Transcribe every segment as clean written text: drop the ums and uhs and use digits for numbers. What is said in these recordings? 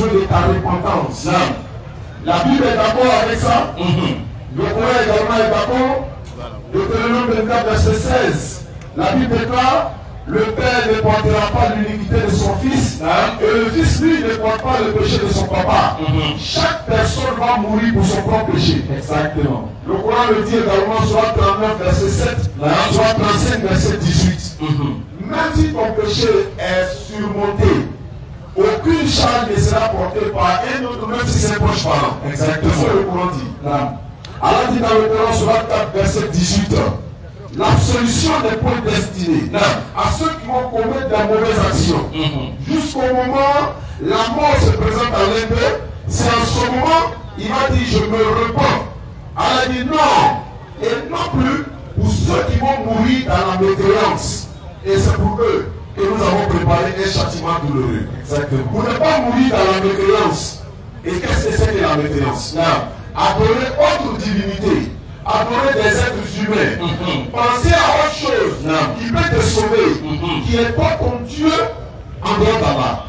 besoin de ta repentance. La Bible est d'accord avec ça. Le Coran également est d'accord. Deutéronome 24, verset 16. La Bible déclare: le père ne portera pas l'iniquité de son fils, et le fils, lui, ne porte pas le péché de son papa. Chaque personne va mourir pour son propre péché. Exactement. Le Coran le dit également, soit 39, verset 7, soit 35, verset 18. Même si ton péché est surmonté, aucune charge ne sera portée par un autre, même si c'est un proche parent. Exactement. C'est ce que le Coran dit. Allah dit dans le Coran, soit 4, verset 18. L'absolution n'est pas destinée à ceux qui vont commettre de mauvaises actions. Jusqu'au moment la mort se présente à l'un d'eux, c'est en ce moment il m'a dit je me repens. Allah dit non, et non plus pour ceux qui vont mourir dans la mécréance. Et c'est pour eux que nous avons préparé un châtiment douloureux. Exactement. Pour ne pas mourir dans la mécréance. Et qu'est-ce que c'est que la mécréance? Adorer autre divinité. Adorer des êtres humains. Penser à autre chose qui peut te sauver, qui n'est pas ton Dieu en dehors d'Allah.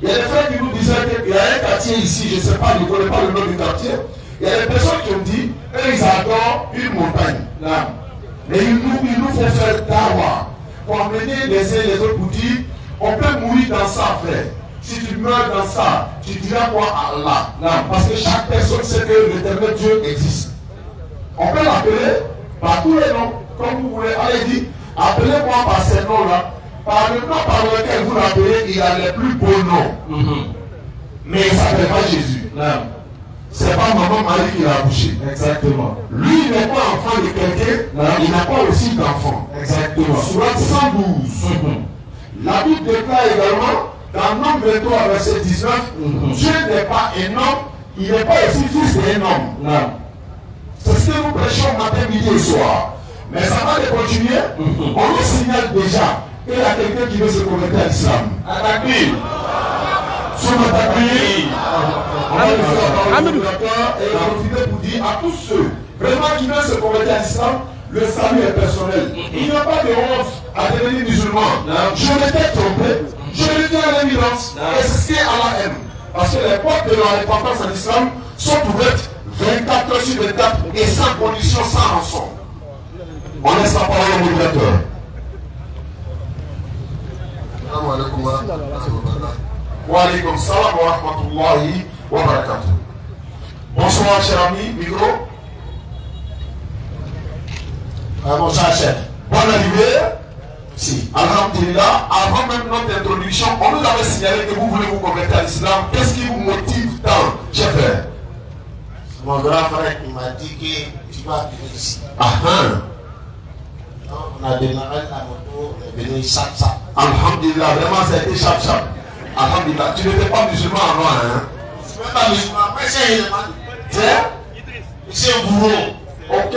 Il y a des frères qui nous disaient qu'il y a un quartier ici, je ne sais pas, je ne connais pas le nom du quartier. Il y a des personnes qui ont dit, eux ils adorent une montagne. Mais il nous faut faire dawa pour amener les uns et les autres pour dire, on peut mourir dans ça, frère. Si tu meurs dans ça, tu diras quoi à Allah? Parce que chaque personne sait que l'éternel Dieu existe. On peut l'appeler par tous les noms, comme vous voulez. Allez, dit, appelez-moi par ces noms-là. Par le nom par lequel vous l'appelez, il a les plus beaux noms. Mais il ne s'appelle pas Jésus. C'est pas maman Marie qui l'a accouché. Exactement. Lui, il n'est pas enfant de quelqu'un, il n'a pas aussi d'enfant. Exactement. Sourate 112. La Bible déclare également, dans Nombre 23, verset 19, Dieu n'est pas un homme, il n'est pas aussi fils d'un homme. C'est ce que nous prêchons matin, midi et soir. Mais ça va continuer. On nous signale déjà qu'il y a quelqu'un qui veut se convertir à l'islam. Attaque-lui. Sur le tapis. On va le faire dans le docteur et profiter pour dire à tous ceux vraiment qui veulent se convertir à l'islam, le salut est personnel. Il n'y a pas de honte à devenir musulman. Je m'étais trompé. Je le dis à l'évidence. Et c'est ce qu'Allah aime. Parce que les portes de la repentance en islam sont ouvertes 24 heures sur 24 et sans condition, sans rançon. On laisse la parole au modérateur. Wa alaykum salam wa rahmatullahi wa barakatuh. Bonsoir, cher ami, micro. Bonsoir, chef. Bonne arrivée. Si, alhamdulillah, avant même notre introduction, on nous avait signalé que vous voulez vous convertir à l'islam. Qu'est-ce qui vous motive tant, chef? Mon grand frère qui m'a dit que tu vas venir ici. Donc, on a démarré la moto, on est venu chap. Alhamdulillah, vraiment ça a été chap. Alhamdulillah, tu n'étais pas musulman avant, hein? Je ne suis pas musulman, mais c'est Idriss. C'est un bourreau. Ok.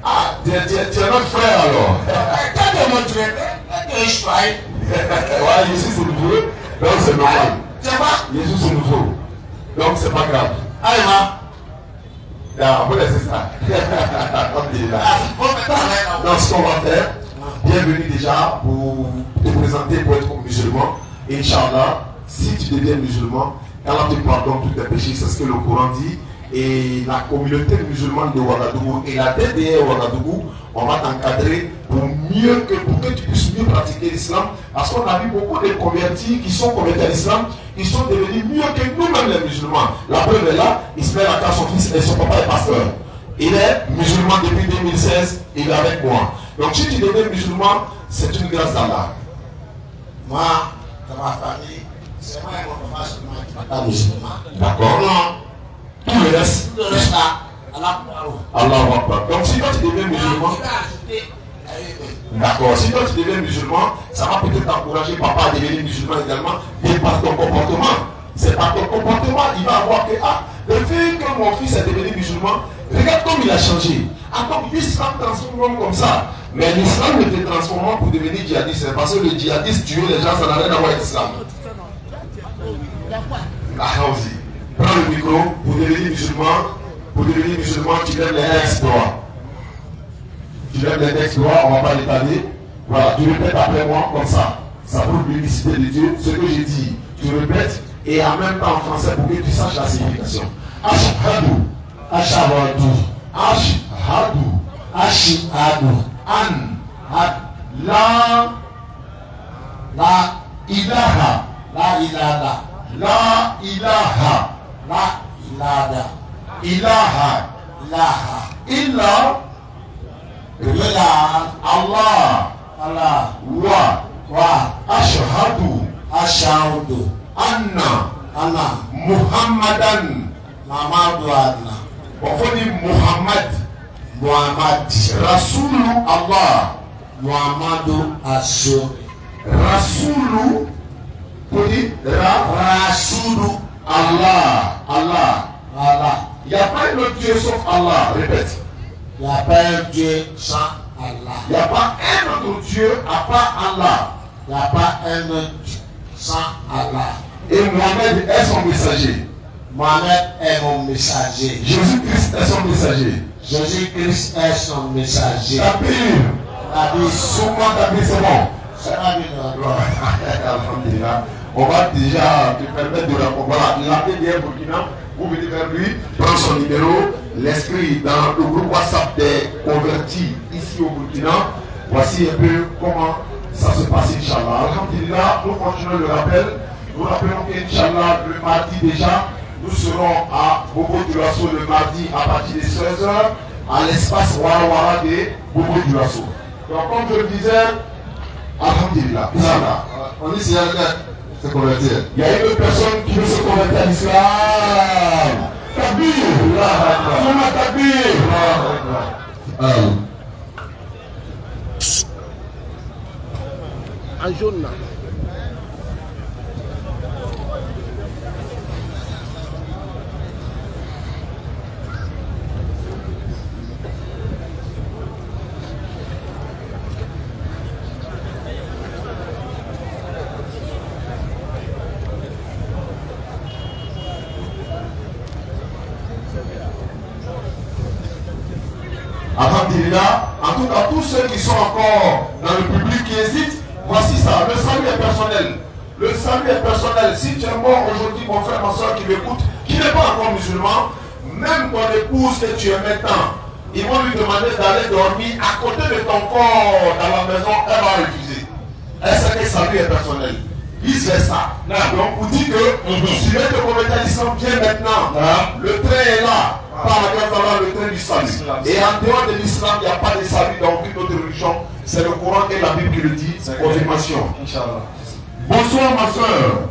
Ah, tu es notre frère alors. Quand tu montres, tu es choyé. Ouais, Jésus c'est nouveau, donc c'est normal. C'est quoi? Jésus c'est nouveau, donc c'est pas grave. Allez, On peut laisser ça. Donc ce qu'on va faire, bienvenue déjà pour te présenter pour être musulman. Inch'Allah, si tu deviens musulman, Allah te pardonne tous tes péchés, c'est ce que le Coran dit. Et la communauté musulmane de Ouagadougou et la DDR Ouagadougou, on va t'encadrer pour que tu puisses mieux pratiquer l'islam. Parce qu'on a vu beaucoup de convertis qui sont convertis à l'islam, qui sont devenus mieux que nous-mêmes les musulmans. La preuve est là, Ismaël Aka, son fils et son papa est pasteur. Il est musulman depuis 2016, il est avec moi. Donc si tu deviens musulman, c'est une grâce d'Allah. Moi, dans ma famille, c'est moi et mon papa seulement qui n'est pas musulman. D'accord. Tout le reste là, Allah Akbar. Donc si toi tu deviens musulman, d'accord, si toi tu deviens musulman, ça va peut-être encourager papa à devenir musulman également, et par ton comportement. C'est par ton comportement, il va avoir que, le fait que mon fils est devenu musulman, regarde comme il a changé. Donc l'islam transforme l'homme comme ça. Mais l'islam ne te transforme pas pour devenir djihadiste. Parce que le djihadiste, tuer les gens, ça n'a rien à voir avec l'islam. Aussi. Prends le micro, pour devenir musulman, tu lèves les textes droits. Tu lèves les textes droits, on ne va pas l'étaler. Voilà, tu répètes après moi comme ça. Ça prouve l'unicité de Dieu. Ce que j'ai dit, tu répètes et en même temps en français pour que tu saches la signification. Ashhadu. Ashhadu. Ashhadu. Ashhadu. An. La ilaha. La ilaha. La ilaha. La ilaha. Ilaha. Ilaha. Illa. Illa Allah. Allah. Wa. Ashhadu. Ashhadu. Anna. Muhammadan. On dit Muhammad. Rasulu Allah. Muhammadu Rasul. Rasulu. On dit Rasulu Allah. Il n'y a pas un autre Dieu sauf Allah. Répète. Il n'y a pas un Dieu sans Allah. Il n'y a pas un autre Dieu à part Allah. Il n'y a pas un autre Dieu sans Allah. Et Mohamed est son messager. Mohamed est mon messager. Jésus-Christ est son messager. Jésus-Christ est son messager. Tabir. Souvent Tabir, c'est bon. Alhamdulillah. On va déjà te permettre de répondre. Voilà, l'appeler bien Burkina. Vous venez vers lui, prendre son numéro, l'inscrit dans le groupe WhatsApp des convertis ici au Burkina. Voici un peu comment ça se passe, Inch'Allah. Alhamdulillah, nous continuons le rappel. Nous rappelons qu'Inch'Allah, le mardi déjà, nous serons à Bobo Dioulasso le mardi à partir de 16h à l'espace Wara de Bobo Dioulasso. Donc, comme je le disais, Alhamdulillah, Inch'Allah. On dit c'est se convertir. Il y a une personne qui veut se convertir à l'islam. Tabir. Tabir. En jaune là. Alhamdulillah, en tout cas, tous ceux qui sont encore dans le public qui hésitent, voici ça, le salut est personnel. Le salut est personnel. Si tu es mort aujourd'hui, mon frère, ma soeur qui m'écoute, qui n'est pas encore musulman, même ton épouse que tu es maintenant, ils vont lui demander d'aller dormir à côté de ton corps dans la maison, elle va refuser. Elle sait que le salut est personnel. Vice versa. Donc, vous dites que si tu veux te convertir à l'islam, viens maintenant. Le train est là. Par la grâce d'Allah, le train du salut. Et en dehors de l'islam, il n'y a pas de salut dans aucune autre religion. C'est le Coran et la Bible qui le dit. Confirmation. Bonsoir ma soeur.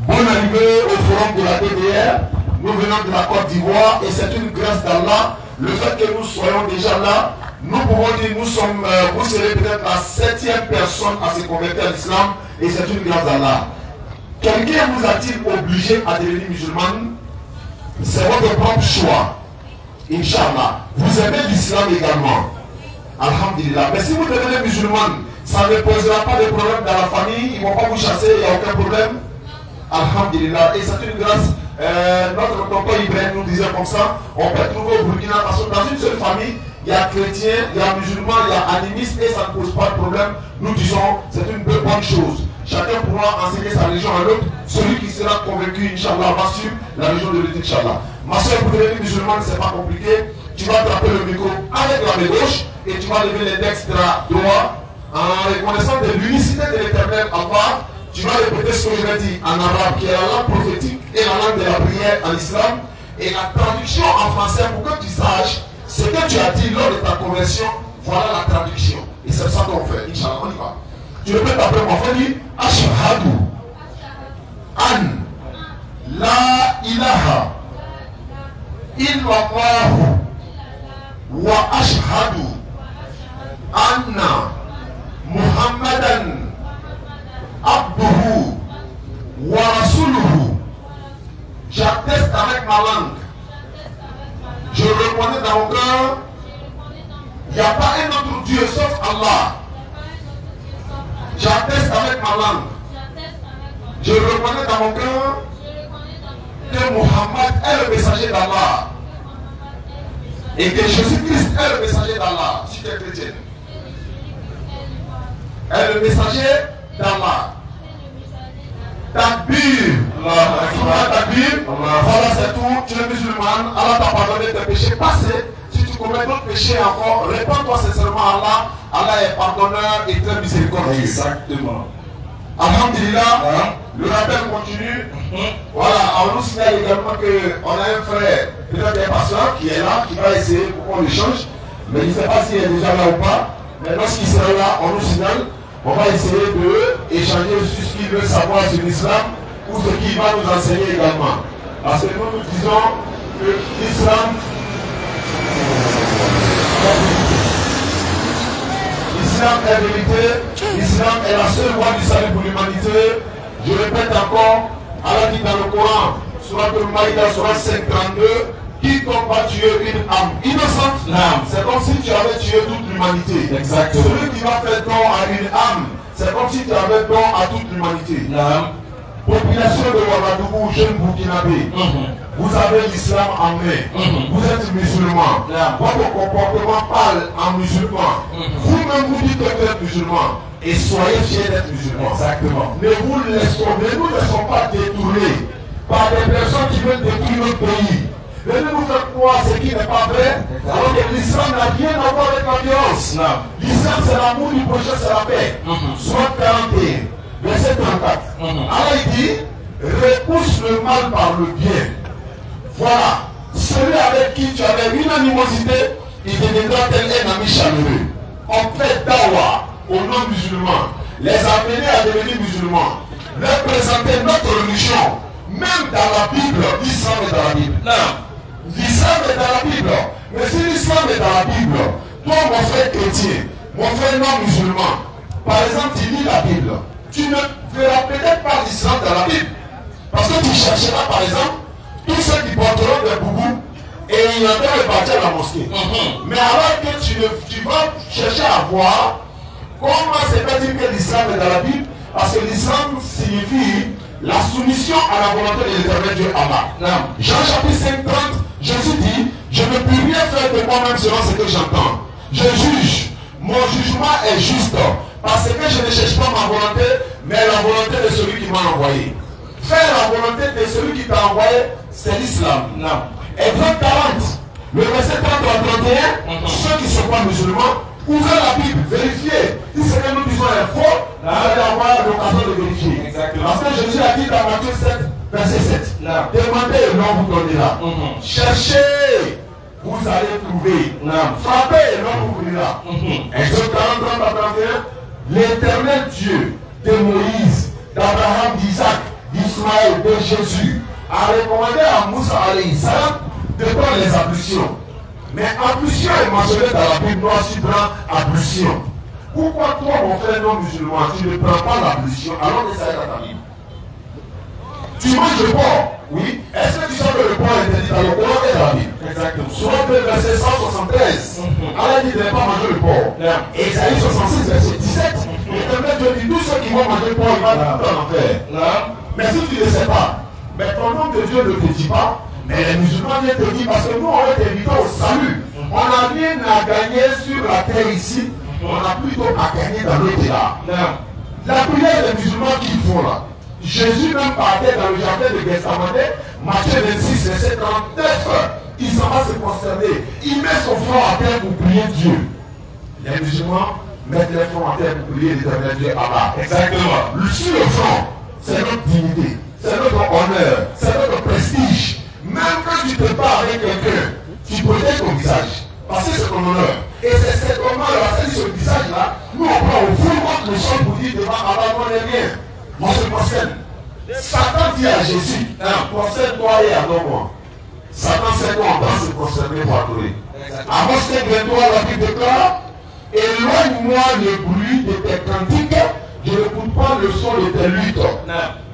Bonne arrivée au forum de la DDR. Nous venons de la Côte d'Ivoire et c'est une grâce d'Allah. Le fait que nous soyons déjà là, nous pouvons dire nous sommes, vous serez peut-être la 7e personne à se convertir à l'islam et c'est une grâce d'Allah. Quelqu'un vous a-t-il obligé à devenir musulman? C'est votre propre choix. Inch'Allah. Vous aimez l'islam également. Alhamdulillah. Mais si vous devenez musulman, ça ne posera pas de problème dans la famille. Ils ne vont pas vous chasser, il n'y a aucun problème. Alhamdulillah. Et c'est une grâce. Notre tonton Ibrahim nous disait comme ça, on peut trouver au Burkina Faso dans une seule famille, il y a chrétiens, il y a musulmans, il y a animistes et ça ne pose pas de problème. Nous disons, c'est une bonne chose. Chacun pourra enseigner sa religion à l'autre. Celui qui sera convaincu, Inch'Allah, va suivre la religion de l'autre, Inch'Allah. Ma soeur, pour devenir musulmane, c'est pas compliqué. Tu vas attraper le micro avec la main gauche et tu vas lever les textes droit en reconnaissant de l'unicité de l'éternel Allah. Tu vas répéter ce que je vais dire en arabe, qui est la langue prophétique et la langue de la prière en islam. Et la traduction en français, pour que tu saches ce que tu as dit lors de ta conversion, voilà la traduction. Et c'est ça qu'on fait. Inch'Allah, on y va. Tu répètes après moi, on dit Ashhadu an la ilaha illallah wa ashhadu anna Muhammadan abduhu wa rasuluhu. J'atteste avec ma langue. Je reconnais dans mon cœur, il n'y a pas un autre Dieu sauf Allah. J'atteste avec ma langue. Je reconnais dans mon cœur que Muhammad est le messager d'Allah. Et que Jésus-Christ est le messager d'Allah. Si tu es chrétien. Est le messager d'Allah. Tabir. tu es musulman, Allah t'a pardonné tes péchés passés. Si tu commets d'autres péchés encore, réponds-toi sincèrement à Allah. Allah est pardonneur et très miséricordieux. Exactement. Alhamdulillah, le rappel continue. Voilà, on nous signale également qu'on a un frère, peut-être un pasteur qui est là, qui va essayer pour qu'on l'échange. Mais je ne sais pas s'il est déjà là ou pas. Mais lorsqu'il sera là, on nous signale. On va essayer d'échanger sur ce qu'il veut savoir sur l'islam ou ce qu'il va nous enseigner également. Parce que nous disons que l'islam est vérité, l'islam est la seule voie du salut pour l'humanité. Je répète encore, Allah dit dans le Coran, Surat al-Maïda, Surat 532, quiconque va tuer une âme innocente, c'est comme si tu avais tué toute l'humanité. Exactement. Celui qui va faire don à une âme, c'est comme si tu avais don à toute l'humanité. Population de Ouagadougou, jeune Burkinabé, vous avez l'islam en main, vous êtes musulman, votre comportement parle en musulman, vous-même vous dites que vous êtes musulman, et soyez fiers d'être musulman. Exactement. Ne nous laissons pas détourner par des personnes qui veulent détruire notre pays. Venez nous faire croire ce qui n'est pas vrai, alors que l'islam n'a rien à voir avec la violence. L'islam c'est l'amour du prochain, c'est la paix. Soit 41. Verset 34. Allah dit, repousse le mal par le bien. Voilà. Celui avec qui tu avais une animosité, il deviendra tel un ami chaleureux. On fait dawa aux non-musulmans, les amener à devenir musulmans, leur présenter notre religion. Même dans la Bible, l'islam est dans la Bible. L'islam est dans la Bible. Mais si l'islam est dans la Bible, toi mon frère chrétien, mon frère non-musulman, par exemple tu lis la Bible, tu ne verras peut-être pas l'islam dans la Bible. Parce que tu chercheras par exemple tous ceux qui porteront des boubous et ils entendent partir à la mosquée. Mais alors que tu vas chercher à voir comment c'est pas dire que l'islam est dans la Bible, parce que l'islam signifie la soumission à la volonté de l'éternel Dieu Allah. Jean chapitre 5, 30, Jésus dit, je ne peux rien faire de moi-même selon ce que j'entends. Je juge, mon jugement est juste. Parce que je ne cherche pas ma volonté, mais la volonté de celui qui m'a envoyé. Faire la volonté de celui qui t'a envoyé, c'est l'islam. Exemple 40, le verset 30 à 31, ceux qui ne sont pas musulmans, ouvrez la Bible, vérifiez. Si ce que nous disons est faux, vous allez avoir l'occasion de vérifier. Parce que Jésus a dit dans Matthieu 7, verset 7, demandez et l'on vous donnera. Cherchez, vous allez trouver. Frappez et l'on vous ouvrira. Exemple 40, 30 à 31. L'éternel Dieu de Moïse, d'Abraham, d'Isaac, d'Ismaël, de Jésus a recommandé à Moussa alayhi salam de prendre les ablutions. Mais ablution est mentionné dans la Bible noire sur blanc, ablution. Pourquoi toi, mon frère non musulman, tu ne prends pas l'ablution alors que ça est dans ta Bible? Tu manges le porc, oui. Est-ce que tu sais que le porc est interdit dans le Coran et dans la Bible? Exactement. Sur le verset 173, Allah dit de ne pas manger le porc. Et Isaïe 66, verset 17, l'éternel Dieu dit, tous ceux qui vont manger le porc, ils vont tout en enfer. Mais si tu ne sais pas, mais ton nom de Dieu ne te dit pas, mais les musulmans viennent te dire, parce que nous, on est invités au salut. On n'a rien à gagner sur la terre ici, on a plutôt à gagner dans l'au-delà. La prière des musulmans qu'ils font là, Jésus même partait dans le jardin de Gethsemane, Matthieu 26, verset 39, il s'en va se concerner. Il met son front à terre pour prier Dieu. Les musulmans mettent les fronts à terre pour prier l'éternel Dieu Allah. Exactement. Sur le front, c'est notre dignité, c'est notre honneur, c'est notre prestige. Même quand tu te bats avec quelqu'un, tu protèges ton visage. Parce que c'est ton honneur. Et c'est cet honneur-là, c'est ce visage-là, nous on prend au fond contre le sol pour dire devant Allah, on n'est rien. On se procède. Satan dit à Jésus, procède-toi et adore-moi. Satan sait qu'on doit se prosterner pour adorer. Avant ce que la Bible déclare, éloigne-moi le bruit de tes cantiques, je n'écoute pas le son de tes luttes.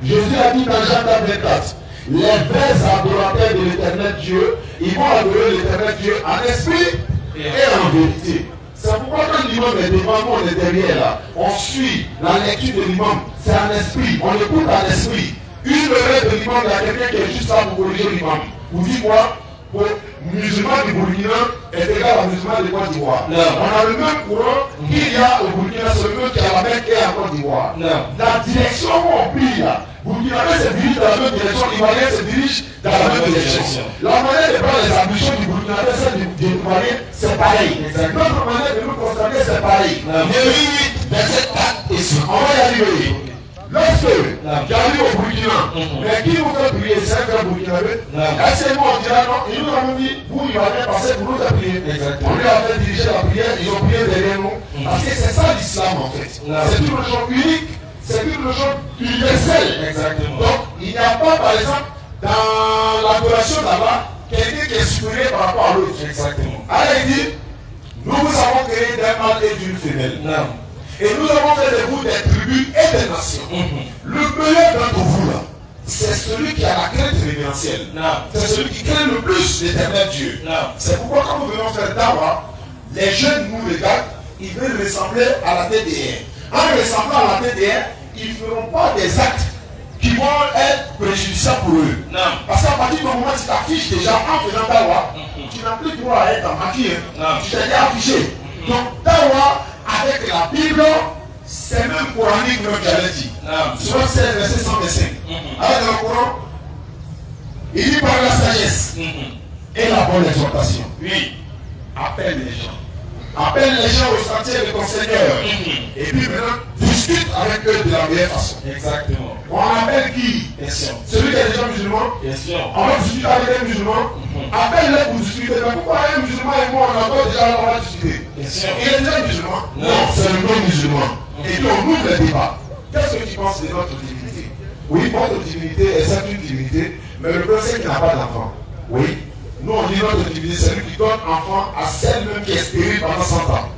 Jésus a dit dans Jean 24, les vrais adorateurs de l'éternel Dieu, ils vont adorer l'éternel Dieu en esprit et en vérité. C'est pourquoi quand l'imam est devant nous, on est derrière là. On suit la lecture de l'imam. C'est en esprit. On écoute en esprit. Une heure de l'imam, il y a quelqu'un qui est juste là pour corriger l'imam. Vous dites quoi? Pour musulman du Burkina est égal à musulman de Côte d'Ivoire. On a le même courant qu'il y a au Burkina, c'est le même qui a la Mecque et à Côte d'Ivoire. La direction où on prie là, Burkinabé se dirige dans la même direction, l'Ivoirien se dirige dans la même direction. La manière de prendre les ambitions du Burkinabé, celle du Ivoirien, c'est pareil. Notre manière de nous constater, c'est pareil. Néhémie 8, verset 4 et 5. On va y arriver. Lorsque j'arrive au Burkina, mais qui vous fait prier, c'est un frère burkinabé. Est-ce que nous on dira non? Ils nous ont dit, vous Ivoiriens, passez pour nous à prier. On lui a fait diriger la prière, ils ont prié derrière nous. Parce que c'est ça l'islam en fait. C'est une religion unique, c'est une religion universelle. Exactement. Donc il n'y a pas par exemple dans l'adoration là-bas quelqu'un qui est supérieur par rapport à l'autre. Exactement. Alors il dit, nous vous avons créé d'un mâle et d'une femelle. Non. Et nous avons fait de vous des tribus et des nations. Le meilleur d'entre vous là, c'est celui qui a la crainte révérentielle. C'est celui qui craint le plus l'éternel Dieu. C'est pourquoi quand nous venons faire dawa, les jeunes nous regardent, ils veulent ressembler à la TDR. En ressemblant à la TDR, ils ne feront pas des actes qui vont être préjudiciables pour eux. Parce qu'à partir du moment où tu t'affiches déjà en faisant dawa, tu n'as plus droit à être en maquille. Tu t'es déjà affiché. Donc dawa avec la Bible, c'est même coranique même j'allais dire. Sur 16 verset 125. Avec le Coran, il dit par la sagesse et la bonne exhortation. Oui. Appelle les gens. Appelle les gens au sentier de ton Seigneur. Et puis maintenant, discute avec eux de la meilleure façon. Exactement. On appelle qui? Question. Celui qui est déjà musulman. Question. On va discuter avec un musulman. Appelle-les pour discuter. Mais pourquoi un musulman et moi, on a encore déjà on va discuter? Question. Il est déjà musulman? Non, c'est le non-musulman. Et puis on ouvre le débat. Qu'est-ce que tu penses de notre divinité? Oui, votre divinité est certes une divinité, mais le problème c'est qu'il n'a pas d'enfant. Oui. Nous on dit notre divinité, c'est lui qui donne enfant à celle-même qui est stérile pendant 100 ans.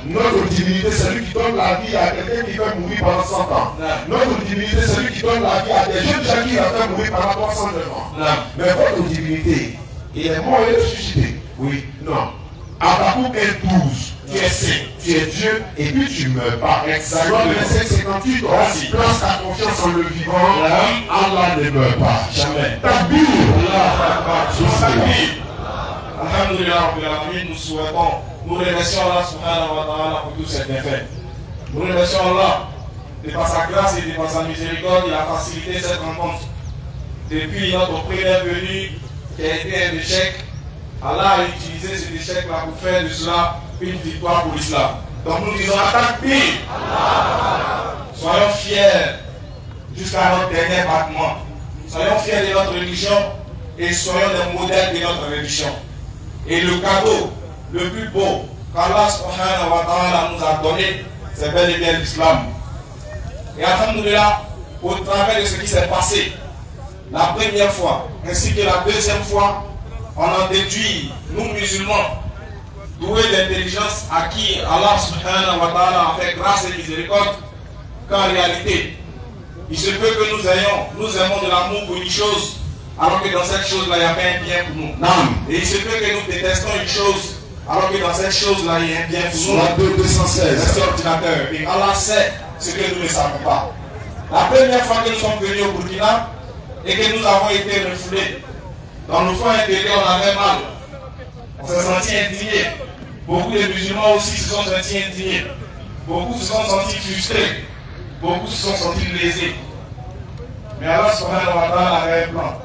Notre divinité, c'est lui qui donne la vie à quelqu'un qui fait mourir pendant 100 ans. Notre divinité, c'est lui qui donne la vie à des jeunes gens qui a fait mourir pendant 309 ans. Mais votre divinité, il est mort et ressuscité. Oui, non. Habakkuk 1:12, tu es saint, tu es Dieu, et puis tu meurs pas. Exactement. Verset 58, on place ta confiance en le vivant, Allah ne meurt pas. Jamais. Tabir. Alhamdulillah, nous souhaitons, nous remercions Allah subhanahu wa ta'ala pour tous ces bienfaits. Nous remercions Allah de par sa grâce et de par sa miséricorde, il a facilité cette rencontre. Depuis notre première venue, qui a été un échec, Allah a utilisé cet échec-là pour faire de cela une victoire pour l'islam. Donc nous disons takbir. Soyons fiers jusqu'à notre dernier battement. Soyons fiers de notre religion et soyons des modèles de notre religion. Et le cadeau le plus beau qu'Allah subhanahu wa ta'ala nous a donné, c'est bel et bien l'islam. Et alhamdulillah, au travers de ce qui s'est passé, la première fois ainsi que la deuxième fois, on en déduit, nous musulmans, doués d'intelligence à qui Allah subhanahu wa ta'ala a fait grâce et miséricorde, qu'en réalité, il se peut que nous aimons de l'amour pour une chose, alors que dans cette chose-là, il n'y a pas un bien pour nous. Non. Et il se peut que nous détestons une chose, alors que dans cette chose-là, il y a un bien pour nous. 216. C'est ordinateur. Et Allah sait ce que nous ne savons pas. La première fois que nous sommes venus au Burkina et que nous avons été refoulés, dans le fond intérieur, on avait mal. On s'est senti indigné. Beaucoup de musulmans aussi se sont sentis indignés. Beaucoup se sont sentis frustrés. Beaucoup se sont sentis lésés. Mais Allah subhanahu wa ta'ala avait un plan.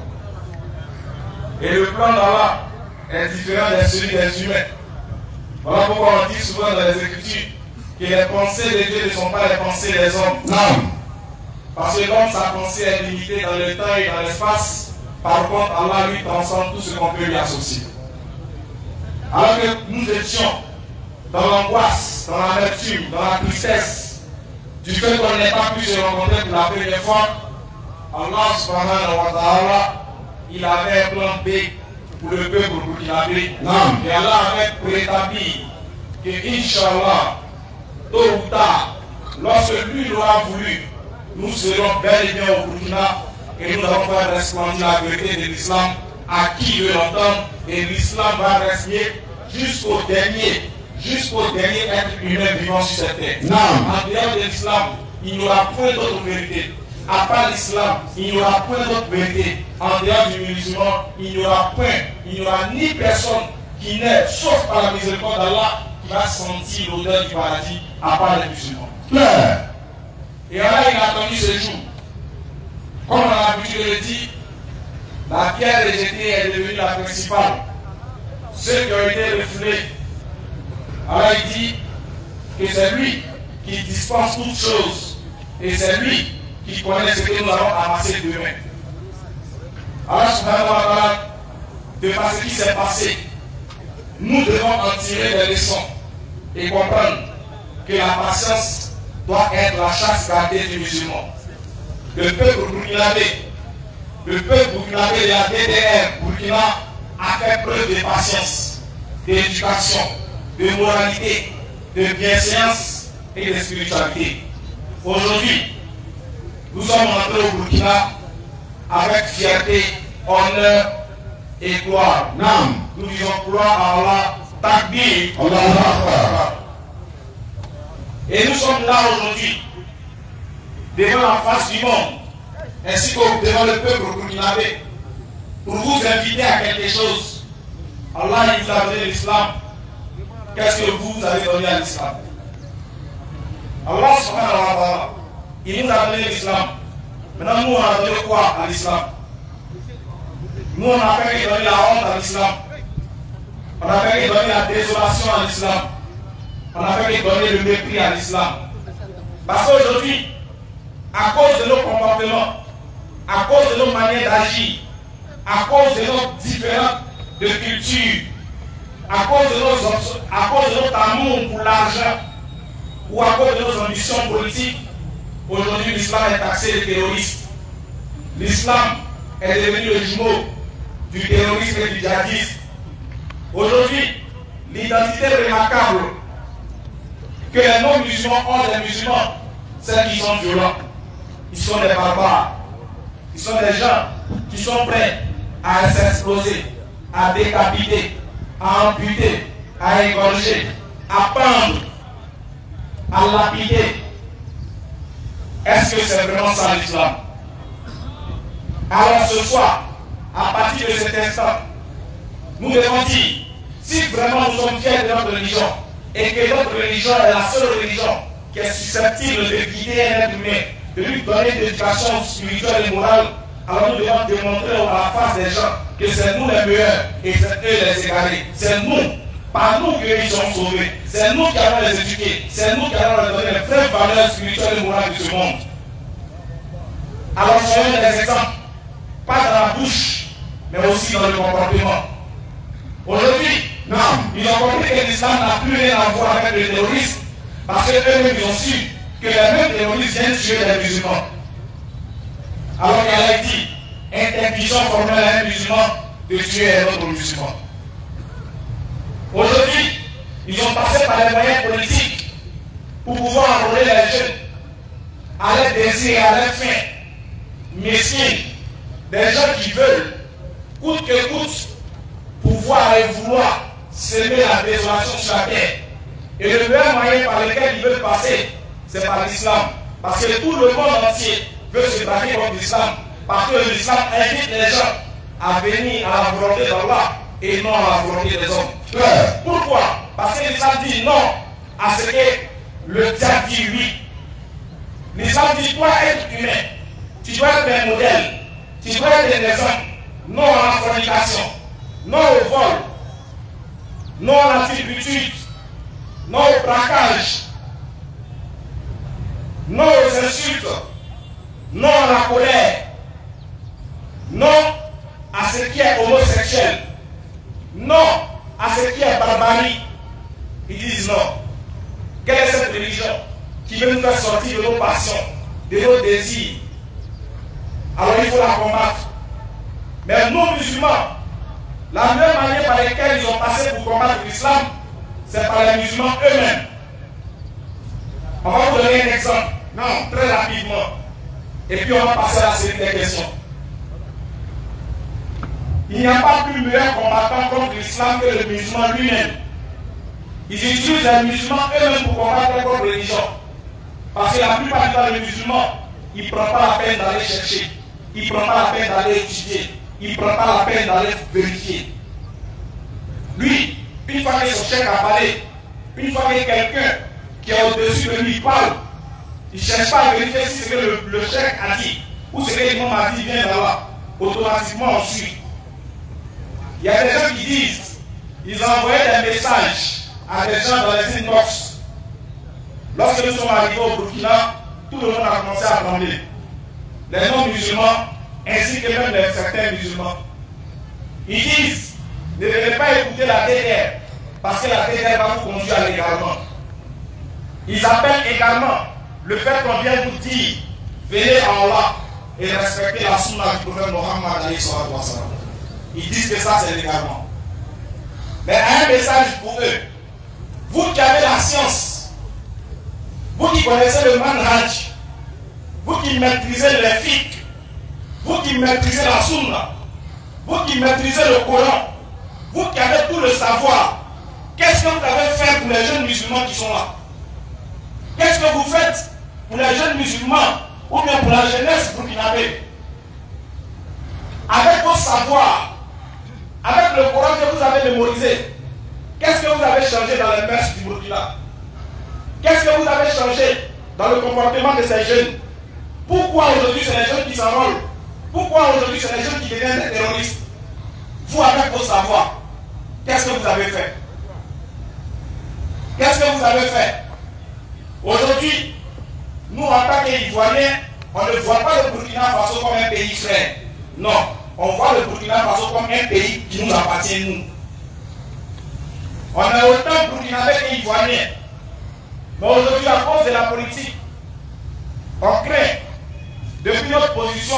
Et le plan d'Allah est différent de celui des humains. Voilà pourquoi on dit souvent dans les Écritures que les pensées de Dieu ne sont pas les pensées des hommes. Non. Parce que l'homme, sa pensée est limitée dans le temps et dans l'espace. Par contre, Allah lui transcende tout ce qu'on peut lui associer. Alors que nous étions dans l'angoisse, dans l'amertume, dans la tristesse, du fait qu'on n'ait pas pu se rencontrer pour la première fois, Allah subhanahu wa ta'ala, il avait un plan B pour le peuple burkinabé. Et Allah avait préétabli que, Inch'Allah, tôt ou tard, lorsque lui l'aura voulu, nous serons bel et bien au Burkina et nous allons faire resplendir la vérité de l'islam à qui veut l'entendre, et l'islam va rester jusqu'au dernier être humain vivant sur cette terre. En dehors de l'islam, il n'y aura point d'autre vérité. À part l'islam, il n'y aura point d'autre vérité. En dehors du musulman, il n'y aura ni personne qui naît, sauf par la miséricorde d'Allah, qui va sentir l'odeur du paradis, à part les musulmans. Et Allah, il a attendu ce jour. Comme on a l'habitude de le dire, la pierre rejetée est devenue la principale. Ceux qui ont été refoulés. Alors il dit que c'est lui qui dispense toutes choses. Et c'est lui qui connaît ce que nous allons amasser demain. Alors, de par ce qui s'est passé, nous devons en tirer des leçons et comprendre que la patience doit être la chasse gardée du musulman. Le peuple burkinabé, le peuple burkinabé de la DDR, Burkina, a fait preuve de patience, d'éducation, de moralité, de bienséance et de spiritualité. Aujourd'hui, nous sommes rentrés au Burkina avec fierté, honneur et gloire. Naam. Nous disons gloire à Allah, Takbir. Et nous sommes là aujourd'hui, devant la face du monde, ainsi que devant le peuple burkinabé, pour vous inviter à quelque chose. Allah il vous a donné l'islam. Qu'est-ce que vous avez donné à l'islam? Allah subhanahu wa ta'ala, il nous a donné l'islam. Maintenant, nous, on a donné quoi à l'islam? Nous, on a fait donner la honte à l'islam. On a fait donner la désolation à l'islam. On a fait donner le mépris à l'islam. Parce qu'aujourd'hui, à cause de nos comportements, à cause de nos manières d'agir, à cause de nos différences de culture, à cause de notre amour pour l'argent, ou à cause de nos ambitions politiques, aujourd'hui l'islam est taxé de terroriste. L'islam est devenu le jumeau du terrorisme et du djihadisme. Aujourd'hui, l'identité remarquable que les non-musulmans ont des musulmans, c'est qu'ils sont violents. Ils sont des barbares. Ils sont des gens qui sont prêts à s'exploser, à décapiter, à amputer, à égorger, à pendre, à lapider. Est-ce que c'est vraiment ça l'islam? Alors ce soir, à partir de cet instant, nous devons dire, si vraiment nous sommes fiers de notre religion, et que notre religion est la seule religion qui est susceptible de guider un être humain, de lui donner une éducation spirituelle et morale, alors nous devons démontrer à la face des gens que c'est nous les meilleurs et c'est eux les égarés. C'est nous, par nous qu'ils sont sauvés. C'est nous qui allons les éduquer. C'est nous qui allons leur donner les vraies valeurs spirituelles et morales de ce monde. Alors soyons des exemples, pas dans la bouche, mais aussi dans le comportement. Aujourd'hui, non, ils ont compris que l'islam n'a plus rien à voir avec le terrorisme, parce qu'eux-mêmes ils ont su que les mêmes terroristes viennent tuer les musulmans. Alors qu'elle a dit, interdiction formelle à un musulman de tuer un autre musulman. Aujourd'hui, ils ont passé par les moyens politiques pour pouvoir enrôler les jeunes à leur désir et à leur faim mesquine, des gens qui veulent, coûte que coûte, pouvoir et vouloir semer la désolation sur la terre. Et le meilleur moyen par lequel ils veulent passer, c'est par l'islam. Parce que tout le monde entier veut se battre contre l'islam. Parce que l'islam invite les gens à venir à la volonté d'Allah et non à la volonté des hommes. Pourquoi? Parce que l'islam dit non à ce que le diable dit oui. L'islam dit, toi être humain, tu dois être un modèle, tu dois être un exemple, non à la fornication, non au vol, non à la turpitude, non au braquage, non aux insultes, non à la colère, non à ce qui est homosexuel, non à ce qui est barbarie. Ils disent non. Quelle est cette religion qui veut nous faire sortir de nos passions, de nos désirs? Alors il faut la combattre. Mais nous musulmans, la meilleure manière par laquelle ils ont passé pour combattre l'islam, c'est par les musulmans eux-mêmes. On va vous donner un exemple, non, très rapidement. Et puis on va passer à la série des questions. Il n'y a pas plus meilleur combattant contre l'islam que le musulman lui-même. Ils utilisent les musulmans eux-mêmes pour combattre leur propre religion. Parce que la plupart du temps, les musulmans, ils ne prennent pas la peine d'aller chercher. Ils ne prennent pas la peine d'aller étudier. Ils ne prennent pas la peine d'aller vérifier. Lui, une fois que son chèque a parlé, une fois que quelqu'un qui est au-dessus de lui parle, il ne cherche pas à vérifier si ce que le chèque a dit où ce que l'imam a dit vient d'Allah, automatiquement on suit. Il y a des gens qui disent, ils ont envoyé des messages à des gens dans les inbox. Lorsque nous sommes arrivés au Burkina, tout le monde a commencé à trembler. Les non-musulmans, ainsi que même certains musulmans. Ils disent, ne devez pas écouter la DDR, parce que la DDR va vous conduire à l'égarement. Ils appellent également le fait qu'on vient vous dire, venez à Allah et respectez la sunna du prophète Mohammed. Ils disent que ça c'est l'égarement. Mais un message pour eux. Vous qui avez la science, vous qui connaissez le manhaj, vous qui maîtrisez les fiqh, vous qui maîtrisez la sunna, vous qui maîtrisez le Coran, vous qui avez tout le savoir, qu'est-ce que vous avez fait pour les jeunes musulmans qui sont là? Qu'est-ce que vous faites pour les jeunes musulmans ou bien pour la jeunesse burkinabé? Avec vos savoirs, avec le Coran que vous avez mémorisé, qu'est-ce que vous avez changé dans les mœurs du Burkina? Qu'est-ce que vous avez changé dans le comportement de ces jeunes? Pourquoi aujourd'hui c'est les jeunes qui s'enrôlent? Pourquoi aujourd'hui c'est les jeunes qui deviennent des terroristes? Vous, avec vos savoirs, qu'est-ce que vous avez fait? Qu'est-ce que vous avez fait? Aujourd'hui, nous en tant qu'Ivoiriens, on ne voit pas le Burkina Faso comme un pays frère. Non, on voit le Burkina Faso comme un pays qui nous appartient, nous. On est autant burkinabé qu'Ivoiriens. Mais aujourd'hui, à cause de la politique, on craint, depuis notre position,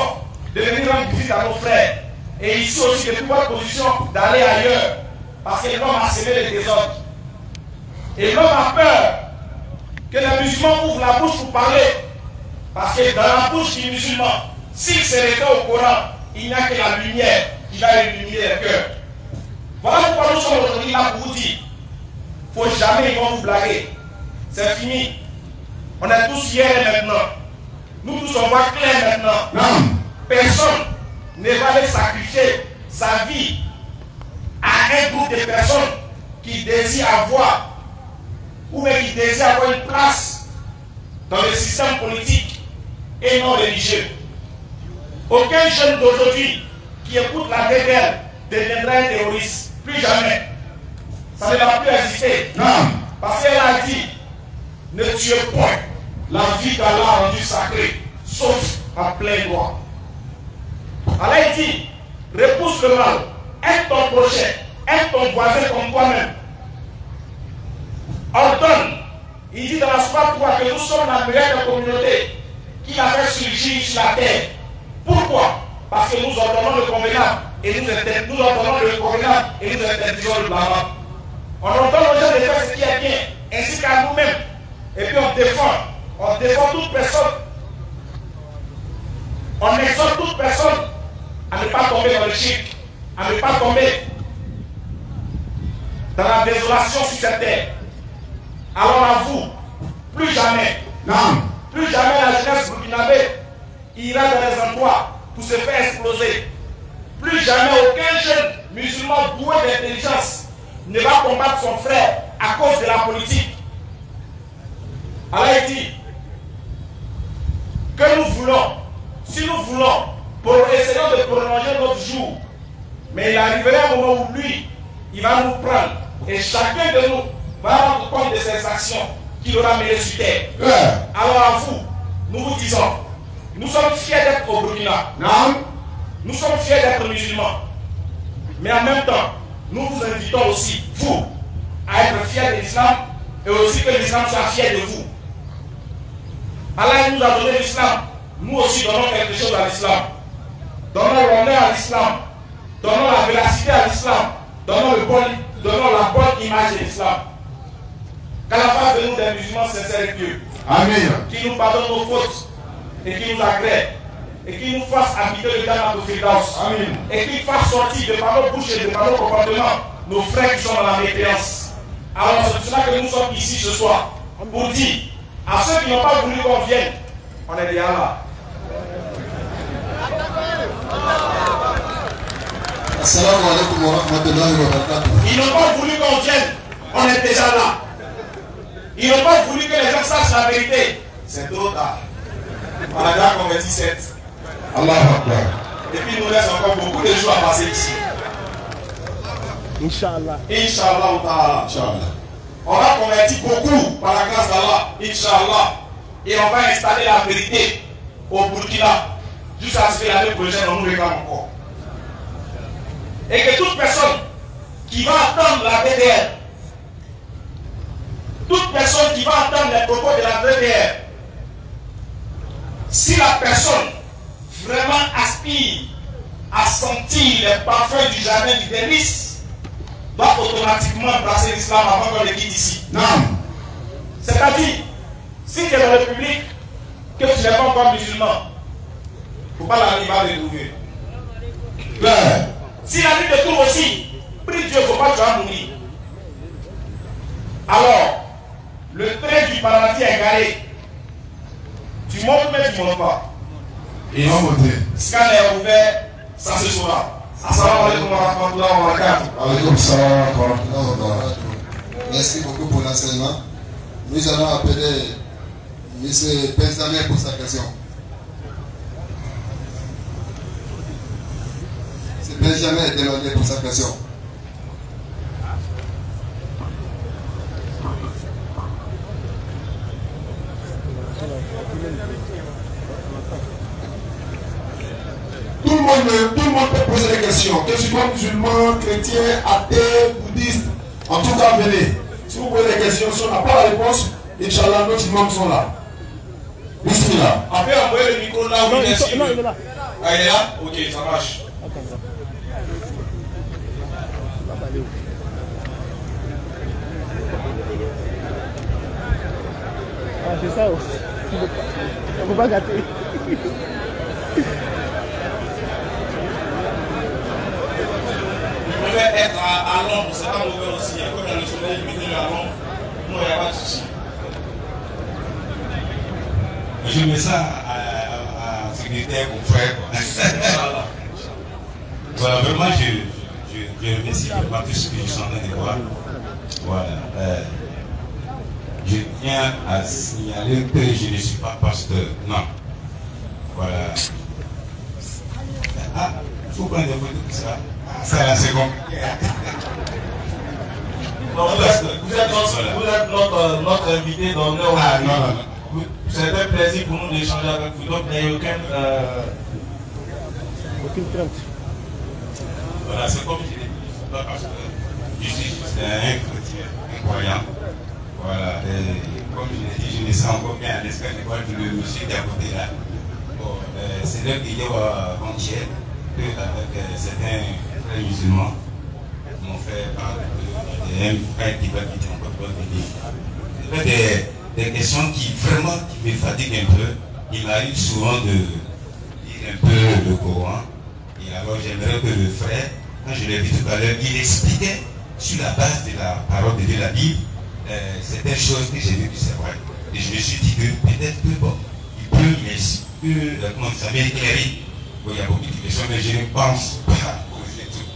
de venir rendre visite à nos frères. Et ici aussi, depuis notre position, d'aller ailleurs. Parce que l'homme a semé les désordres. Et l'homme a peur que les musulmans ouvrent la bouche pour parler. Parce que dans la bouche du musulman, s'il se réfère au Coran, il n'y a que la lumière qui va illuminer le cœur. Voilà pourquoi nous sommes aujourd'hui là pour vous dire, il ne faut jamais ils vont vous blaguer. C'est fini. On est tous hier et maintenant. Nous tous on voit clair maintenant. Non. Personne ne va aller sacrifier sa vie à un groupe de personnes qui désirent avoir ou bien qui désirent avoir une place dans le système politique et non religieux. Aucun jeune d'aujourd'hui qui écoute la DDR deviendra un terroriste. Plus jamais. Ça ne va plus exister. Non. Parce qu'elle a dit, ne tuez point la vie qu'Allah a rendue sacrée, sauf en plein droit. Allah dit, repousse le mal, aide ton prochain, aide ton voisin comme toi-même. Ordonne. Il dit dans la sourate 3 que nous sommes la meilleure communauté qui a fait surgir sur la terre. Pourquoi? Parce que nous ordonnons le convenable et nous ordonnons le convenable et nous interdisons le blâmable. On ordonne aux gens de faire ce qui est bien, ainsi qu'à nous-mêmes. Et puis on défend toute personne. On exhorte toute personne à ne pas tomber dans le shirk, à ne pas tomber dans la désolation sur cette terre. Alors à vous, plus jamais, Non. plus jamais la jeunesse burkinabé ira dans les endroits pour se faire exploser. Plus jamais aucun jeune musulman doué d'intelligence ne va combattre son frère à cause de la politique. Allah dit que nous voulons, si nous voulons, essayons de prolonger notre jour, mais il arrivera un moment où lui, il va nous prendre et chacun de nous va rendre compte de ses actions qu'il aura menées sur terre. Alors à vous, nous vous disons, nous sommes fiers d'être au Burkina. Non. Nous sommes fiers d'être musulmans. Mais en même temps, nous vous invitons aussi, vous, à être fiers de l'islam et aussi que l'islam soit fier de vous. Allah nous a donné l'islam. Nous aussi donnons quelque chose à l'islam. Donnons l'honneur à l'islam. Donnons la véracité à l'islam. Donnons la bonne image de l'islam. Qu'à la face de nous des musulmans sincères et pieux. Amen. Qui nous pardonne nos fautes et qui nous agrée et qui nous fasse habiter le Jannat al-Firdaus. Amen. Et qui fasse sortir de par nos bouches et de par nos comportements nos frères qui sont dans la mécréance. Alors c'est pour cela que nous sommes ici ce soir pour dire à ceux qui n'ont pas voulu qu'on vienne, on est déjà là. Assalamu alaikum wa rahmatullahi wa barakatuh. Ils n'ont pas voulu qu'on vienne, on est déjà là. Ils n'ont pas voulu que les gens sachent la vérité. C'est trop tard. On a déjà converti 7. Allah Akbar. Et puis il nous reste encore beaucoup de jours à passer ici. Inch'Allah. Inch'Allah ta'ala. On a converti beaucoup par la grâce d'Allah. Inch'Allah. Et on va installer la vérité au Burkina. Jusqu'à ce que l'année prochaine on nous réclame encore. Et que toute personne qui va attendre la DDR, toute personne qui va attendre les propos de la DDR, si la personne vraiment aspire à sentir les parfums du jardin du délice, doit automatiquement embrasser l'islam avant qu'on le quitte ici. Non. C'est-à-dire, si tu es dans la République, que tu n'es pas encore musulman, il ne faut pas l'arriver à le trouver. Claire. Si la vie te trouve aussi, prie Dieu, il ne faut pas que tu vas mourir. Alors, le train du paradis est garé. Tu montes, mais tu ne montes pas. Et on monte. Scanner est ouvert, ça se saura. Assalamu alaikum wa rahmatullahi wa barakatuh. Alaykoum salam wa rahmatullahi wa barakatuh. Merci beaucoup pour l'enseignement. Nous allons appeler M. Benjamin pour sa question. M. Benjamin est demandé pour sa question. Tout le monde peut poser des questions. Que tu sois musulman, chrétien, athée, bouddhiste, en tout cas, venez. Si vous posez des questions, si on n'a pas la réponse, Inch'Allah, nos imams sont là. Bismillah. Après, envoyer le micro là où il est. Non, il est là. Ah, il est là? Ok, ça marche. Ah, c'est ça. On ne peut pas gâter. Vous pouvez être à l'ombre, c'est pas mauvais aussi. Comme dans le soleil, vous mettez à l'ombre. Non, il n'y a pas de souci. Je mets ça à secrétaire confrère. Voilà, vraiment, je remercie vraiment tout ce que je suis en train de voir. Voilà. Je tiens à signaler que je ne suis pas pasteur. Non. Voilà. Ah, il faut prendre des photos de ça. Ça là, c'est compliqué. Vous êtes notre invité d'honneur. Ah, non. C'est un plaisir pour nous d'échanger avec vous. Donc, il n'y a aucune crainte. Voilà, c'est comme je l'ai dit, je ne suis pas pasteur. Je suis juste un chrétien, un croyant. Voilà, et comme je l'ai dit, je me sens encore bien à l'escale de voir le monsieur qui est à côté là. Bon, c'est là qu'il y a avant-hier, avec certains frères musulmans, m'ont fait part d'un frère qui va quitter encore pas venir. Il y a des questions qui vraiment qui me fatiguent un peu. Il m'arrive souvent de lire un peu le Coran. Et alors j'aimerais que le frère, quand je l'ai vu tout à l'heure, il expliquait sur la base de la parole de Dieu, la Bible, certaines choses que j'ai vues que c'est vrai. Et je me suis dit que peut-être que bon, il peut comment ça m'éclairer. Bon, il y a beaucoup de questions, mais je ne pense pas poser tout.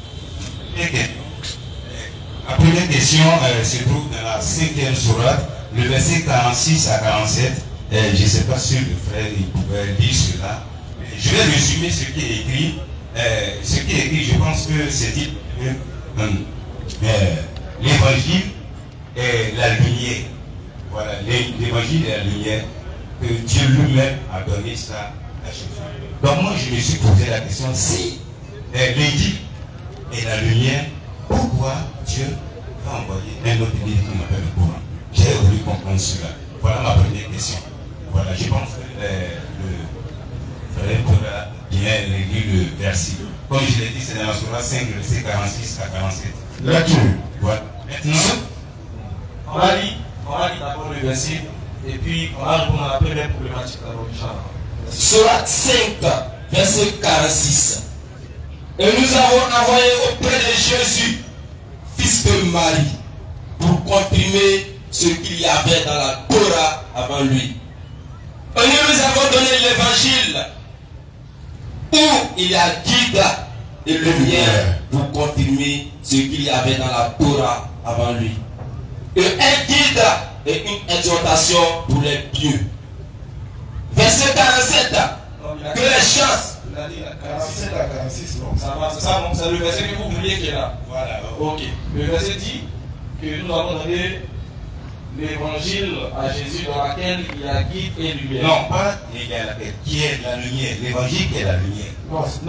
La première question se trouve dans la 5e sourate, le verset 46 à 47. Je ne sais pas si le frère il pouvait lire cela. Je vais résumer ce qui est écrit. Ce qui est écrit, je pense que c'est dit l'évangile est la lumière. Voilà, l'évangile est la lumière que Dieu lui-même a donné ça à Jésus. Donc moi je me suis posé la question, si l'évangile est la lumière, pourquoi Dieu va envoyer un autre livre qu'on appelle le Coran? J'ai voulu comprendre cela. Voilà ma première question. Voilà, je pense que le frère pourra bien lire le verset. Comme je l'ai dit, c'est dans la Sourate 5, verset 46 à 47. Lecture. Voilà. Maintenant, on va lire d'abord le verset et puis on va répondre à la première problématique d'abord, Inch'Allah. Sourate 5, verset 46. Et nous avons envoyé auprès de Jésus, fils de Marie, pour confirmer ce qu'il y avait dans la Torah avant lui. Et nous nous avons donné l'évangile où il y a guide et lumière pour confirmer ce qu'il y avait dans la Torah avant lui. Et un guide et une exhortation pour les pieux. Verset 47. Que les chances. c'est-à-dire 47 à 46, non, ça va, c'est ça, donc c'est le verset que vous vouliez qui est là. Voilà. Ok. Le verset dit que nous avons donné l'évangile à Jésus dans laquelle il y a guide et lumière. Non, pas qui est la lumière, l'évangile qui est la lumière. Non, c'est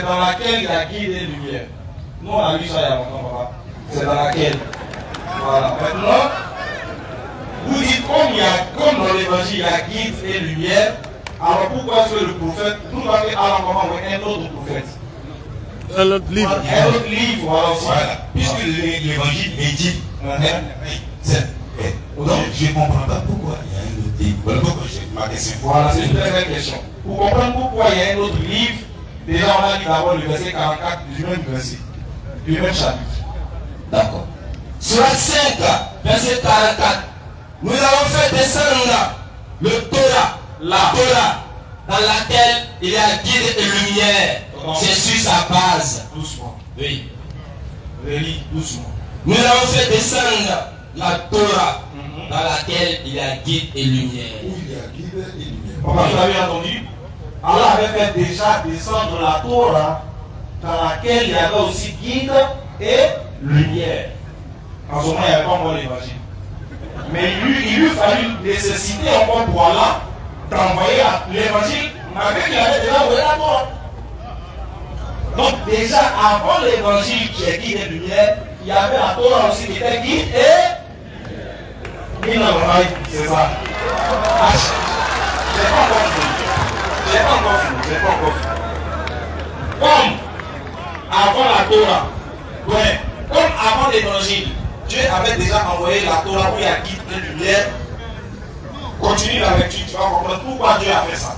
dans laquelle il y a guide et lumière. Nous on a lu ça il y a longtemps, papa. C'est dans laquelle. Voilà. Maintenant, vous dites comme dans l'évangile il y a guide et lumière, alors pourquoi est-ce que le prophète, nous avons un autre prophète? Un autre livre. Un autre livre, voilà. Puisque l'évangile est dit, donc je ne comprends pas pourquoi il y a un autre livre. Voilà pourquoi j'ai ma question. Voilà, c'est une très bonne question. Pour comprendre pourquoi il y a un autre livre, déjà on a dit d'abord le verset 44 du même verset, du même chapitre. D'accord. Sur la 5, verset 44, nous avons fait descendre le Torah, la Torah, dans laquelle il y a guide et lumière. C'est sur sa base. Doucement. Oui. Relis doucement. Nous avons fait descendre la Torah, dans laquelle il y a guide et lumière. Où il y a guide et lumière. Comment vous avez entendu? Allah avait fait déjà descendre la Torah, dans laquelle il y avait aussi guide et lumière. En ce moment, il n'y avait pas encore l'évangile. Mais il lui fallut nécessiter encore pour Allah d'envoyer l'évangile, malgré qu'il avait déjà envoyé la Torah. Donc déjà avant l'évangile qui est guide et lumière, il y avait la Torah aussi qui était guide et lumière. C'est ça. J'ai pas encore fini. Comme avant la Torah, ouais, comme avant l'évangile, Dieu avait déjà envoyé la Torah où il y a guide et lumière. Continue la lecture, tu vas comprendre pourquoi Dieu a fait ça.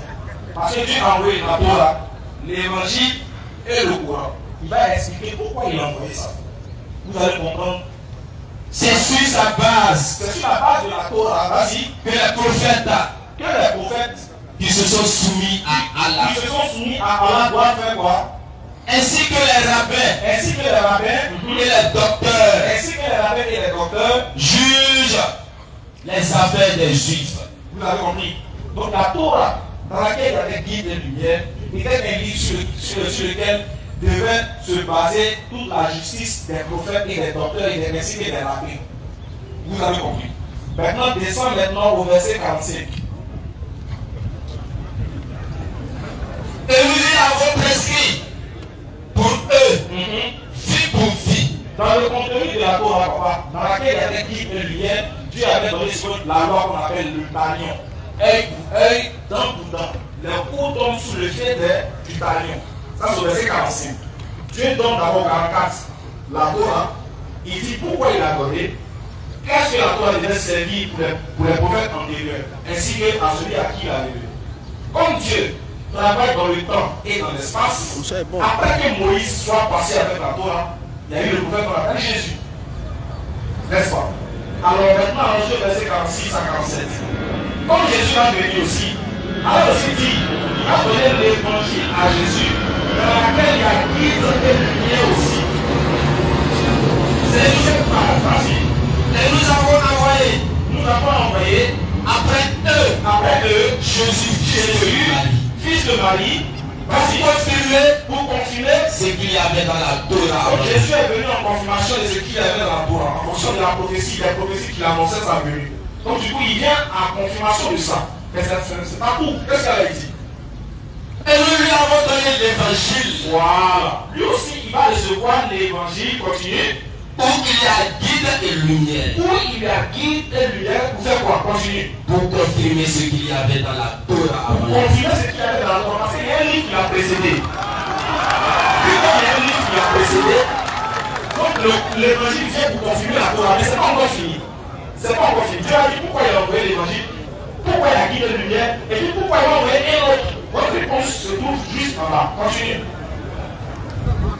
Parce que Dieu a envoyé la Torah, l'évangile et le Coran. Il va expliquer pourquoi il a envoyé ça. Vous allez comprendre. C'est sur sa base. C'est sur la base de la Torah, vas-y, que les prophètes qui se sont soumis à Allah doivent faire quoi? ainsi que les rabbins et les docteurs jugent les affaires des juifs. Vous avez compris? Donc la Torah, dans laquelle il y avait guide et lumière, était un livre sur lequel devait se baser toute la justice des prophètes et des docteurs et des messieurs et des rabbins. Vous avez compris? Maintenant, descends maintenant au verset 45. Et nous y avons prescrit pour eux, vie pour vie. Dans le contenu de la Torah, dans laquelle il y avait guide et lumière, Dieu avait donné la loi qu'on appelle le talion. Œil pour œil, dent pour dent. Les coups tombent sous le fait du talion. Ça, c'est le verset 45. Dieu donne d'abord 44 la Torah. Il dit pourquoi il a donné. Qu'est-ce que la Torah devait servir pour les prophètes antérieurs, ainsi qu'à celui à qui il a levé. Comme Dieu travaille dans le temps et dans l'espace, après que Moïse soit passé avec la Torah, il y a eu le prophète qu'on appelle Jésus. N'est-ce pas? Alors maintenant, je verset 46 à 47. Comme Jésus va venir aussi, alors aussi dit, il a donné l'évangile à Jésus, dans laquelle il y a guide et lumière aussi. C'est cette paraphrase. Et nous avons envoyé après eux, Jésus, fils de Marie, pour confirmer ce qu'il y avait dans la Torah. Donc Jésus est venu en confirmation de ce qu'il y avait dans la Torah, en fonction de la prophétie, des prophéties qu'il annonçait sa venue. Donc du coup, il vient en confirmation de ça. Mais c'est pas tout. Qu'est-ce qu'elle a dit? Et nous lui avons donné l'évangile. Voilà. Lui aussi, il va recevoir l'évangile, continue. Où il y a guide et lumière. Où il y a guide et lumière, pour faire quoi? Continue. Pour confirmer ce qu'il y avait dans la Torah avant. Pour confirmer ce qu'il y avait dans la Torah. Parce qu'il y a un livre qui l'a précédé. Puis comme il y a un livre qui l'a précédé, donc l'évangile vient pour confirmer la Torah. Mais c'est pas encore fini. C'est pas encore fini. Dieu a dit pourquoi il a envoyé l'évangile, pourquoi il a guide et lumière, et puis pourquoi il a envoyé un autre. Votre réponse se trouve juste en bas. Continue.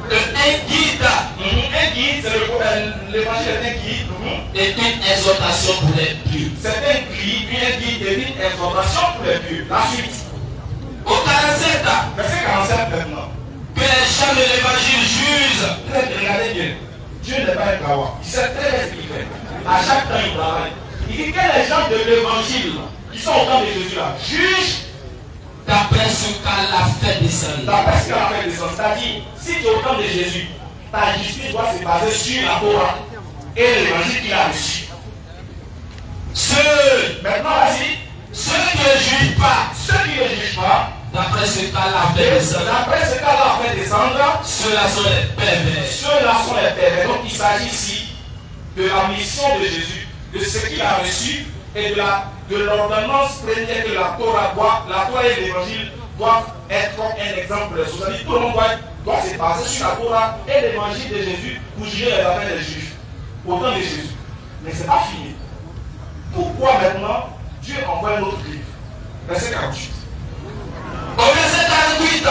Un guide, c'est l'évangile est un guide et une exhortation pour les pieux. C'est un guide et une exhortation pour les pieux. La suite. Au 47, verset 47 maintenant. Que les gens de l'évangile jugent. Regardez bien. Dieu n'est pas un kawa. Il sait très bien ce qu'il fait. À chaque temps, il travaille. Il dit que les gens de l'évangile qui sont au temps de Jésus là jugent D'après ce qu'Allah fait descendre. D'après ce qu'Allah fait descendre. C'est-à-dire, si tu es au temps de Jésus, ta justice doit se baser sur la Torah et l'évangile qu'il a reçu. Maintenant, vas-y. Ceux qui ne jugent pas, d'après ce qu'Allah fait descendre, ceux-là sont les pervers. Donc il s'agit ici de la mission de Jésus, de ce qu'il a reçu et de l'ordonnance première que la Torah et l'évangile doivent être comme un exemple. C'est-à-dire tout le monde doit se baser sur la Torah et l'évangile de Jésus pour juger les affaires des Juifs, au temps de Jésus. Mais ce n'est pas fini. Pourquoi maintenant Dieu envoie un autre livre? Verset 48. Au verset 48,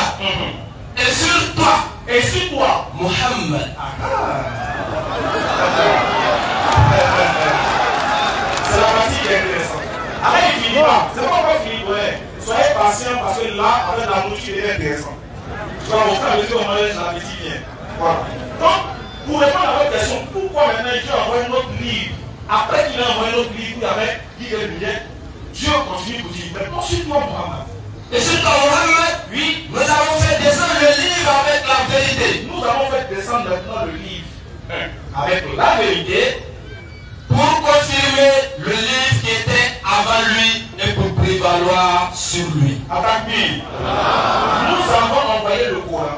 et sur toi, Mohammed. C'est la partie qui est intéressante. Alors il finit pas. C'est pas encore fini. Soyez patient parce que là, avec la nourriture, il est intéressant. Tu vas montrer à mesure où on mange l'appétit vient. Voilà. Donc, pour répondre à votre question, pourquoi maintenant Dieu envoie un autre livre? Après qu'il a envoyé un autre livre, il avait dit que Dieu continue pour dire, mais poursuis-toi Mohammed. Et sur toi Mohammed, oui, nous avons fait descendre le livre avec la vérité. Nous avons fait descendre maintenant le livre avec la vérité pour confirmer le livre qui était avant lui et pour prévaloir sur lui. Attaque bien. Nous avons envoyé le Coran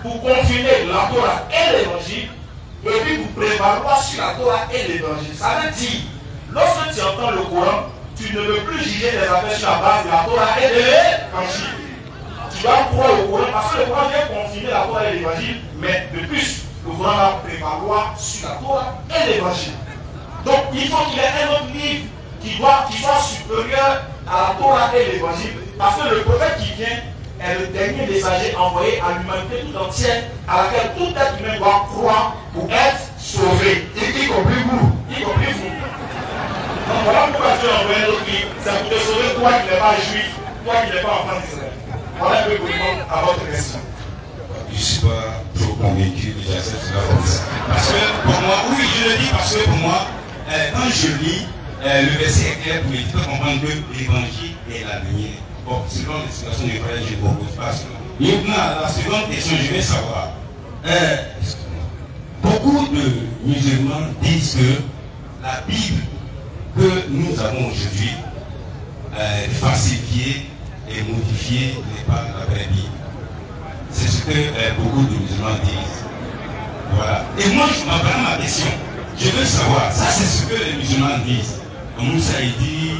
pour confirmer la Torah et l'évangile et puis pour prévaloir sur la Torah et l'évangile. Ça veut dire, lorsque tu entends le Coran, tu ne peux plus juger les affaires sur la base de la Torah et de l'évangile. Tu dois croire au Coran parce que le Coran vient confirmer la Torah et l'évangile, mais de plus, le Coran va prévaloir sur la Torah et l'évangile. Donc il faut qu'il y ait un autre livre qui soit supérieur à la Torah et l'évangile, parce que le prophète qui vient est le dernier messager envoyé à l'humanité tout entière, à laquelle tout être humain doit croire pour être sauvé, y compris vous. Donc voilà pourquoi Dieu a envoyé un autre livre, c'est pour te sauver, toi qui n'es pas juif, toi qui n'es pas enfant d'Israël. Voilà un peu pour répondre à votre question. Je ne suis pas trop convaincu que j'accepte cela comme ça. Parce que pour moi, oui, je le dis parce que pour moi, quand je lis, le verset est clair pour me faire comprendre que l'évangile est l'avenir. Bon, selon l'explication du frère, je ne propose pas cela. Maintenant, la seconde question, je vais savoir. Beaucoup de musulmans disent que la Bible que nous avons aujourd'hui falsifiée et modifiée n'est pas la vraie Bible. C'est ce que beaucoup de musulmans disent. Voilà. Et moi, je m'appelle ma question. Je veux savoir, ça c'est ce que les musulmans disent. Moussa il dit,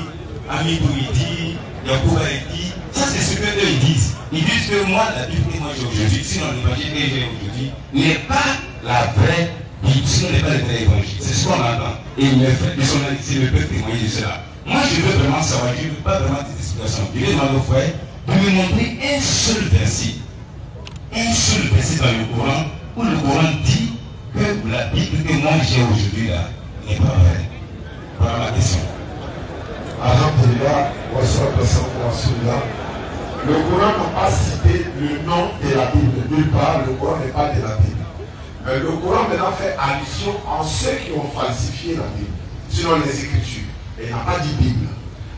Amidou il dit, Yacouba il dit, ça c'est ce que eux ils disent. Ils disent que moi, la Bible que moi j'ai aujourd'hui, sinon l'évangile que j'ai aujourd'hui, n'est pas la vraie Bible, sinon n'est pas le vrai évangile. C'est ce qu'on entend. Et mes frères, les journalistes ne peuvent témoigner de cela. Moi je veux vraiment savoir, je ne veux pas vraiment des explications. Je vais demander au frère de me montrer un seul verset dans le Coran où le Coran dit que la Bible que moi j'ai aujourd'hui là n'est pas vraie. Voilà ma question. Alhamdulillah, le Coran n'a pas cité le nom de la Bible. Nulle part, le Coran n'est pas de la Bible. Mais le Coran maintenant fait allusion en ceux qui ont falsifié la Bible, selon les Écritures. Et il n'a pas dit Bible.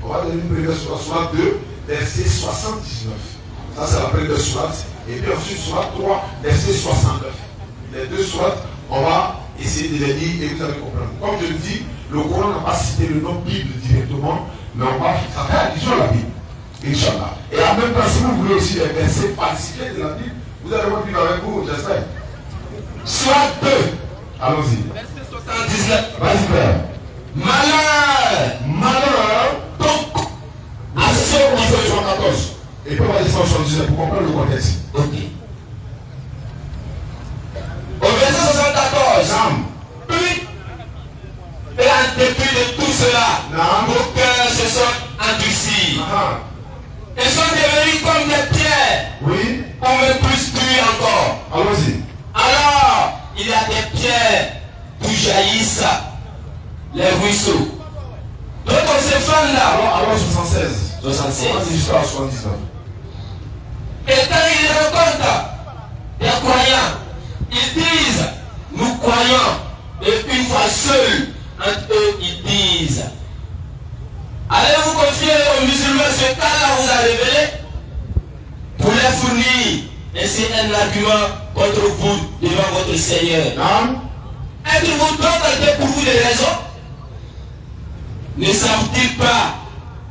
On va donner une première sourate 2, verset 79. Ça, c'est la première sourate. Et puis ensuite, sourate 3, verset 69. Les deux sourates, on va essayer de les lire et vous allez comprendre. Comme je le dis, le Coran n'a pas cité le nom Bible directement, mais ça fait allusion à la Bible. Inch'Allah. Et en même temps, si vous voulez aussi les versets falsifiés de la Bible, vous allez votre Bible avec vous, j'espère. Sourate 2. Allons-y. Verset 79. Vas-y, frère. Malheur. Donc, à ceux qui verset 74. Et puis on va descendre sur 19 pour comprendre le contexte. Ok. Au verset 74. Puis, et en dépit de tout cela, vos cœurs se sont endurcis. Ils sont devenus comme des pierres. Oui. On veut plus cuire encore. Allons-y. Alors, il y a des pierres d'où jaillissent les ruisseaux. Donc on se fait là. Alors 76. 76. On va dire jusqu'à 79. Et quand ils rencontrent des croyants, ils disent, nous croyons. Et une fois seuls, entre eux, ils disent, allez-vous confier aux musulmans ce qu'Allah vous a révélé? voulait fournir ainsi un argument contre vous devant votre Seigneur. Êtes-vous donc pour vous des raisons? Ne savent-ils pas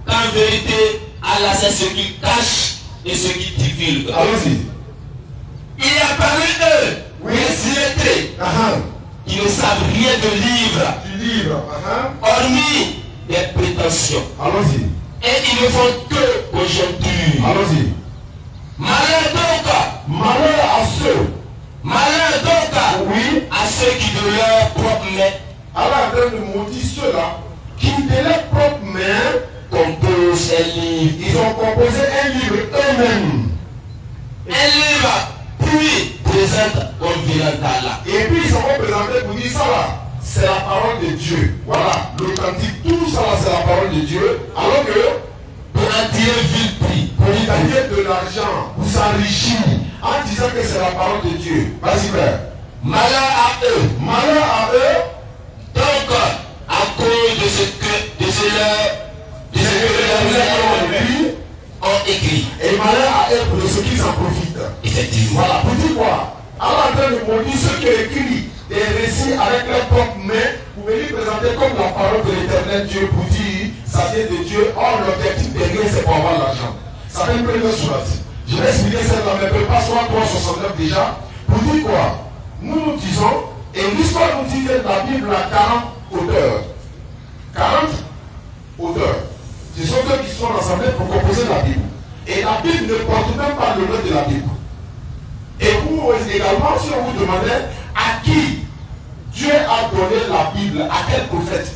qu'en vérité, Allah sait ce qu'il cache et ce qu'il divulgue? Allons-y. Il y a parmi eux des illettrés qui ne savent rien de livre, hormis des prétentions. Allons-y. Et ils ne font que conjoncture. Allons-y. Malheur donc. Malheur à ceux. Malheur donc à ceux qui de leur propre main. Allah est en train de maudire ceux-là qui de leur propre main composent un livre. Ils ont composé un livre eux-mêmes. Un livre puis présente comme venant d'Allah. Et puis ils sont présentés pour dire ça là, c'est la parole de Dieu. Voilà, l'authentique, tout ça là c'est la parole de Dieu. Alors que pour en tirer vil prix, pour y gagner de l'argent, pour s'enrichir, en disant que c'est la parole de Dieu. Vas-y frère. Malheur à eux. Malheur à eux. Donc, à cause de ce que ont écrit. Et malheur à eux pour ceux qui s'en profitent. Effectivement. Voilà, pour dire quoi? Allah est en train de maudire ceux qui ont écrit des récits avec leurs propres mains pour venir présenter comme la parole de l'éternel Dieu pour dire ça vient de Dieu. Or, l'objectif derrière c'est pour avoir l'argent. Ça fait une première sourate. Je vais expliquer ça dans mes prépas, soit 369 déjà. Pour dire quoi? Nous disons, et l'histoire nous dit que la Bible a 40 auteurs. 40 auteurs. Ce sont ceux qui sont rassemblés pour composer la Bible. Et la Bible ne porte même pas le nom de la Bible. Et vous également, si on vous demandait à qui Dieu a donné la Bible, à quel prophète,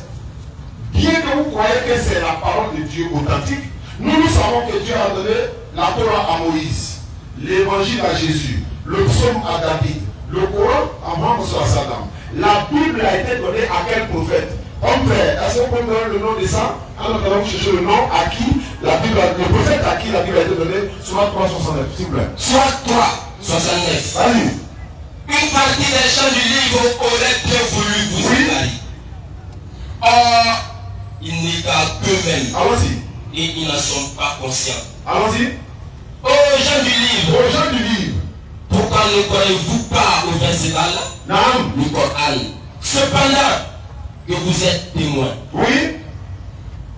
bien que vous croyez que c'est la parole de Dieu authentique, nous savons que Dieu a donné la Torah à Moïse, l'évangile à Jésus, le psaume à David, le Coran à Mohammed sallam. La Bible a été donnée à quel prophète? Homme frère, est-ce qu'on peut me donner le nom de ça? Alors nous allons chercher le nom à qui la Bible, le prophète à qui la Bible a été donnée, soit 369, s'il vous plaît. Soit 369. Allez. Une partie des chants du livre aurait bien voulu vous égarer. Or, il n'est qu'à qu'eux-mêmes. Allons-y. Et ils n'en sont pas conscients. Allons-y. Aux gens du livre. Aux gens du livre. Pourquoi ne croyez-vous pas au verset d'Allah? Non. Le Coran. Cependant que vous êtes témoins. Oui.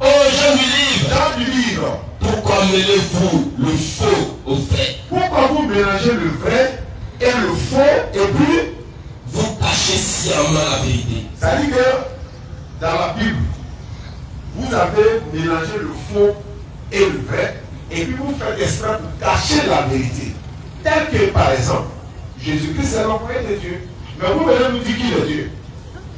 Aux gens du livre. Gens du livre. Pourquoi mêlez-vous le faux au vrai? Pourquoi vous mélangez le vrai et le faux et puis vous cachez sciemment la vérité? Ça dit que dans la Bible, vous avez mélangé le faux et le vrai et puis vous faites exprès pour cacher la vérité. Tel que par exemple, Jésus-Christ c'est l'envoyé de Dieu. Mais vous venez nous dire qu'il est Dieu.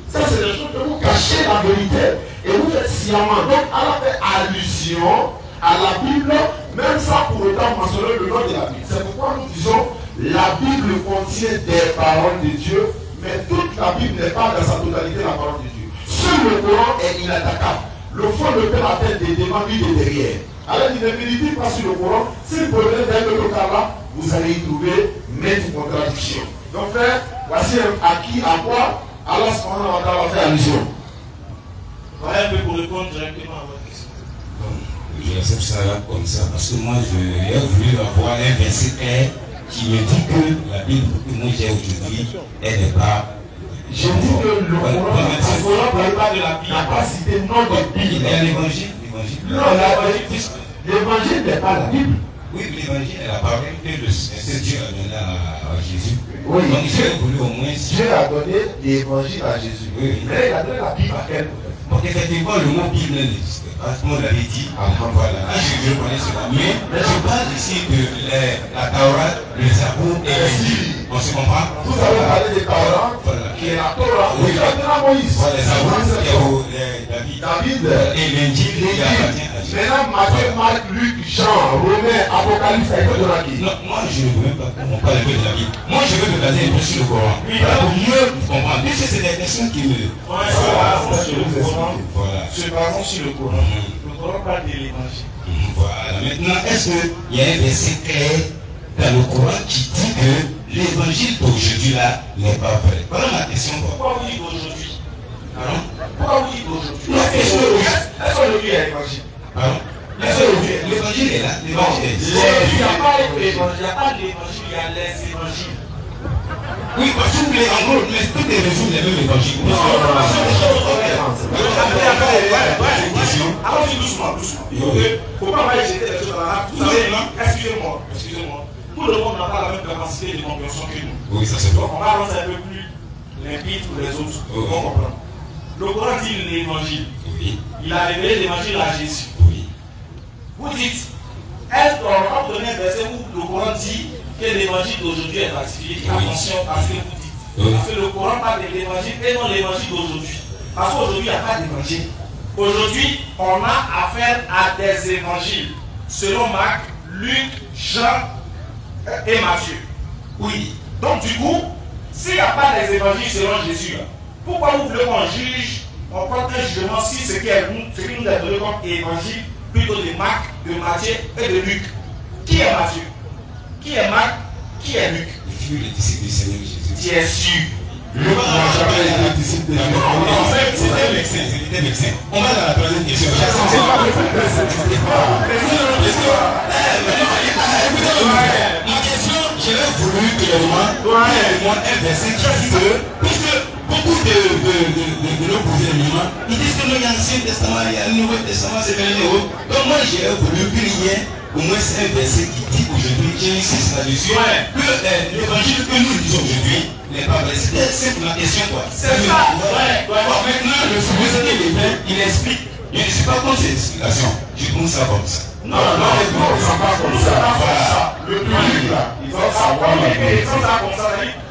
Ça c'est des choses que vous cachez la vérité et vous faites sciemment. Donc Allah fait allusion à la Bible, même sans pour autant mentionner le nom de la Bible. C'est pourquoi nous disons la Bible contient des paroles de Dieu, mais toute la Bible n'est pas dans sa totalité la parole de Dieu. Seul le Coran est inattaquable. Le fond ne peut la tête des devant ni de derrière. Alors il ne vérifie pas sur le Coran. Si vous prenez d'un autre cas là, vous allez y trouver maintes contradictions. Donc frère, voici à qui, à quoi Allah va faire allusion. Voilà un peu pour répondre directement à votre question. Je accepte ça comme ça parce que moi j'ai voulu avoir un verset clair qui me dit que la Bible que moi j'ai aujourd'hui, elle n'est pas. Je dis que le Coran n'a pas de la Bible. n'a pas cité nom de Bible. Il y a l'évangile. Non, l'évangile n'est pas la Bible. Oui, l'évangile est la parole que Dieu a donnée à Jésus. Oui, donc j'ai voulu au moins. Dieu a donné l'évangile à Jésus. Oui. Mais il a donné la Bible à quel prophète? Donc effectivement, le mot Bible n'existe pas. Tout le monde l'avait dit. Voilà. Je connais cela. Mais je parle ici de la Torah, le Zabour et l'Évangile. On se comprend? Vous avez parlé de Torah, qui est la Torah, oui, qui a donné à Moïse. Voilà, les Zabour, David et l'Évangile qui appartient à Jésus. Maintenant, Matthieu, Marc, Luc, Jean, Romain, Apocalypse, ça est de la Bible. Non, moi je ne veux même pas qu'on parle de la Bible. Moi je veux me baser un peu sur le Coran. Pour mieux comprendre. Puisque c'est des questions qui me. Voilà. Se basant sur le Coran. Le Coran parle de l'évangile. Voilà. Maintenant, est-ce qu'il y a un verset clair dans le Coran qui dit que l'évangile d'aujourd'hui là n'est pas vrai? Voilà ma question. Pourquoi vous dites aujourd'hui? Pardon? Pourquoi vous dites aujourd'hui? La question est-ce qu'aujourd'hui il y a l'évangile? Pardon? L'évangile est là. L'évangile est là. Il n'y a pas l'évangile, il y a les évangiles. Oui, parce que vous voulez en gros, mais tout est résumé les mêmes évangiles. Allons-y doucement. Il ne faut pas jeter les choses dans la rate. Vous savez, excusez-moi. Tout le monde n'a pas la même capacité de compréhension que nous. Oui, ça c'est bon. Donc on va rendre un peu plus limpide pour les autres. On comprend. Le Coran dit l'évangile. Oui. Il a révélé l'évangile à Jésus. Oui. Vous dites, est-ce qu'on va donner un verset où le Coran dit que l'évangile d'aujourd'hui est ratifié? Attention à ce que vous dites. Parce que le Coran parle de l'évangile et non l'évangile d'aujourd'hui. Parce qu'aujourd'hui, il n'y a pas d'évangile. Aujourd'hui, on a affaire à des évangiles. Selon Marc, Luc, Jean et Matthieu. Oui. Donc du coup, s'il n'y a pas des évangiles selon Jésus, pourquoi vous voulez qu'on juge, on prend un jugement si ce qui nous est donné comme évangile, plutôt de Marc, de Matthieu et de Luc? Qui est Matthieu? Qui est Marc? Qui est Luc? Les furent les disciples du Seigneur Jésus. Qui est sûr? Luc n'a jamais été disciple de Jésus. C'était médecin. On va dans la troisième question. Ma question, j'aurais voulu clairement un verset qui dit que, puisque beaucoup de nos gouvernements, ils disent que nous, il y a l'Ancien Testament, il y a le Nouveau Testament, c'est le Nouveau. Donc moi, j'aurais voulu qu'il y ait au moins un verset qui dit aujourd'hui, j'insiste là-dessus, que l'évangile que nous disons aujourd'hui n'est pas vrai. C'était simple la question, quoi. C'est ça. Maintenant, le Seigneur il explique. Je ne suis pas contre cette explication. Je pense ça comme ça. Non, ça pas comme ça. Le public là, ils ont ça comme ça.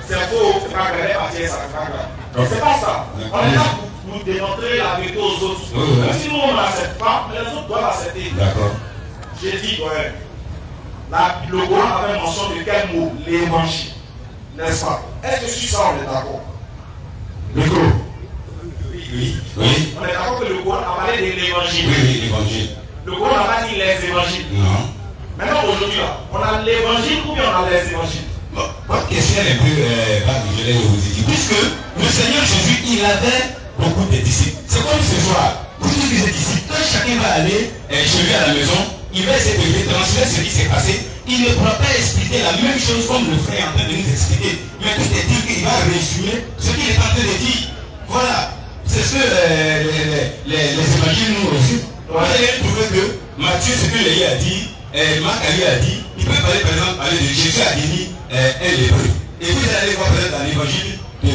C'est faux, c'est pas vrai, c'est pas ça. On est là pour démontrer la vérité aux autres. Si nous on n'accepte pas, les autres doivent accepter. D'accord. J'ai dit, le Coran avait mention de quel mot? L'évangile. N'est-ce pas? Est-ce que sur ça on est d'accord? Oui. On est d'accord que le Coran a parlé de l'évangile. Oui, l'évangile. Le Coran n'a pas dit les évangiles. Non. Maintenant aujourd'hui, on a l'évangile ou bien on a les évangiles? Bon, votre question est un peu vague, je l'ai vous dit. Puisque le Seigneur Jésus, il avait beaucoup de disciples. C'est comme ce soir. Vous tous les disciples, quand chacun va aller chez lui à la maison, il va essayer de transmettre ce qui s'est passé. Il ne pourra pas expliquer la même chose comme le frère est en train de nous expliquer. Mais tout est dit qu'il va résumer ce qu'il est en train de dire. Voilà. C'est ce que les évangiles nous reçus. Vous allez trouver que Matthieu, ce que Léa a dit, Marc a dit, il peut parler par exemple parler de Jésus a guéri un lépreux. Et vous allez voir peut-être dans l'évangile de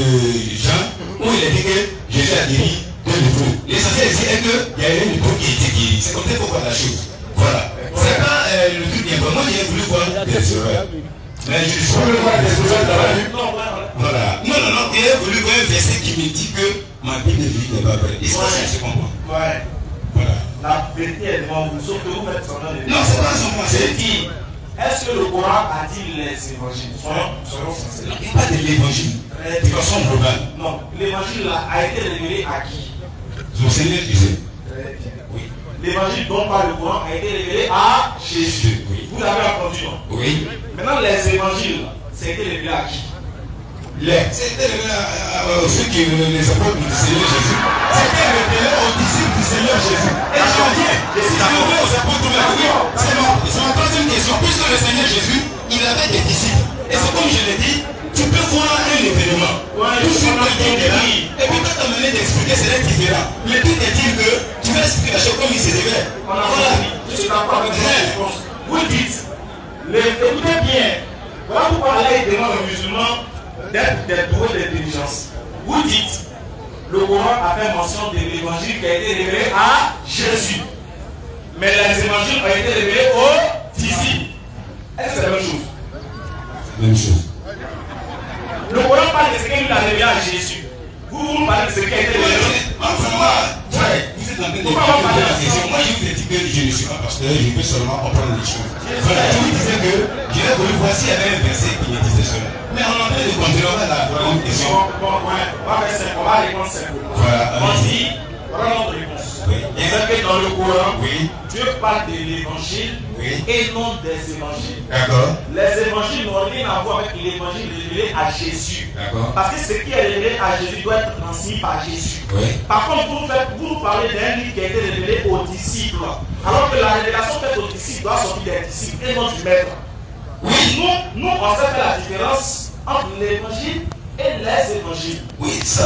Jean, où il a dit que Jésus a guéri un lépreux. L'essentiel ici est qu'il y a un lépreux qui a été guéri. C'est comme ça qu'on voit la chose. Voilà. C'est pas le truc bien. Moi, j'ai voulu voir des erreurs. Mais je suis pas voir des erreurs dans la Bible. Voilà. Non. J'ai voulu voir un verset qui me dit que ma Bible n'est pas vraie. Et ça, je comprends. Ouais. Voilà. La vérité est devant vous, sauf que vous faites semblant de... Non, c'est pas son point. C'est dit, est-ce que le Coran a dit les évangiles? Soyons sincères. Il n'y a pas de l'évangile. De façon globale. Non, l'évangile a été révélé à qui? Son Seigneur disait. Très bien. Oui. L'évangile dont parle le Coran a été révélé à Jésus. Oui. Vous l'avez entendu, non? Oui. Maintenant, les évangiles, ça a été révélé à qui? C'était ceux qui les apôtres du Seigneur Jésus. C'était révélé aux disciples du Seigneur Jésus. Et je reviens. Si je reviens aux apôtres, c'est ma troisième question. Puisque le Seigneur Jésus, il avait des disciples. Et c'est comme je l'ai dit, tu peux voir un événement. Tout sur le dit là. Et puis quand tu as mené d'expliquer, c'est différent. Le but est dire que tu vas expliquer la chose comme il se devait. Voilà. Je suis d'accord avec votre réponse. Vous dites, écoutez bien, voilà pourquoi Allah demande aux musulmans d'être doués d'intelligence. Vous dites, le Coran a fait mention de l'évangile qui a été révélé à Jésus. Mais les évangiles ont été révélés aux disciples. Est-ce que c'est la même chose? Même chose. Le Coran parle de ce qu'il a révélé à Jésus. Vous parlez de ce qui a été révélé. Enfin, frère, vous êtes en train de poser la question. Moi, je vous ai dit que je ne suis pas pasteur, je peux seulement comprendre les choses. Voilà, je vous disais que j'aurais voulu voir s'il y avait un verset qui me disait cela. Mais on est en train de continuer à la troisième question. On va répondre simplement. Voilà. On dit, voilà notre réponse. Oui. Il y a C'est que dans le Coran, Oui. Dieu parle de l'évangile Oui. et non des évangiles. D'accord. Les évangiles n'ont rien à voir avec l'évangile révélé à Jésus. D'accord. Parce que ce qui est révélé à Jésus doit être transmis par Jésus. Oui. Par contre, vous nous parlez d'un livre qui a été révélé aux disciples. Alors que la révélation faite aux disciples doit sortir des disciples et non du maître. Oui. Nous, on sait faire la différence entre l'évangile et les évangiles. Oui, ça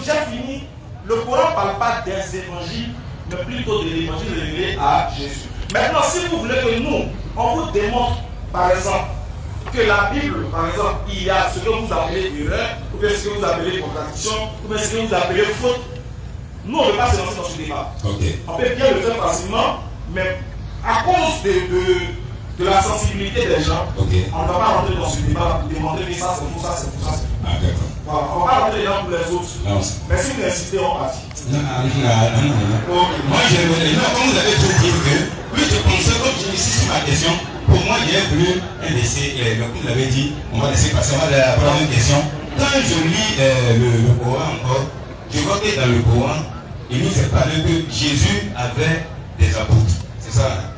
J'ai fini. Le Coran ne parle pas des évangiles, mais plutôt de l'évangile révélé à Jésus. Maintenant, si vous voulez que nous, on vous démontre, par exemple, que la Bible, par exemple, il y a ce que vous appelez erreur, ou bien ce que vous appelez contradiction, ou bien ce que vous appelez faute, nous, on ne peut pas se lancer dans ce débat. Okay. On peut bien le faire facilement, mais à cause de la sensibilité des gens, Okay. on ne va pas rentrer dans ce débat, démontrer que ça, c'est pour ça, c'est pour ça. Ah, d'accord. Voilà, on va rentrer les uns pour les autres. Non, Mais si vous insistez, on partit. non. Moi, non, comme vous avez tout dit, oui, je pensais, comme je ici sur ma question, pour moi, j'ai voulu laisser, comme vous l'avez dit, on va laisser passer à la première question. Quand je lis le Coran encore, je vois que dans le Coran, il nous fait parler que Jésus avait des apôtres. C'est ça, hein?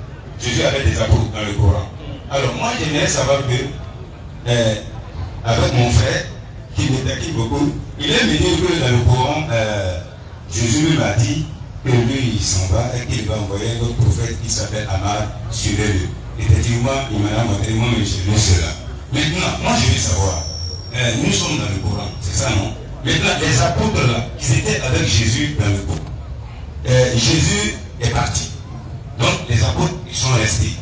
Jésus avait des apôtres dans le Coran. Alors, moi, j'aimerais savoir que, avec mon frère, qui m'étaquille beaucoup, il aime me dire que dans le Coran, Jésus lui m'a dit que lui, il s'en va et qu'il va envoyer un autre prophète qui s'appelle Amar sur les lieux. Effectivement, il m'a montré, moi, mais j'ai lu cela. Maintenant, moi, je veux savoir, nous sommes dans le Coran, c'est ça, non? Maintenant, les apôtres là, ils étaient avec Jésus dans le Coran. Jésus est parti. Donc, les apôtres, ils sont restés.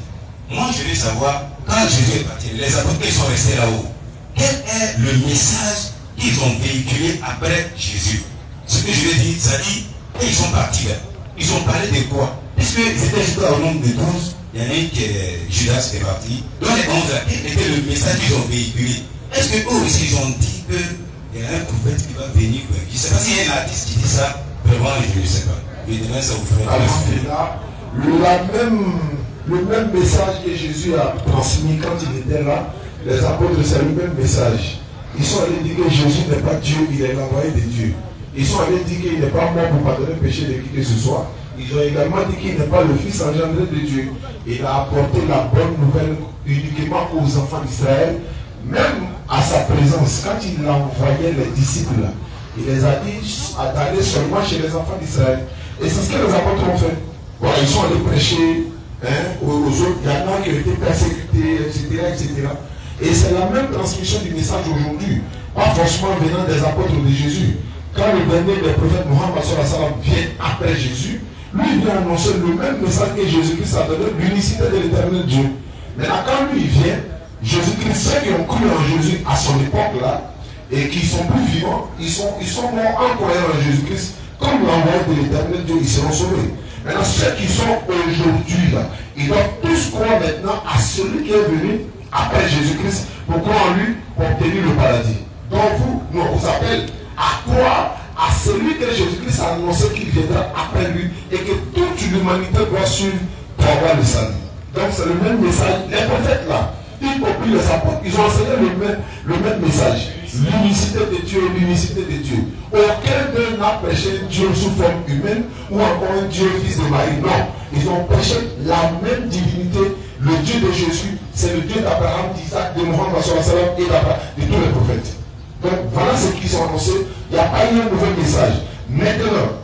Moi, je veux savoir, quand Jésus est parti, les apôtres, ils sont restés là-haut. Quel est le message qu'ils ont véhiculé après Jésus? Ce que je veux dire, ça dit, et ils sont partis là. Ils ont parlé de quoi? Puisqu'ils étaient juste au nombre de 12, il y en a un qui est Judas qui est parti. Dans les 11 là, quel était le message qu'ils ont véhiculé? Est-ce que eux aussi ils ont dit qu'il y a un prophète qui va venir? Je ne sais pas s'il y a un artiste qui dit ça, vraiment je ne sais pas. Mais demain ça vous ferait le même message que Jésus a transmis quand il était là, les apôtres, c'est le même message. Ils sont allés dire que Jésus n'est pas Dieu, il est l'envoyé de Dieu. Ils sont allés dire qu'il n'est pas mort pour pardonner le péché de qui que ce soit. Ils ont également dit qu'il n'est pas le Fils engendré de Dieu. Il a apporté la bonne nouvelle uniquement aux enfants d'Israël, même à sa présence. Quand il envoyait les disciples là, il les a dit d'aller seulement chez les enfants d'Israël. Et c'est ce que les apôtres ont fait. Voilà, ils sont allés prêcher aux autres. Il y en a qui ont été persécutés, etc. Et c'est la même transmission du message aujourd'hui. Pas forcément venant des apôtres de Jésus. Quand le dernier des prophètes Mohammed vient après Jésus, lui vient annoncer le même message que Jésus-Christ a donné, l'unicité de l'éternel Dieu. Maintenant, quand lui vient, Jésus-Christ, ceux qui ont cru en Jésus à son époque là, et qui sont plus vivants, ils sont morts en croyant en Jésus-Christ, comme l'envoyé de l'éternel Dieu, ils seront sauvés. Maintenant, ceux qui sont aujourd'hui là, ils doivent tous croire maintenant à celui qui est venu après Jésus-Christ pour croire en lui pour obtenir le paradis. Donc nous, on vous appelle à croire à celui que Jésus-Christ a annoncé qu'il viendra après lui et que toute l'humanité doit suivre pour avoir le salut. Donc c'est le même message. Les prophètes là, y compris les apôtres, ils ont enseigné le même message. L'unicité de Dieu, l'unicité de Dieu. Aucun d'eux n'a prêché Dieu sous forme humaine ou encore un Dieu fils de Marie. Non, ils ont prêché la même divinité. Le Dieu de Jésus, c'est le Dieu d'Abraham, d'Isaac, de Mohammed et de tous les prophètes. Donc voilà ce qu'ils ont annoncé. Il n'y a pas eu un nouveau message. Maintenant,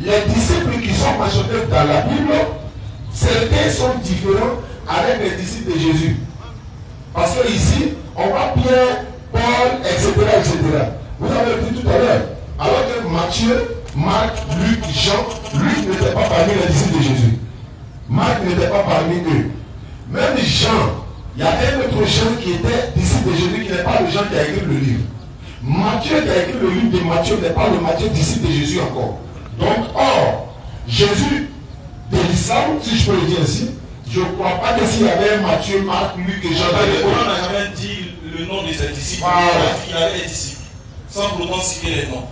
les disciples qui sont mentionnés dans la Bible, certains sont différents avec les disciples de Jésus. Parce que ici, on voit Pierre, Paul, etc. Vous avez dit tout à l'heure. Alors que Matthieu, Marc, Luc, Jean, Luc n'était pas parmi les disciples de Jésus. Marc n'était pas parmi eux. Même Jean, il y a un autre Jean qui était disciple de Jésus, qui n'est pas le Jean qui a écrit le livre. Matthieu qui a écrit le livre de Matthieu n'est pas le Matthieu disciple de Jésus encore. Donc, or, Jésus de l'islam, si je peux le dire ainsi, je ne crois pas que s'il y avait un Matthieu, Marc, Luc et Jean. Le Coran n'a jamais dit le nom de ses disciples. Voilà. Il y avait des disciples, sans pour autant citer les noms.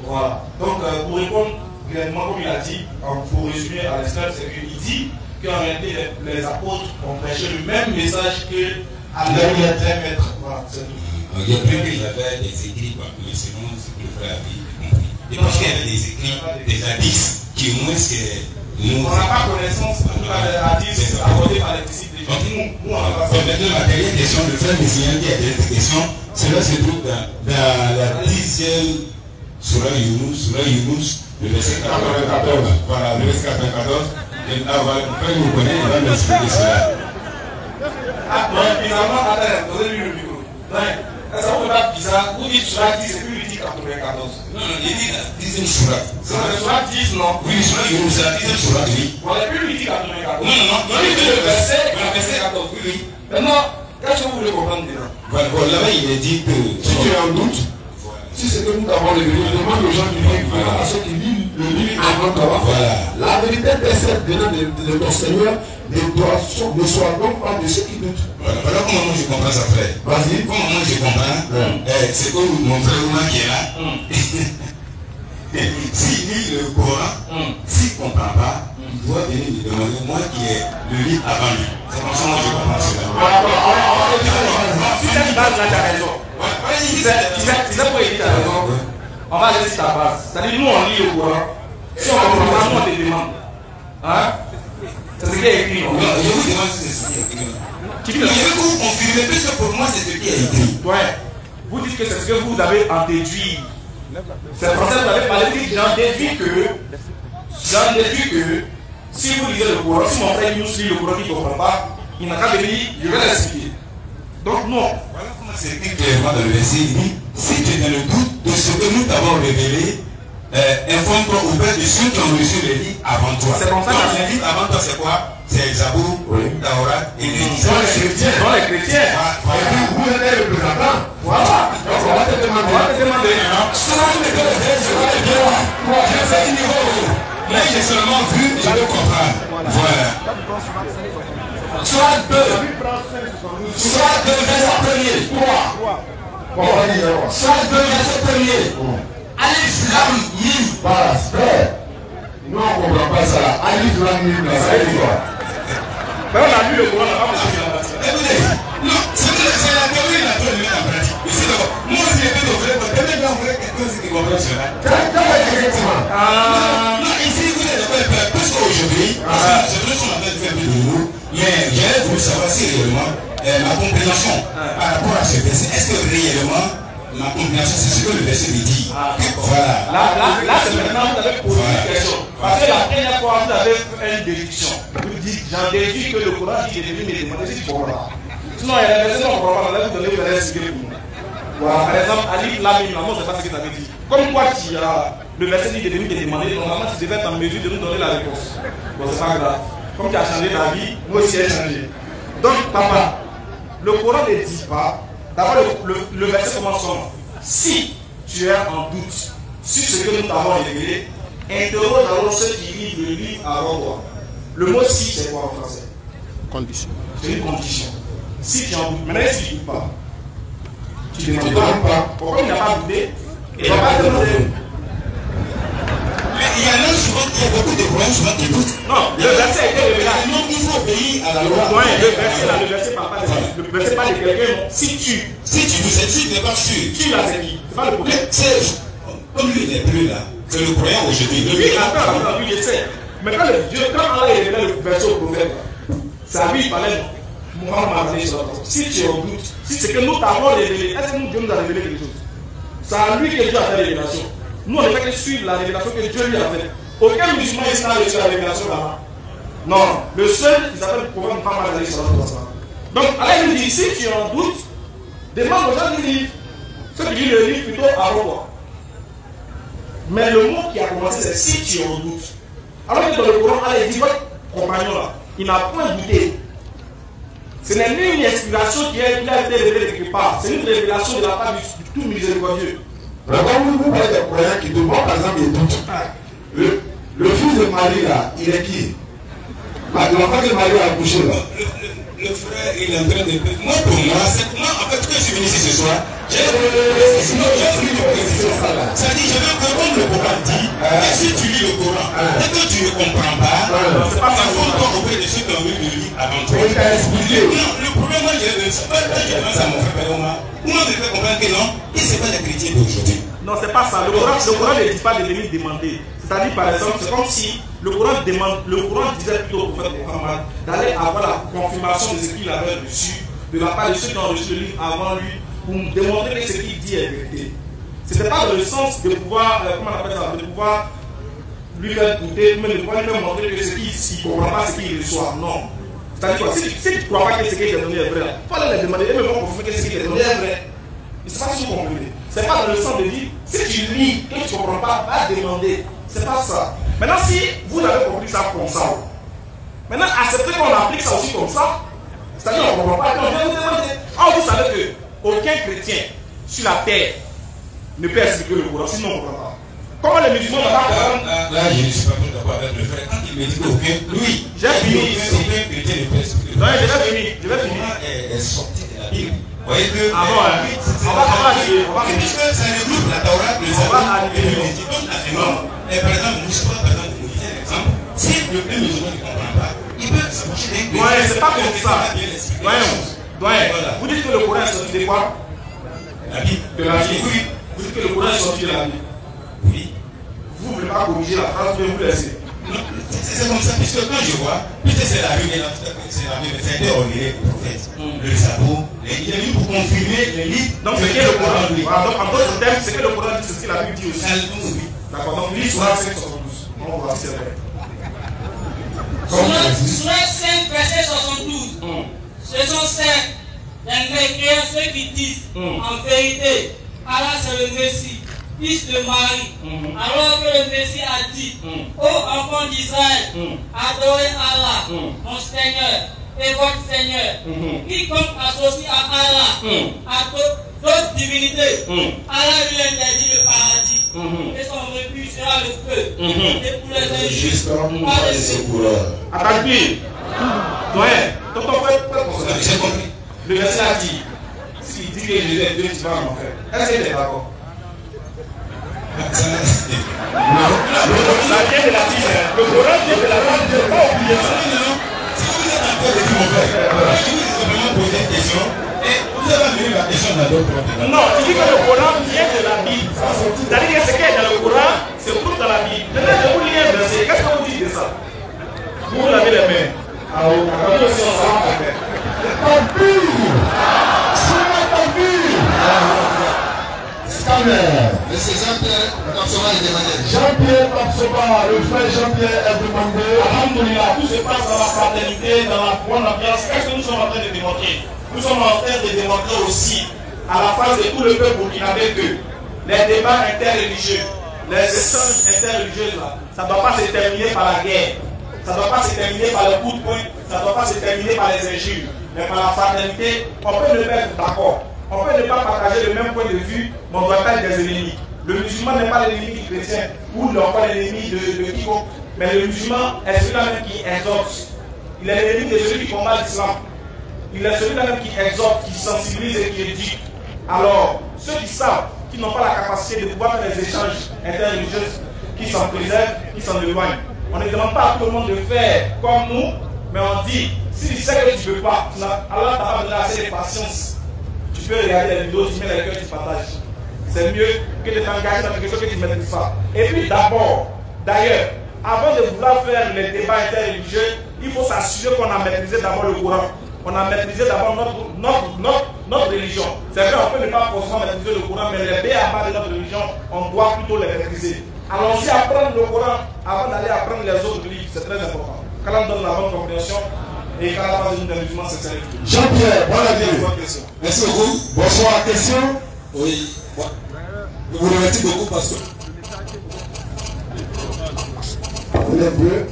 Voilà. Donc, pour répondre clairement, comme il a dit, pour résumer à l'extrême, c'est qu'il dit qu'en réalité, les apôtres ont prêché le même message que à leur maître. Voilà, c'est tout. Il y a plus qu'il y avait des écrits, mais selon ce que le frère a compris. Et parce qu'il y avait des écrits, des hadiths, qui au moins On n'a pas connaissance de la hadith abordée par les disciples des gens. Nous, on n'a pas ça. Maintenant, la dernière question, le frère Messien qui a des questions, cela se trouve dans la 10e Surah Yunus, le verset 94. Voilà, le verset 94. Et après, vous connaissez, il va nous expliquer cela. Ah, non, finalement, attends, donnez-lui le micro. Ça vous pas bizarre. Vous dites Surah 10, et puis il dit 94. Non, il dit la 10e Surah. C'est la Surah 10, non? Oui, Surah Yunus, c'est la 10e Surah, oui. Voilà, puis lui dit 94. Non, il dit le verset 14. Oui. Maintenant, qu'est-ce que vous voulez comprendre dedans? Voilà, là-bas, il est dit que. Si tu es en doute, si c'est que nous avons révélé, demande aux gens du livre, à ceux qui lisent le livre avant toi. Voilà. La vérité est celle venant de ton Seigneur, ne soit donc pas de ceux qui doutent. Voilà comment moi je comprends ça, frère. Vas-y. Comment moi je comprends, c'est comme mon frère Ouma qui est là. S'il lit le Coran, s'il ne comprend pas, il doit venir me demander, moi qui ai le livre avant lui. C'est comme ça moi je comprends cela. Si cette base-là, tu as raison. Tu sais pourquoi il dit tu as raison. On va laisser ta base. C'est-à-dire, nous, on lit le Coran. Si on comprend pas, nous, on te demande. Hein? C'est ce qui est écrit. Non, je vous demande si c'est ce qui est écrit. Je vais vous confirmer, puisque pour moi, c'est ce qui est écrit. Ouais. Vous dites que c'est ce que vous avez en déduit. C'est français, vous avez parlé, j'en déduis que si vous lisez le Coran, si mon frère nous lit le Coran qui ne comprend pas, il n'a qu'à venir, je vais l'expliquer. Donc non. Voilà comment c'est écrit clairement dans le verset. Il dit, si tu es dans le doute de ce que nous t'avons révélé, informe-toi auprès de ceux qui ont reçu les livres avant toi. C'est comme ça que les livres avant toi, c'est quoi? C'est Zabour, Taorat et les Dans les chrétiens. Vous êtes le représentant. Voilà. Donc on va te demander. Je fais une niveau. Là, j'ai seulement vu, je veux comprendre. Voilà. Soit 2, verset premier. 3. Soit 2, verset premier. Alif Lam Mim. Voilà, frère. Nous, on ne comprend pas ça là. Alif Lam Mim, ça veut dire quoi? Mais on a lu le Coran, on n'a pas besoin de la pratique. Écoutez, non, c'est la théorie, la théorie, la pratique. Ici, d'abord, moi, je n'ai pas de vrai, mais demain, on voudrait quelqu'un qui comprend cela. Non, ici, vous êtes d'accord, parce qu'aujourd'hui, c'est vrai qu'on a fait un peu de nous, mais j'ai voulu savoir si réellement ma compréhension par rapport à ce verset, est-ce que réellement ma compréhension, c'est ce que le verset me dit? Voilà. Là, c'est maintenant, vous avez posé une question. Parce que la première fois, vous avez fait une déduction. Vous dites, j'en déduis que le Coran dit, il est venu me demander si tu comprends. Sinon, il y a des versions qu'on ne comprend pas. Là, vous donnez, vous allez expliquer pour nous. Voilà, par exemple, Alif Lam Mim, moi, je ne sais pas ce que ça veut dire. Comme quoi, le verset dit, il est venu te demander, normalement, tu devais être en mesure de nous donner la réponse. Bon, c'est pas grave. Comme tu as changé ta vie, moi aussi, j'ai changé. Donc, papa, le Coran ne dit pas. D'abord, le verset commence comme si tu es en doute sur ce que nous t'avons révélé, interroge alors ceux qui lisent le livre avant toi. Le mot si, c'est quoi en français? Condition. C'est une condition. Si tu es en doute, maintenant si tu ne doutes pas, tu ne demandes pas. Pourquoi il n'a pas douté? Il ne va pas demander. Mais il y en a souvent, il y a beaucoup de problèmes souvent qui doutent. Non, le verset a été révélé. Non, il faut obéir à la loi. Le verset parle pas de quelqu'un. Si tu doutes, c'est tu n'es pas sûr. Tu là, c'est qui? C'est pas le problème. Comme lui n'est plus là, c'est le croyant aujourd'hui. Oui, attends, je sais. Mais quand Allah est révélé le verset au prophète, c'est à lui il parlait. Si tu es en doute, si c'est que nous t'avons révélé, est-ce que Dieu nous a révélé quelque chose? C'est à lui que Dieu a fait la révélation. Nous, on ne fait que suivre la révélation que Dieu lui a faite. Aucun musulman ici n'a reçu la révélation là-bas. Non, le seul, il s'appelle le prophète Muhammad. Donc, Allah nous dit, si tu es en doute, demande aux gens du livre. Ceux qui lisent le livre plutôt avant toi. Mais le mot qui a commencé, c'est si tu es en doute. Alors que dans le Coran, Allah dit, votre compagnon là, il n'a point douté. Ce n'est ni une explication qui a été révélée quelque part. C'est une révélation de la part du tout miséricordieux. Quand vous parlez des croyants qui demandent par exemple des doutes, le fils de Marie là, il est qui? L'enfant de Marie a accouché là. Le frère, il est en train de... Moi, pour moi, en fait, quand je suis venu ici ce soir, j'ai voulu préciser ça. C'est-à-dire, je veux que, comme le Coran dit, si tu lis le Coran, et que tu ne comprends pas, c'est pas ça qu'on doit auprès de ceux qui ont lu le livre avant toi. Non, le problème, moi, c'est pas ça, mon frère Pédoma. Moi, je vais comprendre que non, et ce n'est pas les chrétiens d'aujourd'hui. Non, c'est pas ça. Le Coran ne dit pas de venir demander. C'est-à-dire, par exemple, c'est comme si le Coran disait plutôt au prophète Mohammed d'aller avoir la confirmation de ce qu'il avait reçu de la part de ceux qui ont reçu le livre avant lui pour démontrer que ce qu'il dit est vérité. Ce n'était pas dans le sens de pouvoir, comment on appelle ça, de pouvoir lui faire douter, mais de pouvoir lui faire montrer que ce qu'il ne comprend pas ce qu'il reçoit. Non. C'est-à-dire quoi, si tu ne crois pas que ce qu'il est donné est vrai, il faut aller les demander, et même confirmer que ce qu'il est donné est vrai. Mais ce n'est pas si vous comprenez. Ce n'est pas dans le sens de dire, si tu lis, que tu ne comprends pas, va demander. Ce n'est pas ça. Maintenant, si vous avez compris ça comme ça, maintenant acceptez qu'on applique ça aussi comme ça, c'est-à-dire qu'on ne comprend pas, on vient vous demander. Ah, vous savez qu'aucun chrétien sur la terre ne peut expliquer le Coran, sinon on ne comprend pas. Comment les musulmans ne pas comprendre? Là, je ne suis pas tout d'accord avec le frère. Quand il me dit qu'aucun, lui, j'ai fini. Aucun chrétien ne peut expliquer le Coran. Non, je vais finir. Est sorti de la Bible. Vous voyez que. Ah bon, on va arriver. Puisque ça regroupe la Torah, le Zabur, les d'autres enseignements. Par exemple, Moussa, par exemple, vous disiez l'exemple. Si le même musulman ne comprend pas, il peut s'approcher d'un chrétien. Ouais, c'est pas comme ça. Vous dites que le Coran est sorti de quoi? La Bible. De la Bible. Oui. Vous dites que le Coran est sorti de la Bible. Oui. Vous ne voulez pas corriger la phrase, mais vous laissez. C'est comme ça, puisque quand je vois, puisque c'est la Bible, c'est on est le prophète, le sabot, les livres pour confirmer les livres. Donc c'est que le Coran dit. Donc en d'autres termes, c'est que le Coran dit, c'est ce que la Bible dit aussi. D'accord, donc lis Surah 5, 72. On va voir si c'est vrai. Surah 5, verset 72. Ce sont certes les mécréants, ceux qui disent en vérité, Allah c'est le Messie, fils de Marie, alors que le Messie a dit, ô enfants d'Israël, adorez Allah, mon Seigneur et votre Seigneur. Quiconque associe à Allah, à d'autres divinités, Allah lui interdit le paradis, et son refuge sera le feu, et pour les injustes, pas les secoureurs. Attaque-lui. Ouais, tonton frère, j'ai compris. Le verset a dit, s'il dit que Jésus est Dieu, tu vas en enfer. Est-ce qu'il est d'accord? La vient de la Bible. Le Coran vient de la Bible. Je ne vais pas oublier ça. Si vous êtes en train de dire mon frère, je vous ai simplement posé une question et vous avez amené la question dans d'autres. Non, tu dis que le Coran vient de la Bible. C'est-à-dire que ce qui est dans le Coran se trouve dans la Bible. Maintenant, je vous lis un verset. Qu'est-ce que vous dites de ça? Vous lavez les mains. Ah oui, nous aussi on s'en va faire. Monsieur Jean-Pierre Kapsoba est demandé. Jean-Pierre Kapsoba, le frère Jean-Pierre est demandé. Alhamdoulilah, tout se passe dans la fraternité, dans la bonne ambiance. Qu'est-ce que nous sommes en train de démontrer? Nous sommes en train de démontrer aussi, à la face de tout le peuple burkinabé, que les débats interreligieux, les échanges interreligieux, là, ça ne doit pas se terminer par la guerre. Ça ne doit pas se terminer par le coup de poing. Ça ne doit pas se terminer par les injures. Mais par la fraternité, on peut le mettre d'accord. On peut ne pas partager le même point de vue, mais on doit pas être des ennemis. Le musulman n'est pas l'ennemi du chrétien, ou non pas l'ennemi de quiconque. Mais le musulman est celui-là même qui exhorte. Il est l'ennemi de celui qui combat l'islam. Il est celui-là même qui exhorte, qui sensibilise et qui éduque. Alors, ceux qui savent, qui n'ont pas la capacité de pouvoir faire des échanges interreligieux, qui s'en préservent, qui s'en éloignent. On ne demande pas à tout le monde de faire comme nous, mais on dit, si tu sais que tu ne peux pas, Allah t'a pas donné assez de patience. Tu peux regarder les vidéos, tu mets les cœurs, tu partages. C'est mieux que de t'engager dans quelque chose que tu ne maîtrises pas. Et puis d'abord, d'ailleurs, avant de vouloir faire les débats interreligieux, il faut s'assurer qu'on a maîtrisé d'abord le Coran. On a maîtrisé d'abord notre religion. C'est vrai, on peut ne pas forcément maîtriser le Coran, mais les B.A.B.A. de notre religion, on doit plutôt les maîtriser. Allons-y apprendre le Coran avant d'aller apprendre les autres livres. C'est très important. Quand on donne la bonne compréhension, et quand la base de musulman, c'est sérieux. Jean-Pierre, bonne année. Merci beaucoup. Bonsoir, question. Oui. Je vous remercie beaucoup parce que. Vous êtes bleu.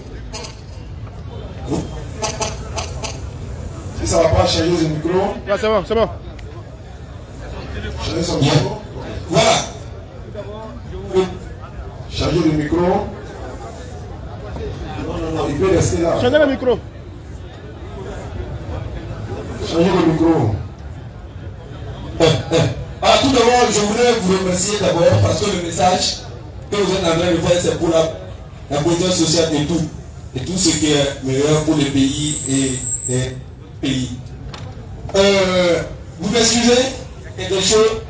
Si ça ne va pas, changer le micro. Ouais, c'est bon, c'est bon. Changer son micro. Voilà. Changer le micro. Non, il peut rester là. Changez le micro. Changer le micro. Tout d'abord, je voudrais vous remercier d'abord parce que le message que vous êtes en train de faire, c'est pour la cohésion sociale et tout ce qui est meilleur pour les pays et les pays. Vous m'excusez, quelque chose.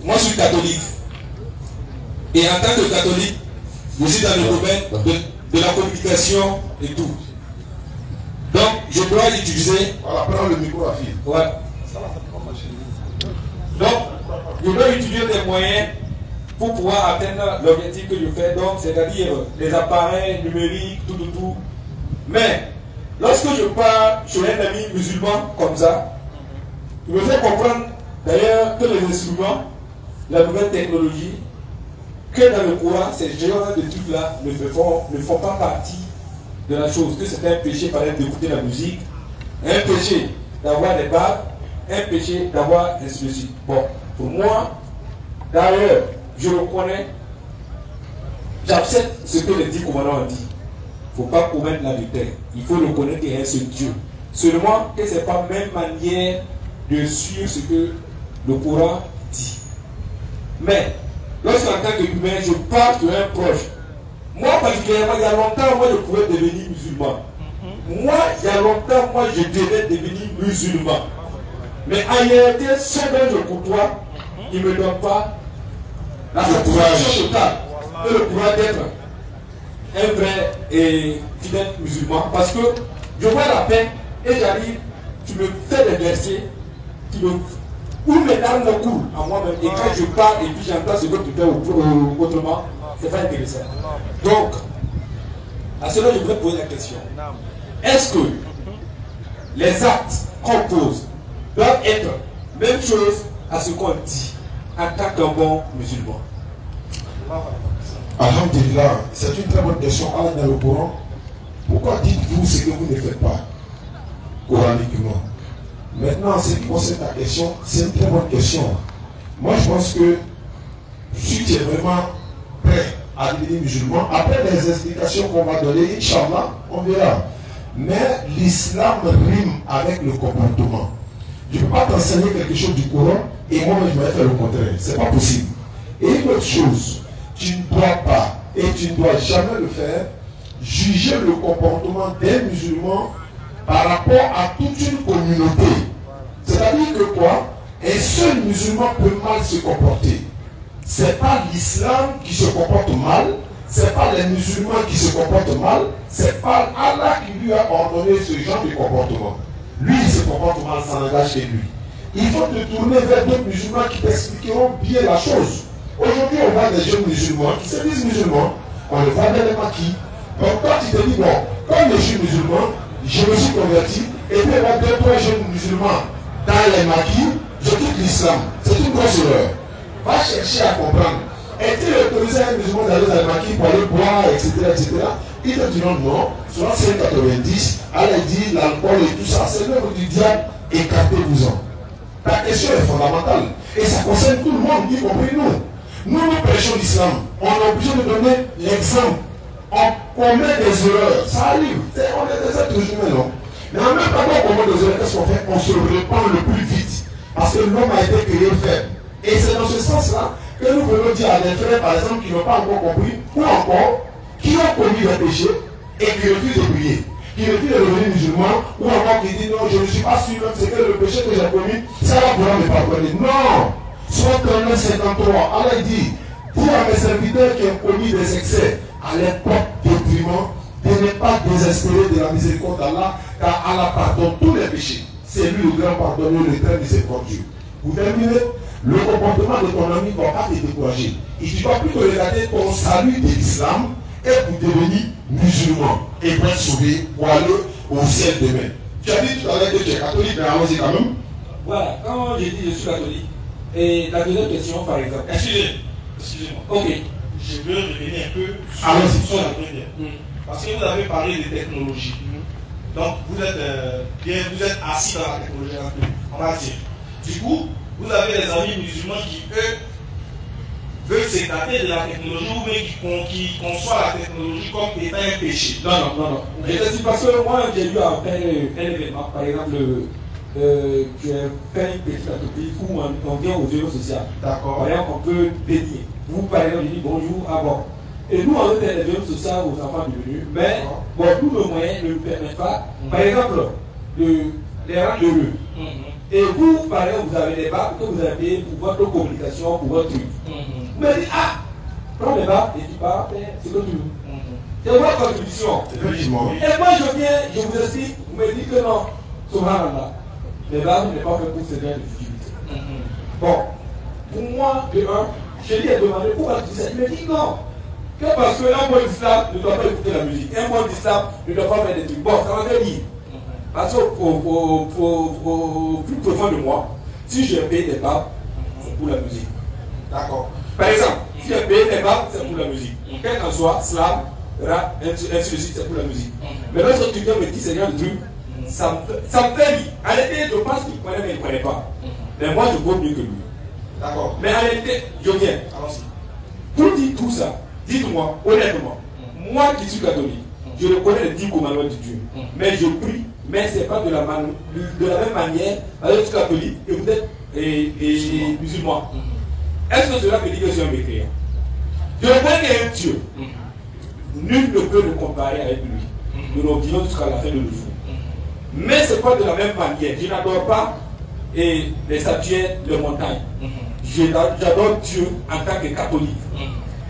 Moi, je suis catholique. Et en tant que catholique, aussi dans le domaine de la communication et tout. Donc, je dois utiliser. Voilà, prends le micro à fil. Ouais. Donc, je dois utiliser des moyens pour pouvoir atteindre l'objectif que je fais, donc c'est-à-dire les appareils numériques, tout. Mais, lorsque je pars chez un ami musulman comme ça, il me fait comprendre d'ailleurs que les instruments, la nouvelle technologie, que dans le Coran, ces genres de trucs-là ne font pas partie de la chose, que c'est un péché par exemple d'écouter la musique, un péché d'avoir des barbes, un péché d'avoir ainsi de suite. Bon, pour moi, d'ailleurs, je reconnais, j'accepte ce que les 10 commandements ont dit. Il ne faut pas commettre l'adultère. Il faut reconnaître qu'il y a un seul Dieu. Seulement que ce n'est pas la même manière de suivre ce que le Coran dit. Mais, lorsqu'en tant qu'humain, je parle sur un proche, moi particulièrement, il y a longtemps, moi je pouvais devenir musulman. Moi, il y a longtemps, moi je devais devenir musulman. Mais en réalité, ceux dont je côtoie, ils ne me donnent pas la satisfaction totale et le courage d'être un vrai et fidèle musulman. Parce que je vois la peine et j'arrive, tu me fais des versets où mes larmes me coulent à moi-même. Et quand je parle et puis j'entends ce que tu fais autrement, c'est pas intéressant. Donc, à cela, je voudrais poser la question. Est-ce que les actes qu'on pose doivent être même chose à ce qu'on dit en tant qu'un bon musulman? Alhamdulillah, c'est une très bonne question. Allah dans le Coran, pourquoi dites-vous ce que vous ne faites pas coraniquement? Maintenant, en ce qui concerne ta question, c'est une très bonne question. Moi, je pense que si tu es vraiment prêt à devenir musulman, après les explications qu'on va donner, Inch'Allah, on verra. Mais l'islam rime avec le comportement. Je ne peux pas t'enseigner quelque chose du Coran et moi-même je vais faire le contraire. Ce n'est pas possible. Et une autre chose, tu ne dois pas et tu ne dois jamais le faire, juger le comportement des musulmans par rapport à toute une communauté. C'est-à-dire que quoi? Un seul musulman peut mal se comporter. Ce n'est pas l'islam qui se comporte mal, ce n'est pas les musulmans qui se comportent mal, ce n'est pas Allah qui lui a ordonné ce genre de comportement. Lui, il se comporte mal, ça n'engage que lui. Il faut te tourner vers d'autres musulmans qui t'expliqueront bien la chose. Aujourd'hui, on voit des jeunes musulmans qui se disent musulmans, on les voit dans les maquis. Donc toi, tu te dis, bon, comme je suis musulman, je me suis converti, et puis il y a 2-3 jeunes musulmans dans les maquis, je quitte l'islam. C'est une grosse erreur. Va chercher à comprendre. Est-il autorisé à un musulman d'aller dans les maquis pour aller boire, etc., etc. Il te diront non, soit 5,90, Allah dit l'alcool et tout ça, c'est l'œuvre du diable, écartez-vous-en. Ta question est fondamentale. Et ça concerne tout le monde, y compris nous. Nous prêchons l'islam. On est obligé de donner l'exemple. On commet des erreurs. Ça arrive. On est des êtres humains, non? Mais en même temps qu'on commet des erreurs, qu'est-ce qu'on fait? On se répand le plus vite. Parce que l'homme a été créé faible. Et c'est dans ce sens-là que nous voulons dire à des frères, par exemple, qui n'ont pas encore compris, ou encore, qui ont commis des péchés et qui refusent de prier, qui refusent de devenir musulman, ou encore qui disent non, je ne suis pas sûr, c'est que le péché que j'ai commis, ça va pouvoir me pardonner. Non! Soit 39-53, Allah dit, dis à mes serviteurs qui ont commis des excès à l'époque détriment, de ne pas désespérer de la miséricorde d'Allah, car Allah pardonne tous les péchés. C'est lui le grand pardonneur, le très miséricordieux. Pour terminer, le comportement de ton ami ne doit pas te décourager. Et tu dois plutôt regarder ton salut de l'islam et pour devenir musulman et pour être sauvé, pour aller au ciel demain. Tu as dit tout à l'heure que tu es catholique, mais allons-y quand même. Voilà, quand j'ai dit je suis catholique, et la deuxième question par exemple. Excusez-moi. Ok. Je veux revenir un peu sur la première. Parce que vous avez parlé de technologie. Donc vous êtes assis dans la technologie un peu, on va dire. Du coup, vous avez des amis musulmans qui, eux, veulent s'écarter de la technologie ou bien qui conçoivent la technologie comme étant un péché. Non. Je te dis parce que moi, j'ai eu à faire un événement, par exemple, j'ai fait une petite entreprise où on vient aux œuvres sociales. D'accord. Par exemple, on peut bénir. Vous, par exemple, je dis bonjour à bord. Et nous, on fait des œuvres sociales aux enfants devenus, mais bon, tous nos moyens ne nous permettent pas. Par exemple, les rendre heureux. Et vous, par exemple, vous avez des bacs que vous avez pour votre communication, pour votre truc. Vous me dites, prends les barres et tu pars faire ce que tu veux. C'est votre contribution. Effectivement, oui. Et moi je viens, je vous explique, vous me dites que non, subhanallah, les barres n'est pas fait pour ce genre de difficulté. Bon, pour moi, de un, je lui ai demandé pourquoi tu dis ça. Il me dit non. Que parce qu'un bon islam ne doit pas écouter la musique. Un bon islam ne doit pas faire des trucs. Bon, ça m'a fait dire. Parce qu'au plus profond de moi, si je paye des babes, c'est pour la musique. D'accord. Par exemple, si je paye des babes, c'est pour la musique. Quel qu'en soit, slam, rap, ainsi de suite, c'est pour la musique. Mais lorsque tu viens me dire ce genre de trucs, ça me fait rire. En réalité, je pense qu'il connaît, mais il ne connaît pas. Mais moi, je vaux mieux que lui. D'accord. Mais en réalité, je viens. Pour dire tout ça, dites-moi, honnêtement, moi qui suis catholique, je reconnais les 10 commandements de Dieu. Mais je prie, mais ce n'est pas de la même manière avec les catholiques et vous êtes musulmans. Est-ce que cela veut dire que je suis un mécréant? Je reconnais qu'il y a un Dieu. Nul ne peut le comparer avec lui. Nous nous disons jusqu'à la fin de nos jours. Mais ce n'est pas de la même manière. Je n'adore pas les statuettes de montagne. J'adore Dieu en tant que catholique.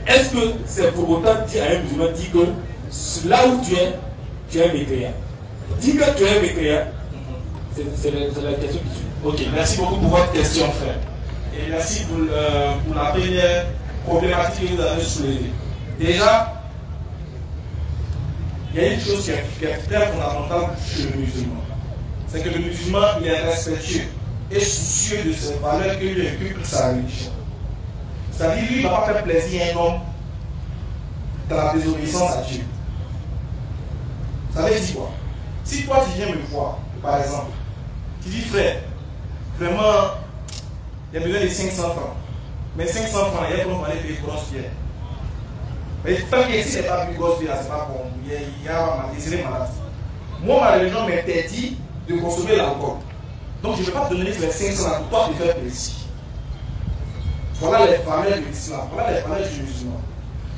Est-ce que c'est pour autant dire à un musulman que là où tu es un mécréant? Dis que tu es un mécréant, c'est la question qui suit. Ok, merci beaucoup pour votre question, frère. Et merci pour la première problématique que vous avez soulevée. Déjà, il y a une chose qui est très fondamentale chez le musulman. C'est que le musulman, il est respectueux et soucieux de ses valeurs que lui inculque sa religion. C'est-à-dire, lui, il ne va pas faire plaisir à un homme dans la désobéissance à Dieu. Ça veut dire quoi? Si toi, tu viens me voir, par exemple, tu dis, frère, vraiment, il y a besoin de 500 francs. Mais 500 francs, il y a comment aller payer grosse pierre. Mais tant que si ce n'est pas plus grosse pierre, c'est pas bon. Il y a malade. Moi, ma religion m'interdit de consommer l'alcool. Donc, je ne vais pas te donner les 500 francs pour toi te faire plaisir. Voilà les valeurs de l'islam, voilà les valeurs du musulman.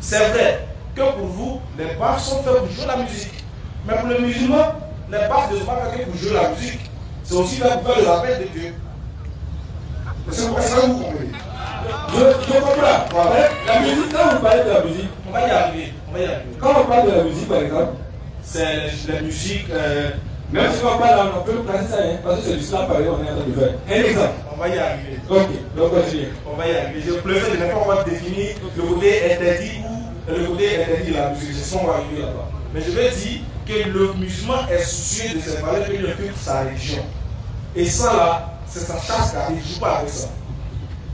C'est vrai que pour vous, les baffes sont faits pour jouer la musique. Mais pour le musulman, les baffes ne sont pas faits pour jouer la musique. C'est aussi fait pour faire le rappel de Dieu. C'est pour ça que vous comprenez. Je comprends. Voilà. La musique, quand vous parlez de la musique, on va y arriver. Quand on parle de la musique, par exemple, c'est la musique. Même si on parle, on peut placer ça, parce que c'est l'islam pareil, on est en train de faire. Un exemple. On va y arriver. Ok, donc continue. On va y arriver. Je préfère ne pas définir le côté interdit ou le côté interdit de la musique. Je sens qu'on va arriver là-bas. Mais je veux dire que le musulman est soucieux de ses valeurs que lui inculque sa religion. Et ça là, c'est sa chasse car il ne joue pas avec ça.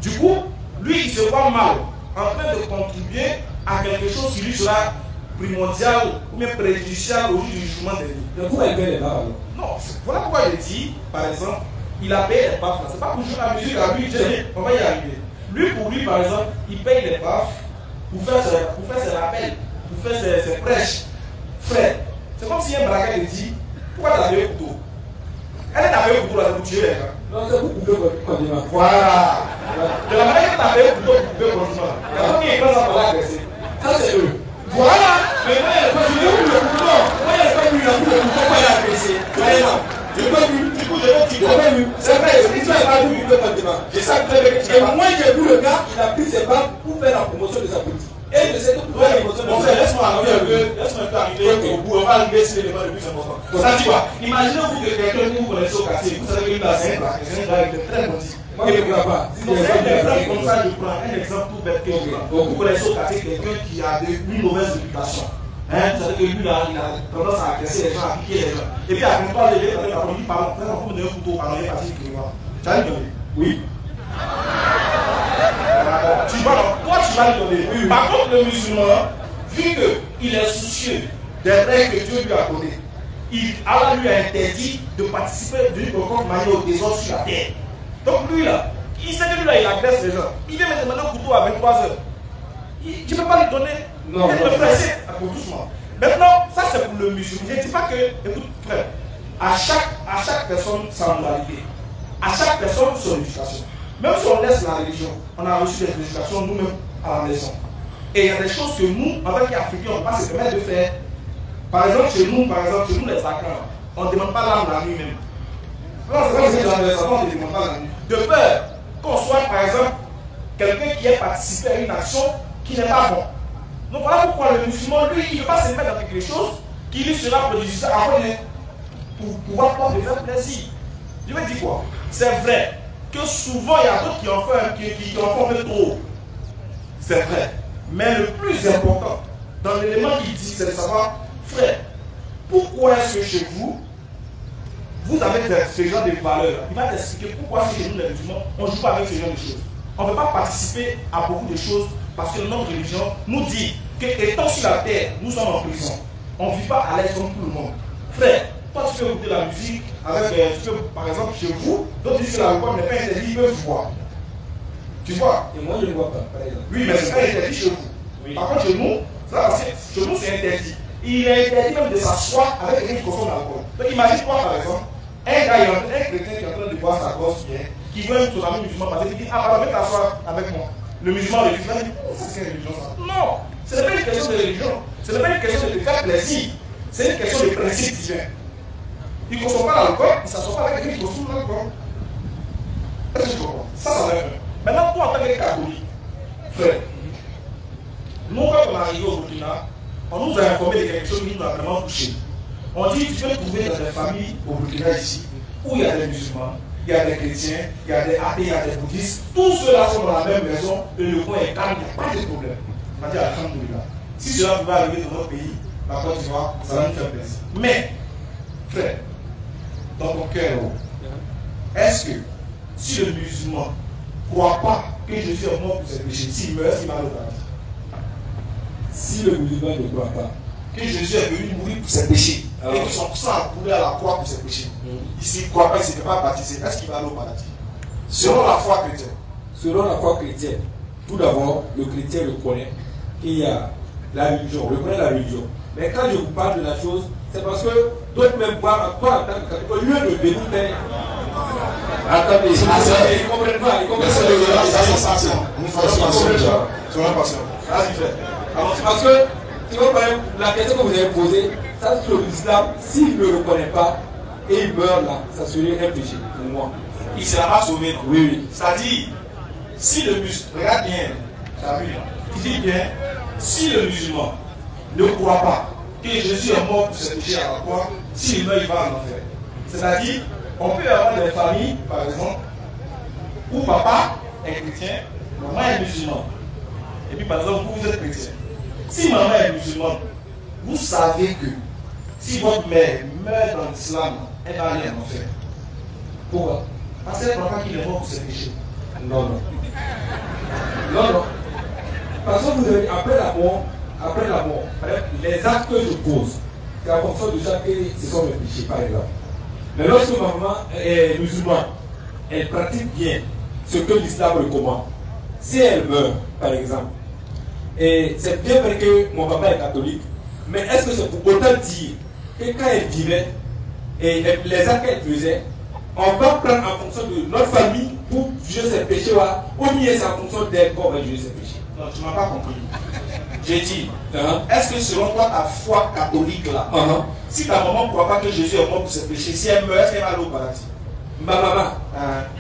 Du coup, lui il se voit mal en train de contribuer à quelque chose qui lui sera primordial ou même préjudicial au jour du jugement de lui. Mais pourquoi il paye les baffes? Non, voilà pourquoi je dis, par exemple, il a payé les baffes. C'est pas pour jouer la musique à lui, on va y arriver. Lui, pour lui, par exemple, il paye les baffes pour faire ses rappels, pour faire ses prêches. Frère, c'est comme si un braquet lui dit, pourquoi tu as payé le couteau? Elle t'a payé le couteau là, c'est pour tuer les gens. Non, c'est pour couper le condiment. Voilà. De la manière que tu as payé le couteau pour couper le condiment, il y a pas qui est prêt à parler agressé. Ça, c'est eux. Voilà. Mais moi, il n'y a pas eu le couteau. Moi, il n'y a pas eu le couteau pour aller agresser. Je n'ai pas vu. Du coup, je l'ai dit. Je n'ai pas vu. C'est vrai, je n'ai pas vu le condiment. Je sais très bien que tu as. Moi, j'ai vu le gars, il a pris ses balles pour faire la promotion de sa politique. Et je sais que pour faire la promotion de sa politique. Laisse-moi arriver au bout. On va arriver sur l'élément le plus important. Ça dit quoi? Imaginez-vous que quelqu'un que vous connaissez au quartier, vous savez que lui, là, c'est un gars qui est très gentil. Moi, je ne comprends pas. C'est un exemple comme ça, je prends un exemple tout bête que je prends. Vous connaissez au quartier quelqu'un qui a une mauvaise réputation. C'est-à-dire que lui, là, il a tendance à agresser les gens, à piquer les gens. Et puis, à 23 il est dans le pardon, vous me donnez un couteau, pardon, il est parti de moi. Tu vas lui donner? Oui. Tu vois, toi, tu vas lui donner. Oui. Par contre, le musulman, vu qu'il est soucieux des règles que Dieu lui a données, Allah lui a interdit de participer d'une quelconque manière au désordre sur la terre. Donc lui là, il sait que lui là, il agresse les gens. Il vient me demander un couteau à 23 heures. Tu ne peux pas lui donner. Non, il me presser pour doucement. Maintenant, ça c'est pour le musulman. Je ne dis pas que, écoute frère, à chaque personne sa moralité, à chaque personne son éducation. Même si on laisse la religion, on a reçu des éducations nous-mêmes à la maison. Et il y a des choses que nous, en tant qu'Africains, on ne peut pas se permettre de faire. Par exemple, chez nous les Africains, on ne demande pas l'âme la nuit même. Non, c'est pas que c'est dans les salons, on ne demande pas la nuit. De peur qu'on soit, par exemple, quelqu'un qui ait participé à une action qui n'est pas bon. Donc voilà pourquoi le musulman, lui, il ne veut pas se mettre dans quelque chose qui lui sera préjudiciable pour pouvoir pas lui faire plaisir. Je vais dire quoi? C'est vrai que souvent il y a d'autres qui en font un peu trop. C'est vrai. Mais le plus important, dans l'élément qu'il dit, c'est de savoir, frère, pourquoi est-ce que chez vous, vous avez ce genre de valeurs? Il va t'expliquer pourquoi chez nous les musulmans, on ne joue pas avec ce genre de choses. On ne peut pas participer à beaucoup de choses parce que notre religion nous dit que étant sur la terre, nous sommes en prison. On ne vit pas à l'aise comme tout le monde. Frère, toi tu peux écouter la musique avec, par exemple chez vous, d'autres disent que la loi n'est pas interdite, ils peuvent voir. Tu vois? Et moi je ne vois pas, par exemple. Oui, mais ce n'est pas interdit chez vous. Oui. Par contre, chez nous, chez nous c'est interdit. Il est interdit même de s'asseoir avec quelqu'un qui consomme l'alcool. Donc imagine-toi par exemple, un chrétien qui est en train de boire sa grosse bière, qui veut même son ami musulman passer, il dit ah pardon, viens t'asseoir avec moi. Le musulman refuse, il dit c'est une religion ça. Non, ce n'est pas une question de religion, ce n'est pas une question de te faire plaisir, c'est une question de principe divin. Il ne consomme pas l'alcool, il ne s'assoit pas avec quelqu'un qui consomme l'alcool. Est-ce que tu comprends? Ça va être. Maintenant, toi en tant que catholique, frère, nous quand on est arrivé au Burkina, on nous a informé de quelque chose qui nous a vraiment touché. On dit que tu peux trouver dans des familles au Burkina ici, où il y a des musulmans, il y a des chrétiens, il y a des athées, il y a des bouddhistes, tous ceux-là sont dans la même maison et le coin est calme, il n'y a pas de problème. On dit alhamdoulilah. Si cela pouvait arriver dans notre pays, la Côte d'Ivoire, ça va nous faire plaisir. Mais, frère, dans ton cœur, est-ce que si le musulman ne croit pas que Jésus est mort pour ses péchés, s'il meurt, est-ce qu'il va le paradis? Si le musulman ne croit pas que Jésus est venu mourir pour ses péchés, et que son sang a coulé à la croix pour ses péchés, s'il ne croit pas, il ne s'est pas baptisé, est-ce qu'il va aller au paradis? Selon la foi chrétienne. Selon la foi chrétienne, tout d'abord, le chrétien reconnaît qu'il y a la religion, reconnaît la religion. Mais quand je vous parle de la chose, c'est parce que d'autres même voir, toi en tant que catholique, au lieu de bénir, attendez, ils ne comprennent pas, ils comprennent pas. Alors c'est parce que, tu vois, la question que vous avez posée, ça sur l'islam, s'il ne le reconnaît pas et il meurt là, ça serait un péché pour moi. Il ne sera pas sauvé. Oui, oui. C'est-à-dire, si le musulman, regarde bien, il dit bien, si le musulman ne croit pas que Jésus est mort pour ses péchés à la croix, s'il meurt, il va en enfer. C'est-à-dire, on peut avoir des familles, par exemple, où papa est chrétien, maman est musulman. Et puis, par exemple, vous êtes chrétien. Si maman est musulmane, vous savez que si votre mère meurt dans l'islam, elle va aller en enfer. Pourquoi? Parce qu'elle ne croit pas qu'il est mort pour ses péchés. Non, non. Non, non. Parce que vous avez, après la mort, les actes que je pose, c'est en fonction de chaque ce sont mes péchés, par exemple. Mais lorsque ma maman est musulmane, elle pratique bien ce que l'islam recommande. Si elle meurt, par exemple, et c'est bien vrai que mon papa est catholique, mais est-ce que c'est pour autant dire que quand elle vivait et les actes qu'elle faisait, on va prendre en fonction de notre famille pour juger ses péchés, ou bien c'est en fonction d'elle qu'on va juger ses péchés? Non, tu ne m'as pas compris. J'ai dit, est-ce que selon toi, ta foi catholique là, si ta maman ne croit pas que Jésus est mort pour ses péchés, si elle meurt, est-ce qu'elle va aller au paradis? Ma maman,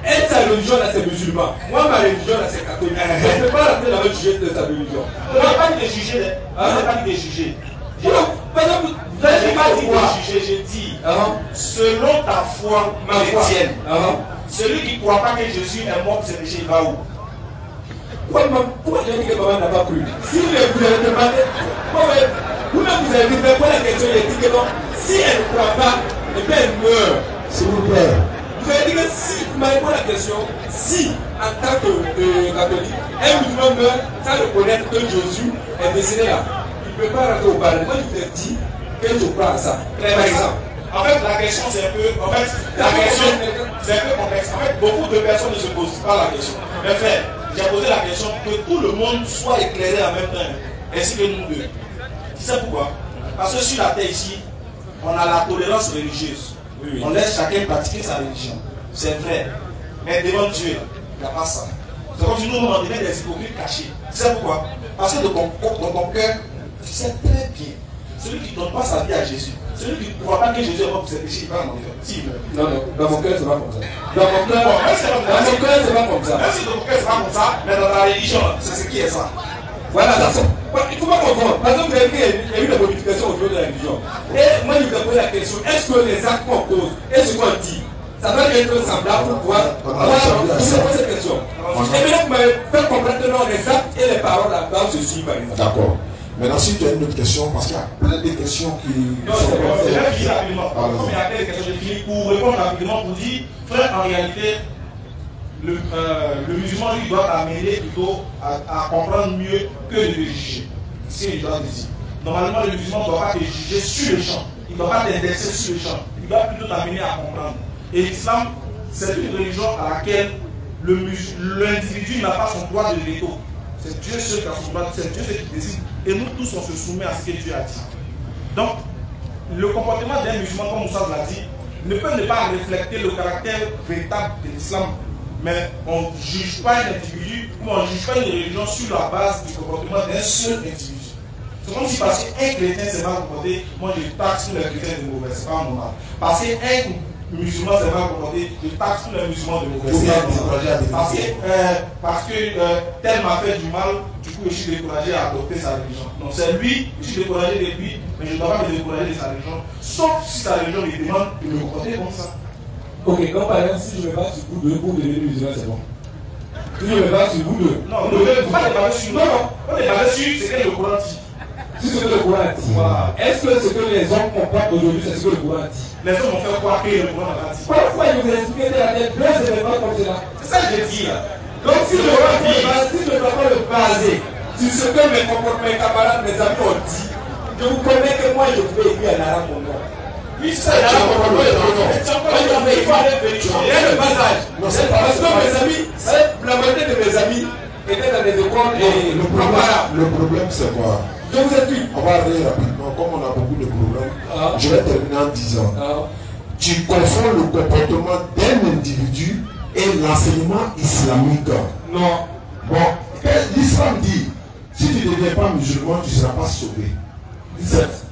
elle, sa religion là, c'est musulman. Moi, ma religion là, c'est catholique. Je ne peux pas rentrer dans le sujet de sa religion. On n'a pas dit de juger. On n'a pas dit de juger. Par exemple, je n'ai pas dit de juger, j'ai dit, selon ta foi chrétienne, celui qui ne croit pas que Jésus est mort pour ses péchés, il va où? Pourquoi j'ai dit que maman n'a pas cru? Si vous avez demandé, vous-même vous avez dit, mais pour la question, il a dit que non, si elle ne croit pas, eh bien elle meurt. S'il vous plaît. Vous avez dit que si, vous m'avez posé la question, si en tant que catholique, un musulman meurt sans reconnaître que Jésus est décédé là, il ne peut pas rentrer au paradis. Moi je vous ai dit que je crois à ça. Par exemple. En fait, la question c'est un peu. En fait, la question c'est un peu complexe. En fait, beaucoup de personnes ne se posent pas la question. Mais frère, j'ai posé la question pour que tout le monde soit éclairé en même temps, ainsi que nous deux. Tu sais pourquoi? Parce que sur la terre ici, on a la tolérance religieuse. Oui. On laisse chacun pratiquer sa religion. C'est vrai. Mais devant Dieu, il n'y a pas ça. C'est comme si nous, on devient des hypocrites cachés. Tu sais pourquoi? Parce que dans ton cœur, tu sais très bien. Celui qui ne donne pas sa vie à Jésus, celui qui ne croit pas que Jésus est mort pour ses péchés, il va en enfer. Non, non, dans mon cœur, c'est pas comme ça. Dans mon cœur, c'est pas comme ça. Même si dans mon cœur, c'est pas comme ça, mais dans la religion, c'est ce qui est ça. Voilà, ça c'est. Il ne faut pas confondre. Par exemple, il y a eu des modifications au niveau de la religion. Et moi, je me pose la question, est-ce que les actes qu'on pose et ce qu'on dit, ça doit être semblable pour pouvoir poser cette question. Et maintenant, vous m'avez fait comprendre que non, les actes et les paroles doivent se suivre. D'accord. Maintenant, si tu as une autre question, parce qu'il y a plein de questions qui. Non, c'est bon, c'est là fini rapidement. Comme il y a plein de questions, j'ai fini pour répondre rapidement pour dire, frère, en réalité, le musulman lui doit amener plutôt à comprendre mieux que de le juger. C'est ce qu'il doit dire. Normalement, le musulman ne doit pas te juger sur le champ. Il ne doit pas t'indexer sur le champ. Il doit plutôt t'amener à comprendre. Et l'islam, c'est une religion à laquelle l'individu n'a pas son droit de veto. C'est Dieu seul qui a son droit, c'est Dieu seul qui décide. Et nous tous, on se soumet à ce que Dieu a dit. Donc, le comportement d'un musulman, comme Moussa l'a dit, ne peut ne pas refléter le caractère véritable de l'islam. Mais on ne juge pas un individu ou on ne juge pas une religion sur la base du comportement d'un seul individu. C'est comme si parce qu'un chrétien s'est mal comporté, moi je taxe tous les chrétiens de mauvais, c'est pas normal. Parce qu'un musulman s'est mal comporté, je taxe tous les musulmans de mauvais, c'est pas normal. Parce que tel m'a fait du mal, du coup je suis découragé à adopter sa religion. Donc c'est lui, je suis découragé de lui, mais je ne dois pas me décourager de sa religion, sauf si sa religion me demande de me comporter comme ça. Ok, comme par exemple, si je me bats sur vous deux pour devenir musulman, c'est bon. Si je me bats sur vous deux. Non, on est basé sur ce que le Coran dit. Si ce que le Coran dit. Voilà. Est-ce que ce que les hommes comportent aujourd'hui, c'est ce que le Coran dit? Les hommes ont fait croire que le Coran a dit. Pourquoi je vous explique la tête deux événements comme cela? C'est ça que je dis là. Donc si le Coran dit, si je ne dois pas le baser sur ce que mes camarades, mes amis ont dit, je vous promets que moi je peux écrire en arabe mon nom. Oui, c'est ça, il faut aller vérifier. Il y a le passage. Parce que mes amis, la majorité de mes amis étaient dans des écoles et le problème c'est quoi? Je vous explique. On va aller rapidement, comme on a beaucoup de problèmes. Je vais terminer en disant tu confonds le comportement d'un individu et l'enseignement islamique. Non. Bon, l'islam dit si tu ne deviens pas musulman, tu ne seras pas sauvé.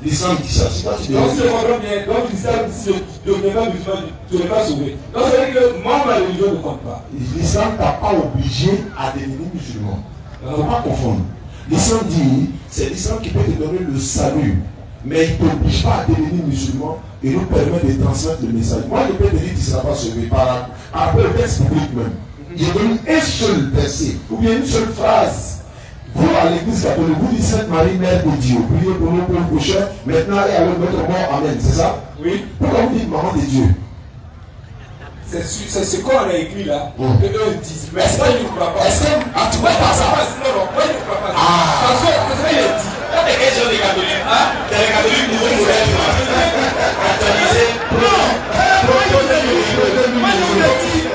L'islam dit ça. Donc si je comprends bien, donc l'islam dit si je ne deviens pas musulman, tu ne seras pas sauvé. Donc ça veut dire que moi, ma religion ne compte pas. L'islam ne t'a pas obligé à devenir musulman. Il ne faut pas confondre. L'islam dit, c'est l'islam qui peut te donner le salut, mais il ne t'oblige pas à devenir musulman et nous permet de transmettre le message. Moi, je peux te dire que tu ne seras pas sauvé par rapport au texte public même. J'ai donné un seul verset, ou bien une seule phrase. Vous, à l'église catholique, vous dites Sainte Marie, Mère de Dieu, priez pour nous, pour le prochain, maintenant et avec notre mort, amen, c'est ça? Oui. Pourquoi vous dites Maman de Dieu? C'est ce qu'on a écrit là, que eux disent. Mais est-ce que je ne crois pas? Est-ce que tu ne crois pas ça? Non, moi je ne crois pas ça. Parce que c'est ce qu'il a dit. Quand les questions des catholiques, les catholiques nous ont actualisé. Non, moi je vous ai dit.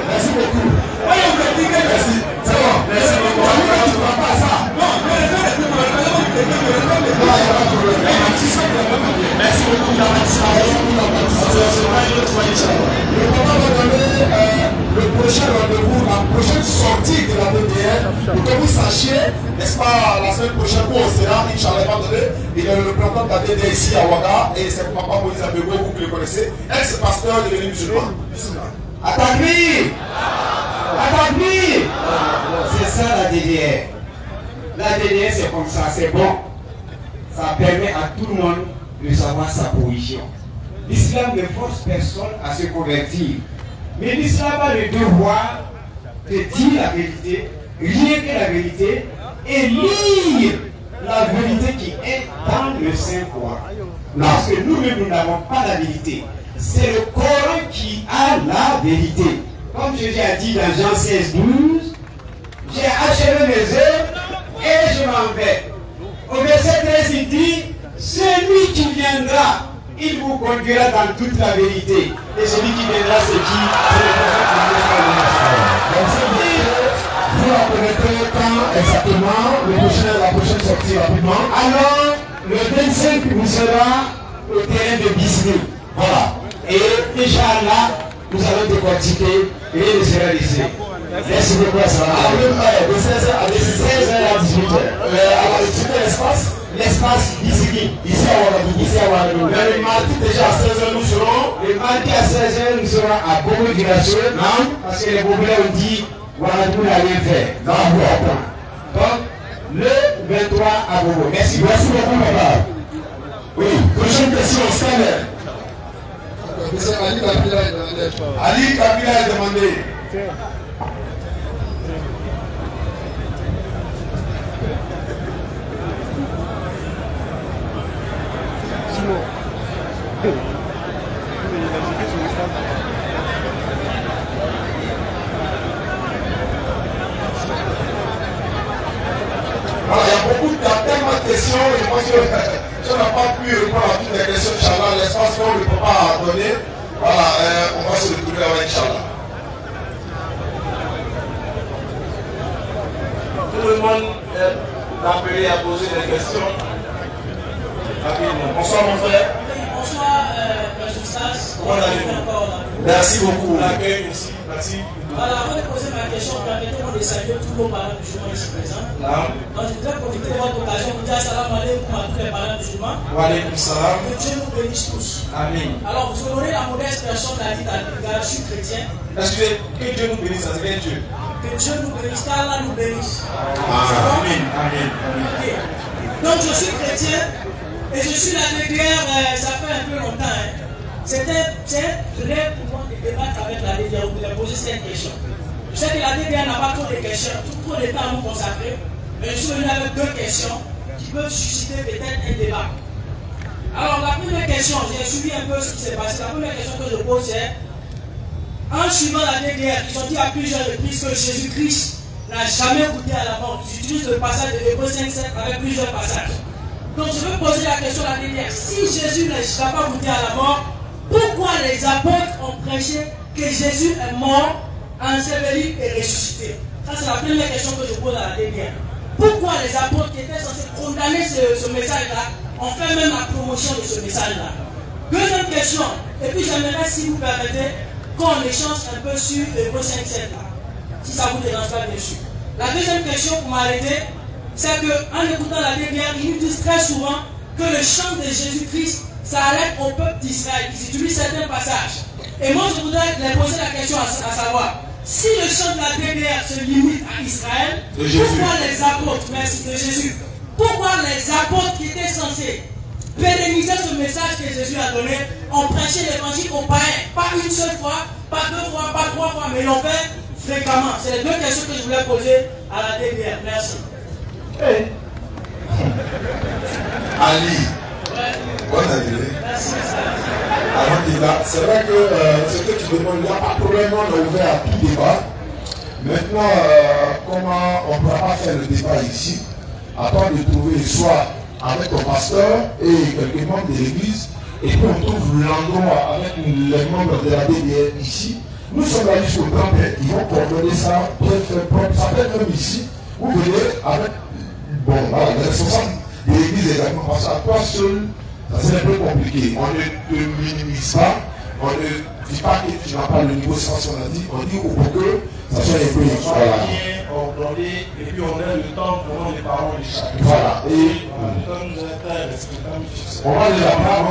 Merci beaucoup. Moi je vous ai dit que merci. C'est bon. Merci beaucoup. Tu ne crois pas ça? Non, mais les gens ne croient pas. Merci beaucoup de la participation. Le moment va donner le prochain rendez-vous, la prochaine sortie de la DDR, pour que vous sachiez, n'est-ce pas, la semaine prochaine où on sera, Inch'Allah, il est le représentant de la DDR ici à Ouaga, et c'est Papa Moïse Abego, vous qui le connaissez, ex-pasteur devenu musulman. Atakbir! Atakbir! C'est ça la DDR. La DDR c'est comme ça, c'est bon. Ça permet à tout le monde de savoir sa position. L'islam ne force personne à se convertir. Mais l'islam a le devoir de dire la vérité, rien que la vérité, et lire la vérité qui est dans le Saint-Coran. Parce que nous-mêmes, nous n'avons pas la vérité. C'est le Coran qui a la vérité. Comme Jésus a dit dans Jean 16, 12, j'ai achevé mes œuvres et je m'en vais. Au verset 13, il dit, celui qui viendra, il vous conduira dans toute la vérité. Et celui qui viendra, c'est qui? Vous la connaîtrez quand exactement la prochaine sortie rapidement? Alors, le 25, vous sera au terrain de Bisney. Voilà. Et Inch'Allah, nous allons décortiquer et il sera laissé. Merci beaucoup. De 16h à 18h. Alors, l'espace? L'espace ici à Ouagadougou. Le mardi déjà à 16h nous serons. Le mardi à 16h nous serons à Bobo Girasio. Non, parce que les Bobulais ont dit Ouagadougou n'a rien fait. Donc, le 23 à Bobo. Merci. Merci beaucoup, papa. Oui, prochaine question, scanner. Ali Kabila est demandé. Ali Kabila est demandé. Voilà, il y a tellement de questions, je pense que si on n'a pas pu répondre à toutes les questions, Inch'Allah, l'espace qu'on ne peut pas donner, voilà, on va se retrouver avec Inch'Allah. Tout le monde est appelé à poser des questions. Bonsoir mon frère. Bonsoir, M. Stas. Comment allez-vous? Merci beaucoup. L'accueil aussi. Merci. Voilà, avant de poser ma question, permettez-moi de saluer tous nos parents musulmans ici présents. Donc, je voudrais profiter de votre occasion pour dire salam alaikum à tous les parents musulmans. Wa alaikum salam. Que Dieu nous bénisse tous. Amen. Alors, vous honorez la modeste personne de la vie je suis chrétien. Excusez, que Dieu nous bénisse, ça c'est Dieu. Que Dieu nous bénisse, qu'Allah nous bénisse. Amen. Amen. Okay. Donc, je suis chrétien et je suis la DDR, ça fait un peu longtemps. C'est un rêve pour moi de débattre avec la DDR ou de leur poser cette question. Je sais que la DDR n'a pas trop de questions, trop de temps à nous consacrer, mais je suis venu avec deux questions qui peuvent susciter peut-être un débat. Alors, la première question, j'ai suivi un peu ce qui s'est passé. La première question que je pose, c'est en suivant la DDR, ils ont dit à plusieurs reprises que Jésus-Christ n'a jamais goûté à la mort. Ils utilisent le passage de Hébreux 5:7 avec plusieurs passages. Donc, je veux poser la question à la DDR. Si Jésus n'a pas goûté à la mort, pourquoi les apôtres ont prêché que Jésus est mort, enseveli et ressuscité? Ça, c'est la première question que je pose à la DDR. Pourquoi les apôtres qui étaient censés condamner ce message-là ont fait même la promotion de ce message-là? Deuxième question, et puis j'aimerais, si vous permettez, qu'on échange un peu sur Hébreux 5:7 là, si ça vous dérange pas, bien sûr. La deuxième question pour m'arrêter, c'est qu'en écoutant la DDR, ils nous disent très souvent que le chant de Jésus-Christ s'arrête au peuple d'Israël. Ils utilisent certains passages. Et moi, je voudrais leur poser la question à savoir, si le chant de la DDR se limite à Israël, pourquoi les apôtres, merci de Jésus, pourquoi les apôtres qui étaient censés pérenniser ce message que Jésus a donné ont prêché l'évangile aux païens, pas une seule fois, pas deux fois, pas trois fois, mais ils l'ont fait fréquemment? C'est les deux questions que je voulais poser à la DDR. Merci. Hey. Ali. Bonne année. Merci. C'est vrai que ce que tu demandes, il n'y a pas de problème, on est ouvert à tout débat. Maintenant, comment on ne pourra pas faire le débat ici, attends de trouver soit avec ton pasteur et quelques membres de l'église, et puis on trouve l'endroit avec les membres de la DDR ici. Nous sommes là jusqu'au grand-père, ils vont coordonner ça, propre, ça peut être même ici. Vous venez avec, bon, voilà, les responsables de l'église également, parce qu'à toi seul, ça c'est un peu compliqué. On ne te minimise pas, on ne dit pas que tu n'as pas le niveau, c'est ce qu'on a dit, on dit pour que ça soit un peu bien ordonné, et puis on a le temps pour les parents de chacun. Voilà, et on va les apprendre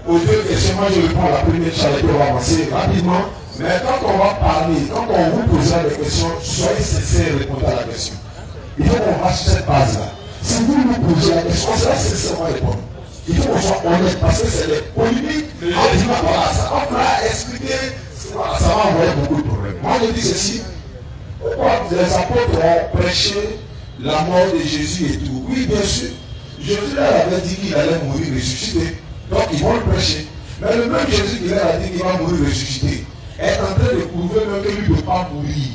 aux deux questions. Moi je réponds à la première challenge, on va avancer rapidement. Mais quand on va parler, quand on vous posera des questions, soyez sincères et répondez à la question. Il faut qu'on fasse cette base-là. Si vous nous posez la question, on sera sincèrement répondre. Il faut qu'on soit honnête parce que c'est des polémiques. On dit, voilà, ça va expliquer, ça va envoyer beaucoup de problèmes. Moi je dis ceci, pourquoi les apôtres ont prêché la mort de Jésus et tout? Oui, bien sûr. Jésus leur avait dit qu'il allait mourir ressuscité. Donc ils vont le prêcher. Mais le même Jésus qui leur a dit qu'il va mourir ressuscité est en train de prouver même que lui ne peut pas mourir.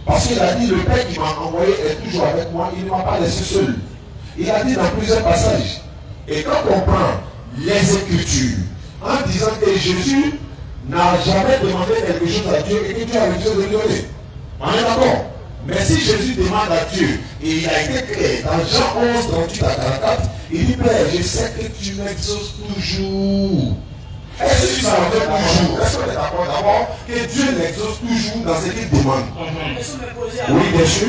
Parce qu'il a dit, le Père qui m'a envoyé est toujours avec moi, il ne m'a pas laissé seul. Il a dit dans plusieurs passages. Et quand on prend les Écritures, en disant que Jésus n'a jamais demandé quelque chose à Dieu et que Dieu a refusé de lui donner. On est d'accord? Mais si Jésus demande à Dieu, et il a été clair, dans Jean 11, 38 à 44, il dit, Père, je sais que tu m'exauces toujours. Est-ce que tu m'as fait toujours? Est-ce qu'on est d'accord d'abord que Dieu l'exauce toujours dans ce qu'il demande? Oui, bien sûr.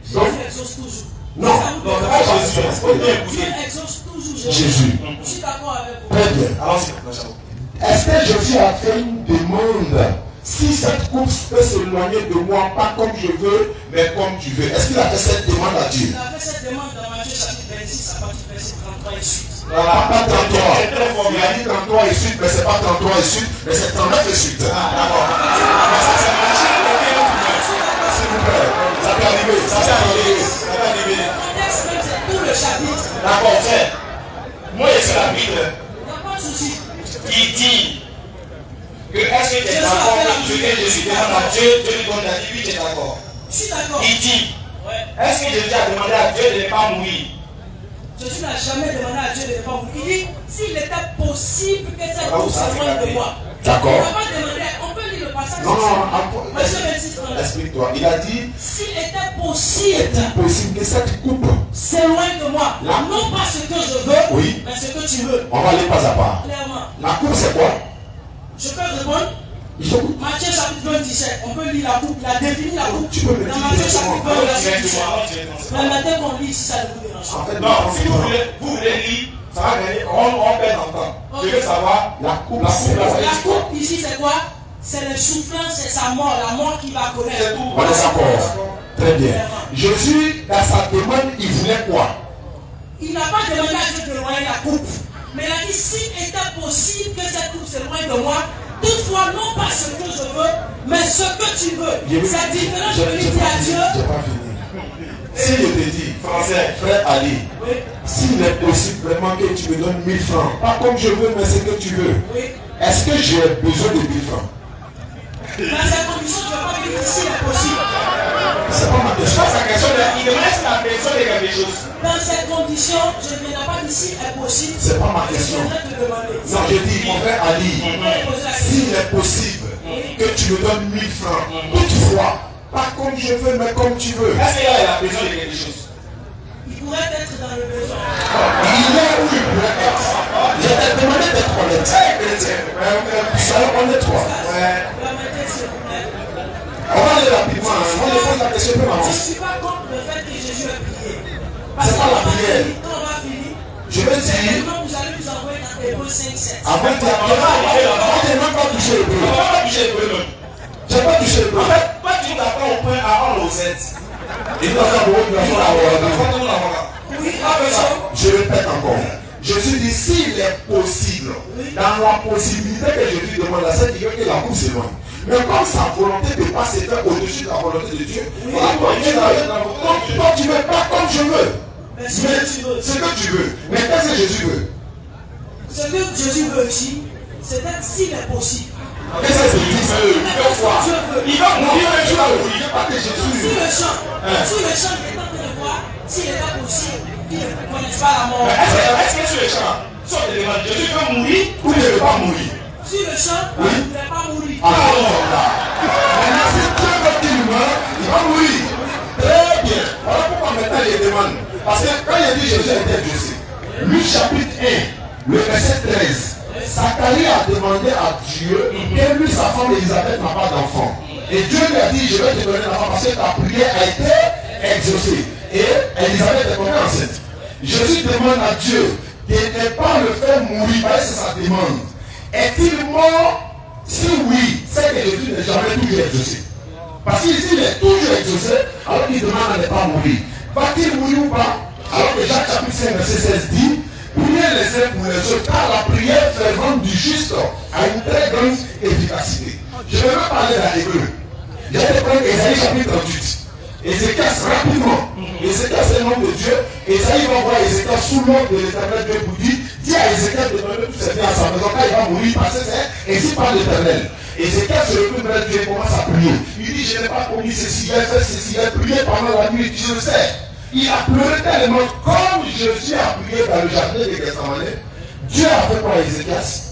Jésus exauce toujours. Non, non, c'est pas Jésus. Dieu exauce toujours Jésus. Je suis d'accord avec vous. Très bien. Est-ce que Jésus a fait une demande si cette coupe peut s'éloigner de moi, pas comme je veux, mais comme tu veux. Est-ce qu'il a fait cette demande à Dieu? Il a fait cette demande dans Matthieu chapitre 26 à partir du verset 33 et suite. Voilà, pas 33. Il a dit 33 et suite, mais c'est pas 33 et suite, mais c'est 39 et suite. D'accord. S'il vous plaît, ça peut arriver, ça peut arriver, ça peut arriver. Le contexte même, c'est tout le chapitre. D'accord, frère. Moi, je suis la Bible Il n'y a pas de souci. qui dit que est-ce que tu es d'accord que ce que Jésus demande à Dieu, Dieu lui donne la vie, oui, tu es d'accord. Je suis d'accord. Il dit, Ouais. est-ce que Jésus a demandé à Dieu de ne pas mourir? Jésus n'a jamais demandé à Dieu de ne pas mourir. Il dit, s'il était possible que cette coupe s'éloigne de moi. D'accord. Il n'a pas demandé. On peut lire le passage. Non, Matthieu 26, 39. explique-toi. Il a dit, S'il était possible possible que cette coupe, s'éloigne de moi, non pas ce que je veux, oui, mais ce que tu veux. on va aller pas à pas. Clairement. La coupe, c'est quoi? Je peux répondre. Matthieu chapitre 27, on peut lire la coupe, il a défini la coupe. Tu peux me Dans dire Matthieu chapitre 20, verset 17. Non, Mais dès qu'on lit, si ça ne vous dérange En pas. fait, si vous voulez lire, ça va gagner, on perd en temps. Je veux savoir, la coupe, c'est La coupe ici, c'est quoi? C'est le souffrance, c'est sa mort, la mort qu'il va connaître. c'est tout. On est d'accord. Très bien. Jésus, dans sa demande, il voulait quoi? Il n'a pas demandé à Dieu de loyer la coupe. Mais il a dit, s'il était possible que cette coupe s'éloigne de moi, toutefois, non pas ce que je veux, mais ce que tu veux. C'est différent de venir dire à Dieu. Je n'ai pas fini. Si je te dis, français, frère Ali, Oui, s'il est possible vraiment que tu me donnes 1000 francs, pas comme je veux, mais ce que tu veux, oui. est-ce que j'ai besoin de 1000 francs? Dans cette condition, tu ne vas pas venir ici, c'est possible. C'est pas ma Je question. pense à la question de il demande si la personne est quelque chose. Dans cette condition, je ne viendrai pas ici, est possible. C'est pas ma Je question. viendrai te demander. Non, je dis, mon frère Ali, Je vais poser la question. s'il est possible que tu me donnes 1000 francs, toutefois, pas comme je veux, mais comme tu veux. Est-ce qu'il a besoin de quelque chose? Il pourrait être dans le besoin. Il est où il pourrait être. Je t'ai demandé d'être honnête. Soyons honnêtes, toi. Permettez, s'il vous plaît. On va aller rapidement. On va poser la question peu Je ne avant. suis pas contre le fait que Jésus ait prié. C'est pas la prière. Quand on va finir, Je veux dire, certainement vous allez nous envoyer dans Hébreux 5, 7. avant de je n'ai même pas touché le On bleu. ne va pas toucher le bleu. Je n'ai pas touché le bleu. En fait, pas tu t'attends au point à on l'osette. Il doit avoir beaucoup de choses à voir. Oui, attention. Je répète encore. Jésus dit, s'il est possible, dans la possibilité que Jésus demande à cette que la coupe s'éloigne. Mais comme sa volonté ne peut pas se faire au-dessus de la volonté de Dieu, voilà, toi tu ne veux pas comme je veux. Mais Mais ce que tu veux. ce que tu veux. Mais qu'est-ce que Jésus veut? Ce que Jésus veut ici, c'est d'être s'il est possible. Qu'est-ce que Jésus veut? Il veut quoi? Dieu veut. Il va mourir, mais tu vas mourir. Pas que Si Jésus. le chant, si le chant est en train de voir, s'il n'est pas possible, il ne connaît pas la mort. Est-ce que sur le champ, si on te demande, Jésus veut mourir Ou il ne veut pas mourir. Si le chant, il ne voudrait pas mourir. Alors là. Maintenant, si Dieu veut qu'il meure, il va mourir. Très bien. Voilà pourquoi maintenant il demande. Parce que quand il dit Jésus était Dieu, Luc chapitre 1, le verset 13. Zacharie a demandé à Dieu que lui, sa femme Elisabeth n'a pas d'enfant. Et Dieu lui a dit, je vais te donner l'enfant parce que ta prière a été exaucée. Et Elisabeth est tombée enceinte. Jésus demande à Dieu de ne pas le faire mourir. Parce que c'est sa demande. Est-il mort? Si oui, c'est que Jésus n'est jamais toujours exaucé. Parce qu'ici, il est toujours exaucé, alors qu'il demande à ne pas mourir. Va-t-il mourir ou pas? Alors que Jacques chapitre 5, verset 16 dit, priez les uns pour les autres, car la prière fervente du juste a une très grande efficacité. Je vais même parler dans l'hébreu. Je vais prendre Ésaïe chapitre 38. Ézéchias rapidement. Ézéchias c'est le nom de Dieu. Ésaïe va voir Ézéchias sous l'ordre de l'éternel Dieu pour dire, dis à Ézéchias de donner tous ses biens à sa maison, car il va mourir parce que c'est ainsi par l'éternel. Ézéchias se retourne vers Dieu et commence à prier. Il dit, je n'ai pas commis ceci, il a fait ceci, il a prié pendant la nuit, je le sais. Il a pleuré tellement comme Jésus a prié dans le jardin de Gethsemane. Dieu a fait quoi à Ézéchias?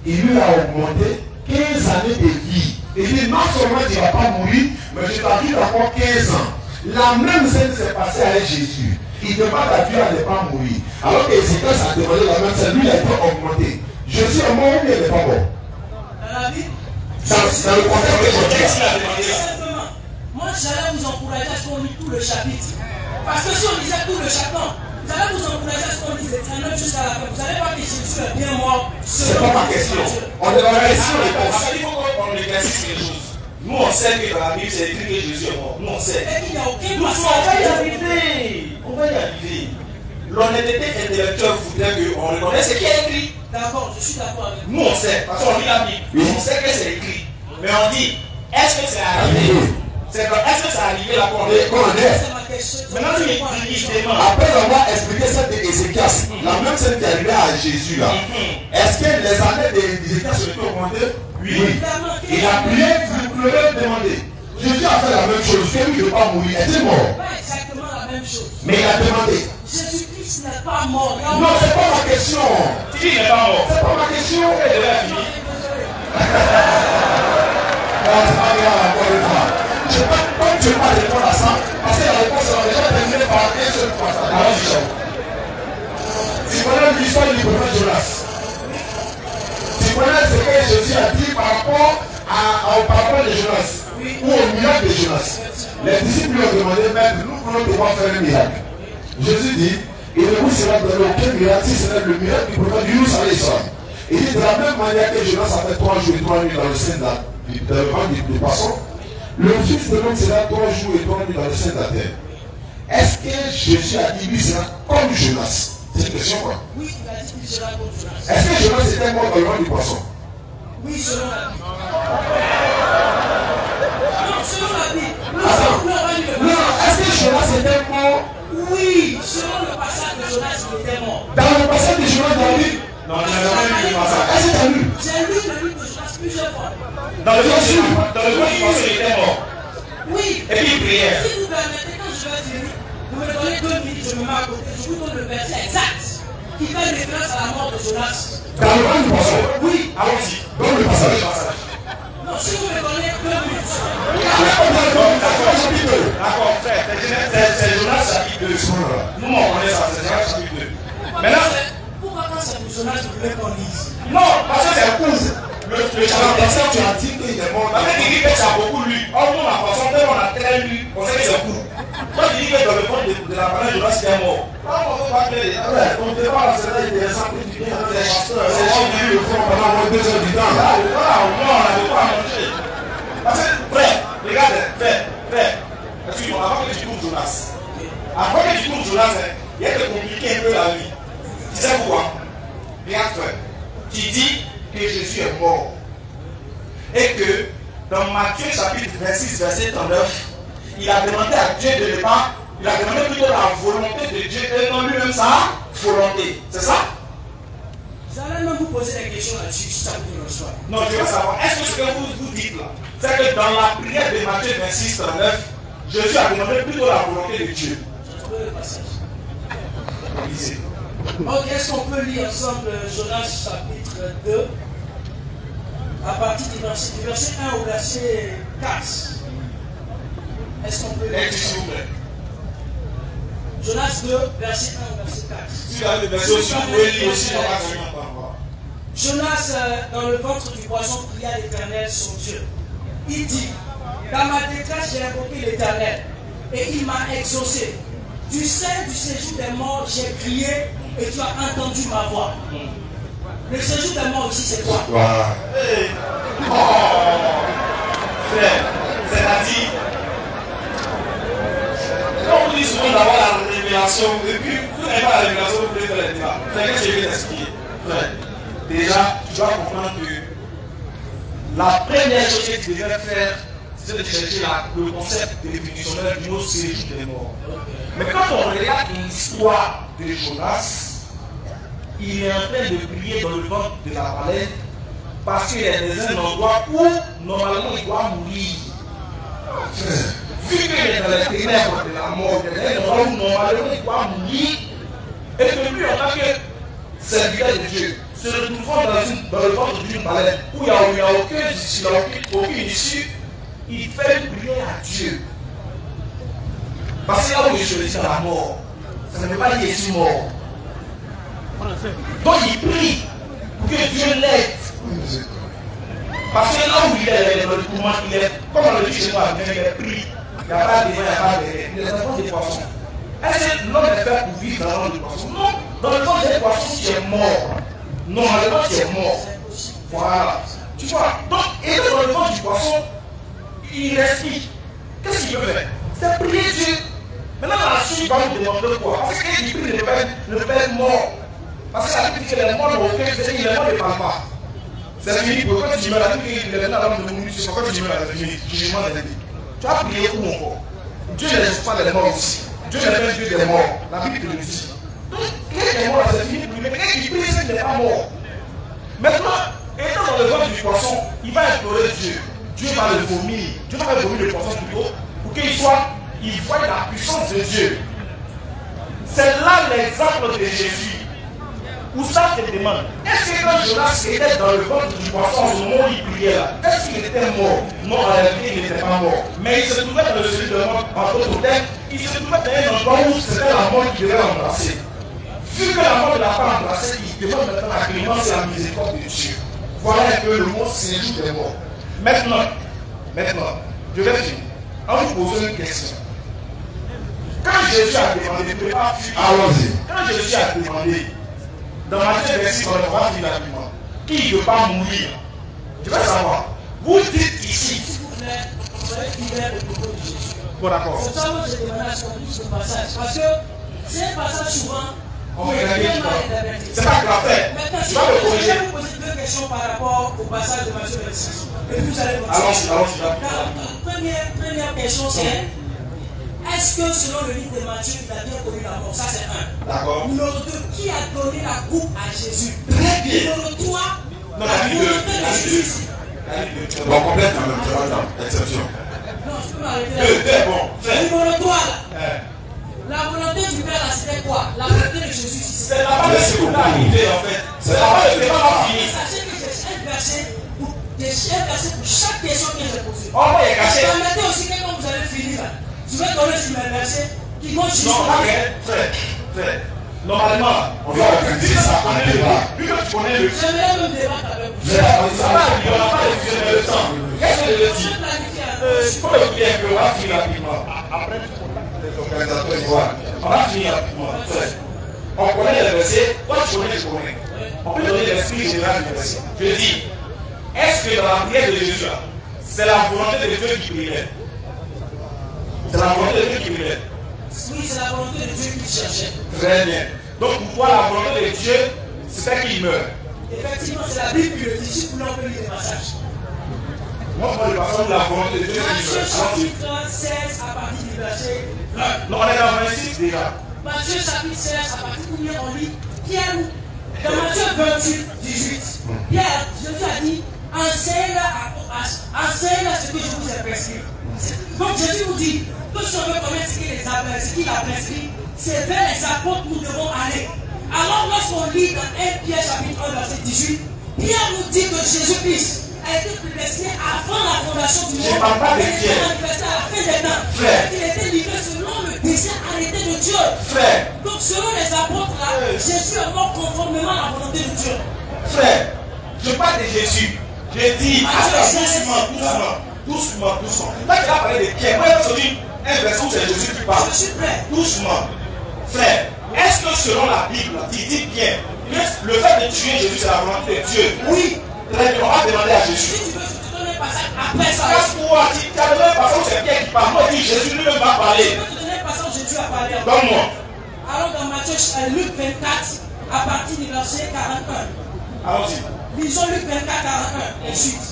Il lui a augmenté 15 années de vie. Il dit non seulement tu ne vas pas mourir, mais je t'ajoute encore 15 ans. La même scène s'est passée avec Jésus. Il demande à Dieu à ne pas mourir. Alors que Ézéchias a demandé la même scène, lui il a été augmenté. Jésus est mort ou il n'est pas mort? Dans la vie, Dans le contexte de Jésus. simplement, moi j'allais vous encourager à ce qu'on lit tout le chapitre. Parce que si on lisait tout le chapitre, vous allez vous encourager à ce qu'on lise les 39 jusqu'à la fin. Vous allez voir que Jésus est bien mort. C'est pas ma question. On est dans la question réponse. Il faut qu'on les précise quelque chose. Nous on sait que dans la Bible c'est écrit que Jésus est mort. Nous on sait. Et qu'il n'y a aucun Nous on passage. va y arriver. On va y arriver. L'honnêteté intellectuelle voudrait qu'on reconnaisse ce qui est écrit. D'accord, je suis d'accord avec vous. Nous on sait, parce qu'on lit la Bible. On sait que c'est écrit. Mais on dit, est-ce que c'est arrivé? Est-ce que c'est arrivé là qu'on est? C'est ma question. Maintenant tu me demandes. Après avoir expliqué celle d'Ézéchias, la même celle qui est arrivée à Jésus là, est-ce que les années d'Ézéchias se sont augmentées? Oui. Il a prié, vous l'avez demandé. Jésus a fait la même chose. Celui qui ne veut pas mourir était mort. Pas exactement la même chose. Mais il a demandé. Jésus-Christ n'est pas mort. Non, c'est pas ma question. Qui n'est pas mort? C'est pas ma question. Elle devait finir. Non, c'est pas grave, encore une fois. Je ne peux pas répondre à ça parce que la réponse sera déjà terminée par un seul passage. Allons-y, Jean. Tu connais l'histoire du prophète Jonas. Tu connais ce que Jésus a dit par rapport de Jonas ou au miracle de Jonas. Les disciples lui ont demandé, maître, nous voulons devoir faire un miracle. Jésus dit, il ne vous sera donné aucun miracle si ce n'est le miracle du prophète Yunus alayhi salam. Il dit de la même manière que Jonas a fait 3 jours et 3 nuits dans le sein dans le ventre du poisson, le Fils de l'homme sera 3 jours et 3 nuits dans le sein de la terre. Est-ce que Jésus a dit lui sera comme Jonas? C'est une question quoi? Oui, il a dit qu'il sera comme Jonas. Est-ce que Jonas était mort dans le ventre du poisson? Oui, selon la Bible. Non, selon la Bible. Non, est-ce que Jonas était mort? Oui, selon le passage de Jonas, il était mort. Dans le passage de Jonas dans la Bible? Non, je n'ai jamais lu le passage. Est-ce que tu as lu? J'ai lu le livre de Jonas plusieurs fois. Dans le passage, il était mort. Oui. Et puis il priait. Si vous permettez, quand je vais finir, vous me donnez 2 minutes, je me mets à côté, je vous donne le verset exact qui fait référence à la mort de Jonas. Dans le ventre du poisson? Oui. Allons-y. Dans le passage. Non, si vous me donnez 2 minutes. D'accord, frère, c'est Jonas chapitre 2. Nous, on connaît ça, c'est Jonas chapitre 2. Maintenant, pourquoi quand c'est pour Jonas, vous voulez qu'on lise? non, parce que c'est court. Le chapitre, tu as dit qu'il est mort. En fait, il dit que ça a beaucoup lu. Or, nous, on a passé, on a très lu, on sait que c'est court. Moi, je dis que dans le fond de la parole de Jonas, il est mort. On ne peut pas créer. On ne peut pas, c'est intéressant que tu viens. C'est lu le fond pendant 2 heures du temps. Voilà, au moins, on n'avait pas à manger. Parce que, frère, regarde, frère, excuse-moi, avant que tu cours Jonas, avant que tu cours Jonas, il y a de compliquer un peu la vie. Tu sais pourquoi? Regarde, frère, tu dis que Jésus est mort. Et que dans Matthieu chapitre 26, verset 39, il a demandé à Dieu de ne pas, il a demandé plutôt la volonté de Dieu et non lui-même sa volonté. C'est ça? J'allais même vous poser des questions là-dessus, si ça vous reçoit. Non, je veux savoir, est-ce que ce que vous dites là, c'est que dans la prière de Matthieu 26, 39, Jésus a demandé plutôt la volonté de Dieu? J'ai trouvé le passage. Lisez. Ok, est-ce qu'on peut lire ensemble Jonas chapitre 2 à partir du verset 1 au verset 4? Est-ce qu'on peut lire S'il vous plaît. Jonas 2, verset 1 au verset 4. Si vous avez le verset aussi, vous pouvez lire aussi dans la Jonas, dans le ventre du poisson, pria l'Éternel son Dieu. Il dit, dans ma détresse, j'ai invoqué l'Éternel et il m'a exaucé. Du sein du séjour des morts, j'ai crié et tu as entendu ma voix. Le séjour des morts ici, c'est quoi? Hey. Oh. Frère, c'est-à-dire, quand on dit souvent d'avoir la révélation, et puis vous n'avez pas la révélation, vous pouvez faire les débats. C'est ce que je vais t'expliquer. Frère, déjà, tu dois comprendre que la première chose que tu devrais faire, c'est de chercher le concept définitionnel du mot séjour des morts. Mais quand on regarde l'histoire de Jonas, il est en train de prier dans le ventre de la baleine parce qu'il est dans un endroit où normalement il doit mourir. Vu qu'il est dans les ténèbres de la mort, il est dans un endroit où normalement il doit mourir, et que lui en tant que serviteur de Dieu, se retrouvant dans le ventre d'une baleine où il n'y a aucune issue, il fait une prière à Dieu. Parce que là où il choisit la mort, ça ne veut pas dire qu'il est mort. Donc il prie pour que Dieu l'aide. Parce que là où il est dans le tourment, il est, comme on le dit chez moi, il est pris. Il n'y a pas de il n'y a pas de il est dans des poissons. Est-ce que l'homme est fait pour vivre dans le ventre des poissons? Non, dans le ventre des poissons, tu es mort. Normalement, tu es mort. Voilà. Tu vois? Donc, et dans le ventre du poisson, il respire. Qu'est-ce qu'il peut faire? C'est prier Dieu. Maintenant, la suite va nous demander quoi? Parce qu'il prie le Père mort. Parce que la Bible dit que les morts n'ont aucun, c'est-à-dire que les morts ne parlent pas. C'est fini. Pourquoi tu meurs la Bible dit que les morts de mourir, c'est pourquoi tu meurs la Bible? Tu demandes la vie. Tu as prié où encore? Dieu ne laisse pas les morts ici. Dieu n'est pas un Dieu des morts. La Bible te le dit. Donc, quelqu'un est mort, c'est fini pour lui. Mais quelqu'un qui prie, c'est qu'il n'est pas mort. Maintenant, étant dans le ventre du poisson, il va implorer Dieu. Dieu va le vomir. Dieu va le vomir le poisson plutôt pour qu'il voie la puissance de Dieu. C'est là l'exemple de Jésus. Où ça te demande, est-ce que quand Jonas était dans le ventre du poisson au moment où il priait là, est-ce qu'il était mort? Non, en réalité, il n'était pas mort. Mais il se trouvait dans le celui de mort, en d'autres termes, il se trouvait dans un endroit où c'était la mort qui devait l'embrasser. Vu que la mort ne l'a pas embrassé, il demande maintenant la clémence et la miséricorde de Dieu. Voilà un peu le mot séjour des morts. Maintenant, je vais finir en vous posant une question. Quand Jésus a demandé, allons-y. Quand Jésus a demandé, dans Matthieu 26, on va finir rapidement, qui ne veut pas mourir? Je veux savoir. Vous dites ici. S'il vous plaît, soyez fidèles au propos de Jésus. Bon, d'accord. C'est ça que j'ai demandé à ce qu'on dise ce passage. Parce que c'est un passage souvent. C'est pas grave. Maintenant, si je vais vous poser deux questions par rapport au passage de Matthieu 26. Et puis vous allez continuer. Allons-y. Première question, c'est est-ce que selon le livre de Matthieu, il a bien connu la mort? Ça, c'est un. D'accord. Numéro 2, qui a donné la coupe à Jésus? Très bien. Numéro 3, la volonté de Jésus. Bon, complète quand même, exception. Non, je peux m'arrêter. Bon. Numéro 3, la volonté du Père, c'était quoi? La volonté de Jésus. C'est la base de ce qu'on a arrivé en fait. C'est la base de ce qu'on a fini. Sachez que j'ai un verset pour chaque question que j'ai posée. Oh, il est caché. Permettez aussi que quand vous allez finir, je vais donner sur mes versets qui vont jusqu'au frère. Normalement, on va organiser ça en débat. Vu que tu connais le. J'aimerais même débattre avec vous. Ça va, il n'y aura pas de vision de temps. Qu'est-ce que je dis? Je peux vous dire qu'on va finir rapidement. Après, tu contactes les organisateurs. On va finir rapidement. On connaît les versets. Toi, tu connais, je connais. On peut donner l'esprit général du verset. Je dis, est-ce que dans la prière de Jésus, c'est la volonté de Dieu qui priait? C'est la volonté de Dieu qui priait. Oui, c'est la volonté de Dieu qui cherchait. Très bien. Donc pour toi, la volonté de Dieu, c'était qu'il meure. Effectivement, c'est la Bible qui le dit. Si vous voulez, on peut lire des passages. Moi, je parle de la volonté de Dieu qui Matthieu meurt. chapitre 16 à partir du verset 20. Non, on est dans 26 déjà. Matthieu chapitre 16 à partir du combien on lit? Pierre, dans Matthieu 28, 18, Pierre, Jésus a dit, enseigne ce que je vous ai prescrit. Donc Jésus vous dit que si on veut connaître ce qu'il a prescrit, c'est vers les apôtres que nous devons aller. Alors lorsqu'on lit dans 1 Pierre chapitre 1 verset 18, Pierre nous dit que Jésus-Christ a été prédestiné avant la fondation du monde. Je ne parle pas de Il a été Pierre. manifesté à la fin des temps. Frère. Il a été livré selon le dessein arrêté de Dieu. Frère. Donc selon les apôtres là, Jésus est mort conformément à la volonté de Dieu. Frère, je parle de Jésus. Je dis, doucement. Là, tu as parlé de Pierre. Moi, je dis un verset où c'est Jésus qui parle. Je suis prêt. Doucement. Frère, est-ce que selon la Bible, tu dis bien, le fait de tuer Jésus, c'est la volonté de Dieu? Oui. Très bien, on va demander à Jésus. Si tu veux, je te donne un passage après ça. Casse-toi, tu as donné un passage où c'est Pierre qui parle. Moi, je dis Jésus lui-même va parler. Je peux te donner un passage où Jésus a parlé. Donne-moi. Alors dans Matthieu, Luc 24, à partir du verset 41. Allons-y. Lisons Luc 24, 41. Et suite.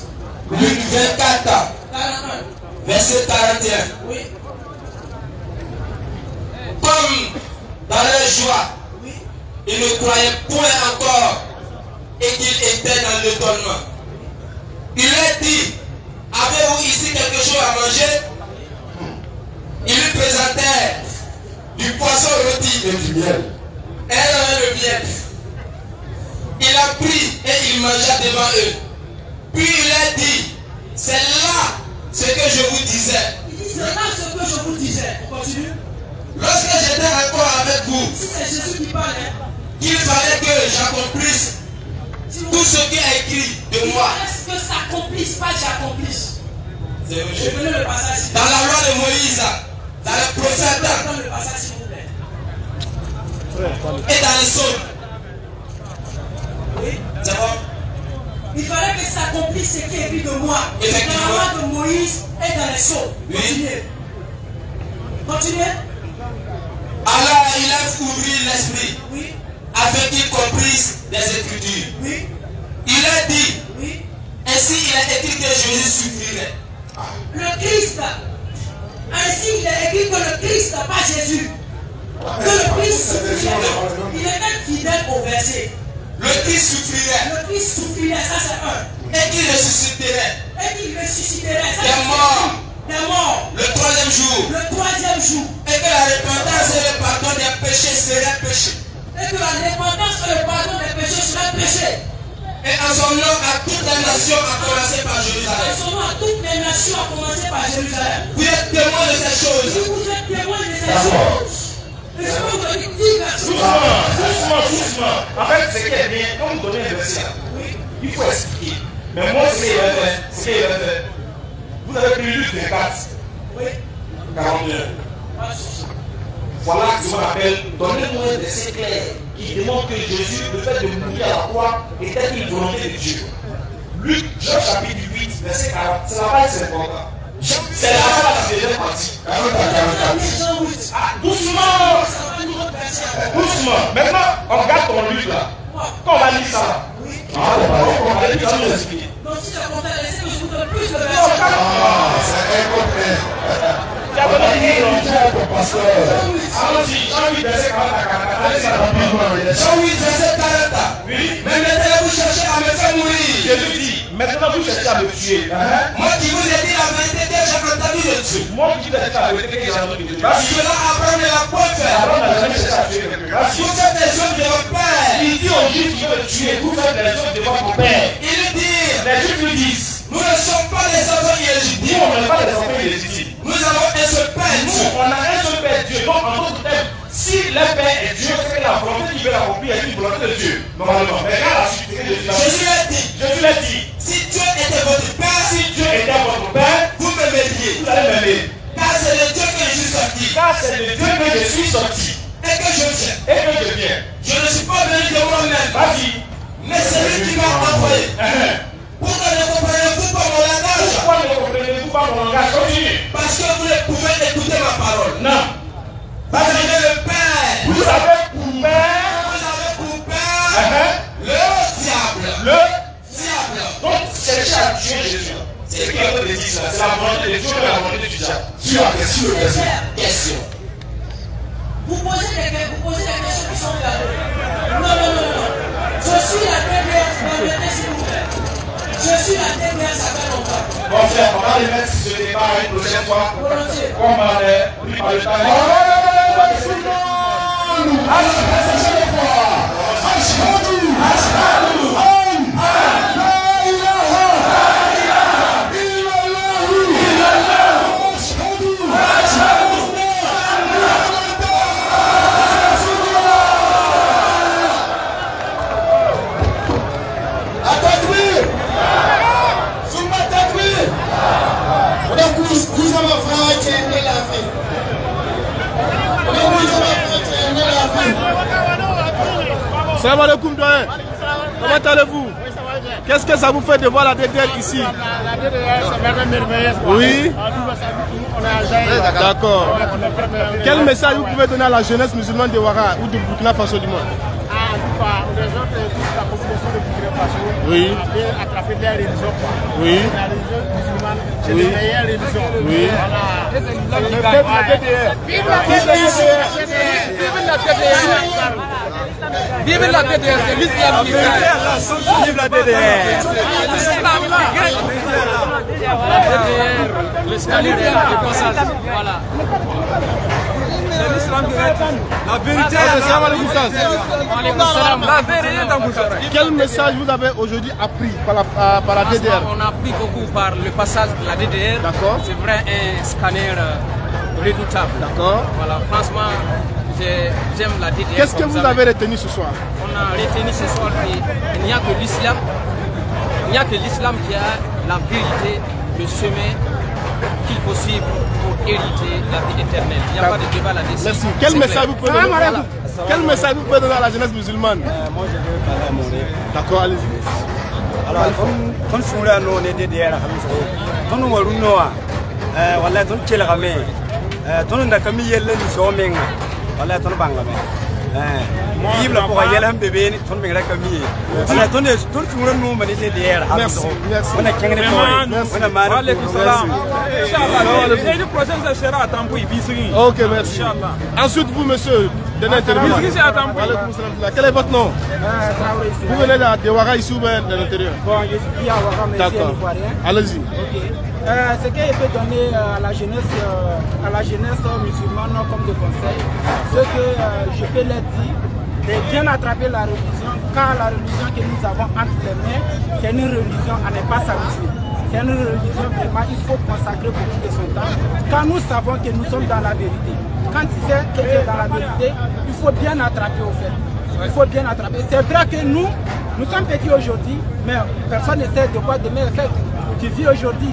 Luc 24, 41. verset 41. Oui. Comme dans leur joie, Oui. ils ne croyaient point encore et qu'ils étaient dans l'étonnement. Il leur dit, avez-vous ici quelque chose à manger? Ils lui présentèrent du poisson rôti Et du miel. et le miel. Il a pris et il mangea devant eux. Puis il leur dit, c'est là ce que je vous disais. Il dit, c'est là ce que je vous disais. On continue. Lorsque j'étais encore avec vous, Si c'est Jésus qui parle, qu'il fallait que j'accomplisse tout ce qui est écrit de moi. Est-ce que ça accomplisse, pas j'accomplisse? C'est Je vrai. connais le passage. Dans la loi de Moïse, dans les prophètes Dans le passage, s'il vous plaît. et dans les psaumes. Oui. C'est bon? Il fallait que ça accomplir ce qui est dit de moi. Dans la loi de Moïse et dans les sceaux. Continuez. Continuez. Allah, il a ouvert l'esprit. Oui. Afin qu'il comprisse les Écritures. Oui. Il a dit. Oui. Ainsi, il a écrit que Jésus suffirait. Le Christ. Ainsi, il a écrit que le Christ, pas Jésus. Que le Christ suffirait. Il était fidèle au verset. Le Christ suffirait. Le Christ suffirait, ça c'est un. Et qu'il ressusciterait. Et qu'il ressusciterait. Ça des morts. Des morts. Le troisième jour. Le troisième jour. Et que la repentance et le pardon des péchés seraient péchés. Et que la repentance et le pardon des péchés seraient péchés. Et en son nom à toutes les nations, à commencer par Jérusalem. En son nom à toutes les nations, à commencer par Jérusalem. Vous êtes témoins de ces choses. Vous êtes témoins de ces choses. Et je peux vous donner 10 versets. Doucement. En fait, ce qui est bien, quand vous donnez un verset, il faut expliquer. Mais moi, ce qu'il y a fait, vous avez pris Luc 24, 41. Voilà ce qu'on appelle, donnez-moi un verset clair qui démontre que Jésus, le fait de mourir à la croix, était une volonté de Dieu. Luc, Jean chapitre 8, verset 40, c'est la base, c'est important. C'est la base de la deuxième partie. Doucement. Maintenant, on regarde ton Luc là. Quand on va lire ça là. On va lire ça, nous expliquer. Donc si ça compte à laisser, je vous donne plus de C'est incomplet. Tu as donné ton pasteur. allons-y, Jean 8, verset 40 à 40. Jean 8, verset 40. Oui. Mais maintenant vous cherchez à me faire mourir. Jésus dit, maintenant vous cherchez à me tuer. Moi qui vous ai dit la vérité que j'ai entendu de Dieu. Moi qui dis la vérité que j'ai entendu de Dieu. Parce que là, Abraham ne l'a pas fait. Abraham n'a jamais cherché à tuer quelqu'un. Vous faites les choses de votre père. Il dit aux Juifs qui veulent le tuer, vous faites les choses de votre père. Il dit, Les Juifs lui disent, nous ne sommes pas les enfants nous illégitimes. on n'est pas des enfants illégitimes. Nous avons un seul père, Nous, Dieu. on a un seul Père Dieu. Donc, en d'autres termes, si le Père est Dieu, c'est que la volonté qu'il veut l'accomplir est une volonté de Dieu. Normalement. Mais regarde la suite de Jésus. Jésus l'a dit, Jésus l'a dit. si Dieu était votre père, Si Dieu était votre Père, vous me m'aimiez. vous allez m'aimer. Car c'est de Dieu que je suis sorti. Car c'est de Dieu que je suis sorti. Et que je viens. Et que je viens. Je ne suis pas venu de moi-même. Vas-y. Mais c'est lui qui m'a envoyé. Pourquoi ne comprenez-vous pas mon langage? Pourquoi ne comprenez-vous pas mon langage? Continue. Parce que vous ne pouvez écouter ma parole. Non. Vous avez le Père. Vous avez pour Père Vous avez pour Père le diable. le. Diable. Donc, chercher à tuer Jésus. C'est ce qu'il a dit ça. C'est la volonté de Dieu et la volonté du diable. Tu as question. Question. Vous posez des questions qui sont claires. Non. Je suis la dernière, s'il vous plaît. Je suis la dernière, ça fait longtemps. Bon frère, on va les mettre sur ce débat une prochaine fois. Volontiers. Comme on est pris par le temps. Salam alaikum doyen. Comment allez-vous? Qu'est-ce que ça vous fait de voir la DDR ici? La DDR, c'est vraiment merveilleux. Oui. D'accord. Quel message vous pouvez donner à la jeunesse musulmane de Ouaga ou de Burkina Faso du monde? Les autres, toute la population de Burkina Faso, Oui. à travers les religions. Oui. La religion musulmane, c'est Oui. la meilleure religion. Oui. Voilà. Vive la DDR! Vive la DDR! Vive la DDR, c'est l'islam qui gagne. Vive la DDR! La DDR, l'escalier de passage. Voilà. C'est l'islam qui gagne. La vérité. La vérité dans Bouchara. Quel message vous avez aujourd'hui appris par la DDR? On a appris beaucoup par le passage de la DDR. D'accord. C'est vrai, un scanner redoutable. D'accord. Voilà, franchement, j'aime la DDR. Qu'est-ce que vous avez retenu ce soir? On a retenu ce soir qu'il n'y a que l'islam. Il n'y a que l'islam qui a la vérité, le chemin qu'il faut suivre pour hériter la vie éternelle. Il n'y a pas de débat là-dessus. Merci. Quel message vous pouvez donner? Quel message vous pouvez donner à la jeunesse musulmane? Moi, je veux parler à mon rêve. D'accord, allez-y. Alors, comme si on a nos DDR, ton nom est Noah. Voilà, ton tchèle ramé. Ton n'a qu'à mis les sommes. Voilà, ton bangame. Il a pour aller un bébé, ton mec a mis. Voilà, ton est tout le monde est DDR. Merci. On a qu'un on a mal. Le prochain sera à temps pour y visiter. Ok, merci. Ensuite, vous, monsieur, de l'intérieur. Quel est votre nom? Vous venez de Ouaga ici ou bien de l'intérieur? Bon, je suis à Ouaga, mais je suis ivoirien. Allez-y. Ce que je peux donner à la jeunesse musulmane comme de conseil, ce que je peux leur dire, de bien attraper la religion, car la religion que nous avons entre les mains, c'est une religion à ne pas s'amuser. C'est une religion vraiment, il faut consacrer beaucoup de son temps, car nous savons que nous sommes dans la vérité. Quand tu sais que tu es dans la vérité, il faut bien attraper au fait. Il faut bien attraper. C'est vrai que nous sommes petits aujourd'hui, mais personne ne sait de quoi demain est fait. Tu vis aujourd'hui.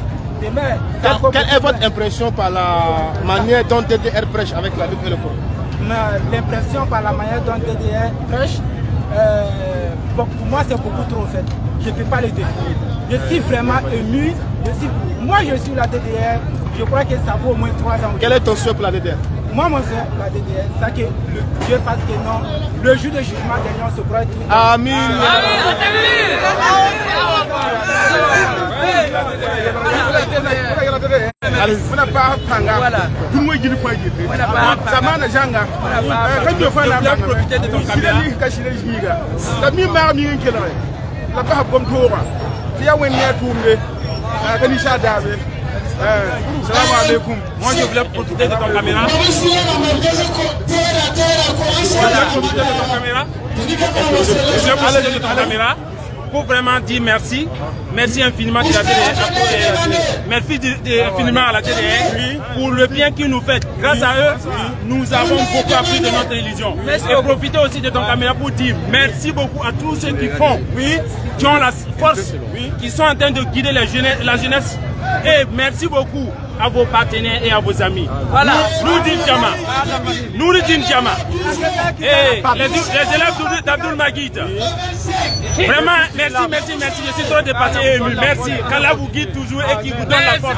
Quelle est votre impression par la manière dont DDR prêche avec la lutte et le corps? L'impression par la manière dont DDR prêche, pour moi c'est beaucoup trop en fait. Je ne peux pas le définir. Je suis vraiment ému. Moi je suis la DDR, je crois que ça vaut au moins 3 ans. Quel est ton souhait pour la DDR? Moi mon souhait pour la DDR, c'est que Dieu fasse que non, le jour de jugement dernier on se croit tout. Amen. On n'a pas tout le monde dit ça m'a janga. Quand tu fais profiter de ton caméra. La mi m'a mis un kilo. La pas comme toi. Tu as un tourné. Kanisha David. Salam alaikum. Moi je voulais profiter de ton caméra. Pour vraiment dire merci. Merci infiniment de la TDR. Merci infiniment à la TDR pour le bien qu'ils nous fait. Grâce à eux, nous avons beaucoup appris de notre religion. Et profiter aussi de ton caméra pour dire merci beaucoup à tous ceux qui font, qui ont la force, qui sont en train de guider la jeunesse. Et merci beaucoup à vos partenaires et à vos amis. Voilà. Nouridine Djama. Nouridine Djama. Et les élèves d'Abdoul Maguid. Vraiment, merci. Je suis trop dépassé et ému. Merci. Qu'Allah vous guide toujours et qui vous donne la force.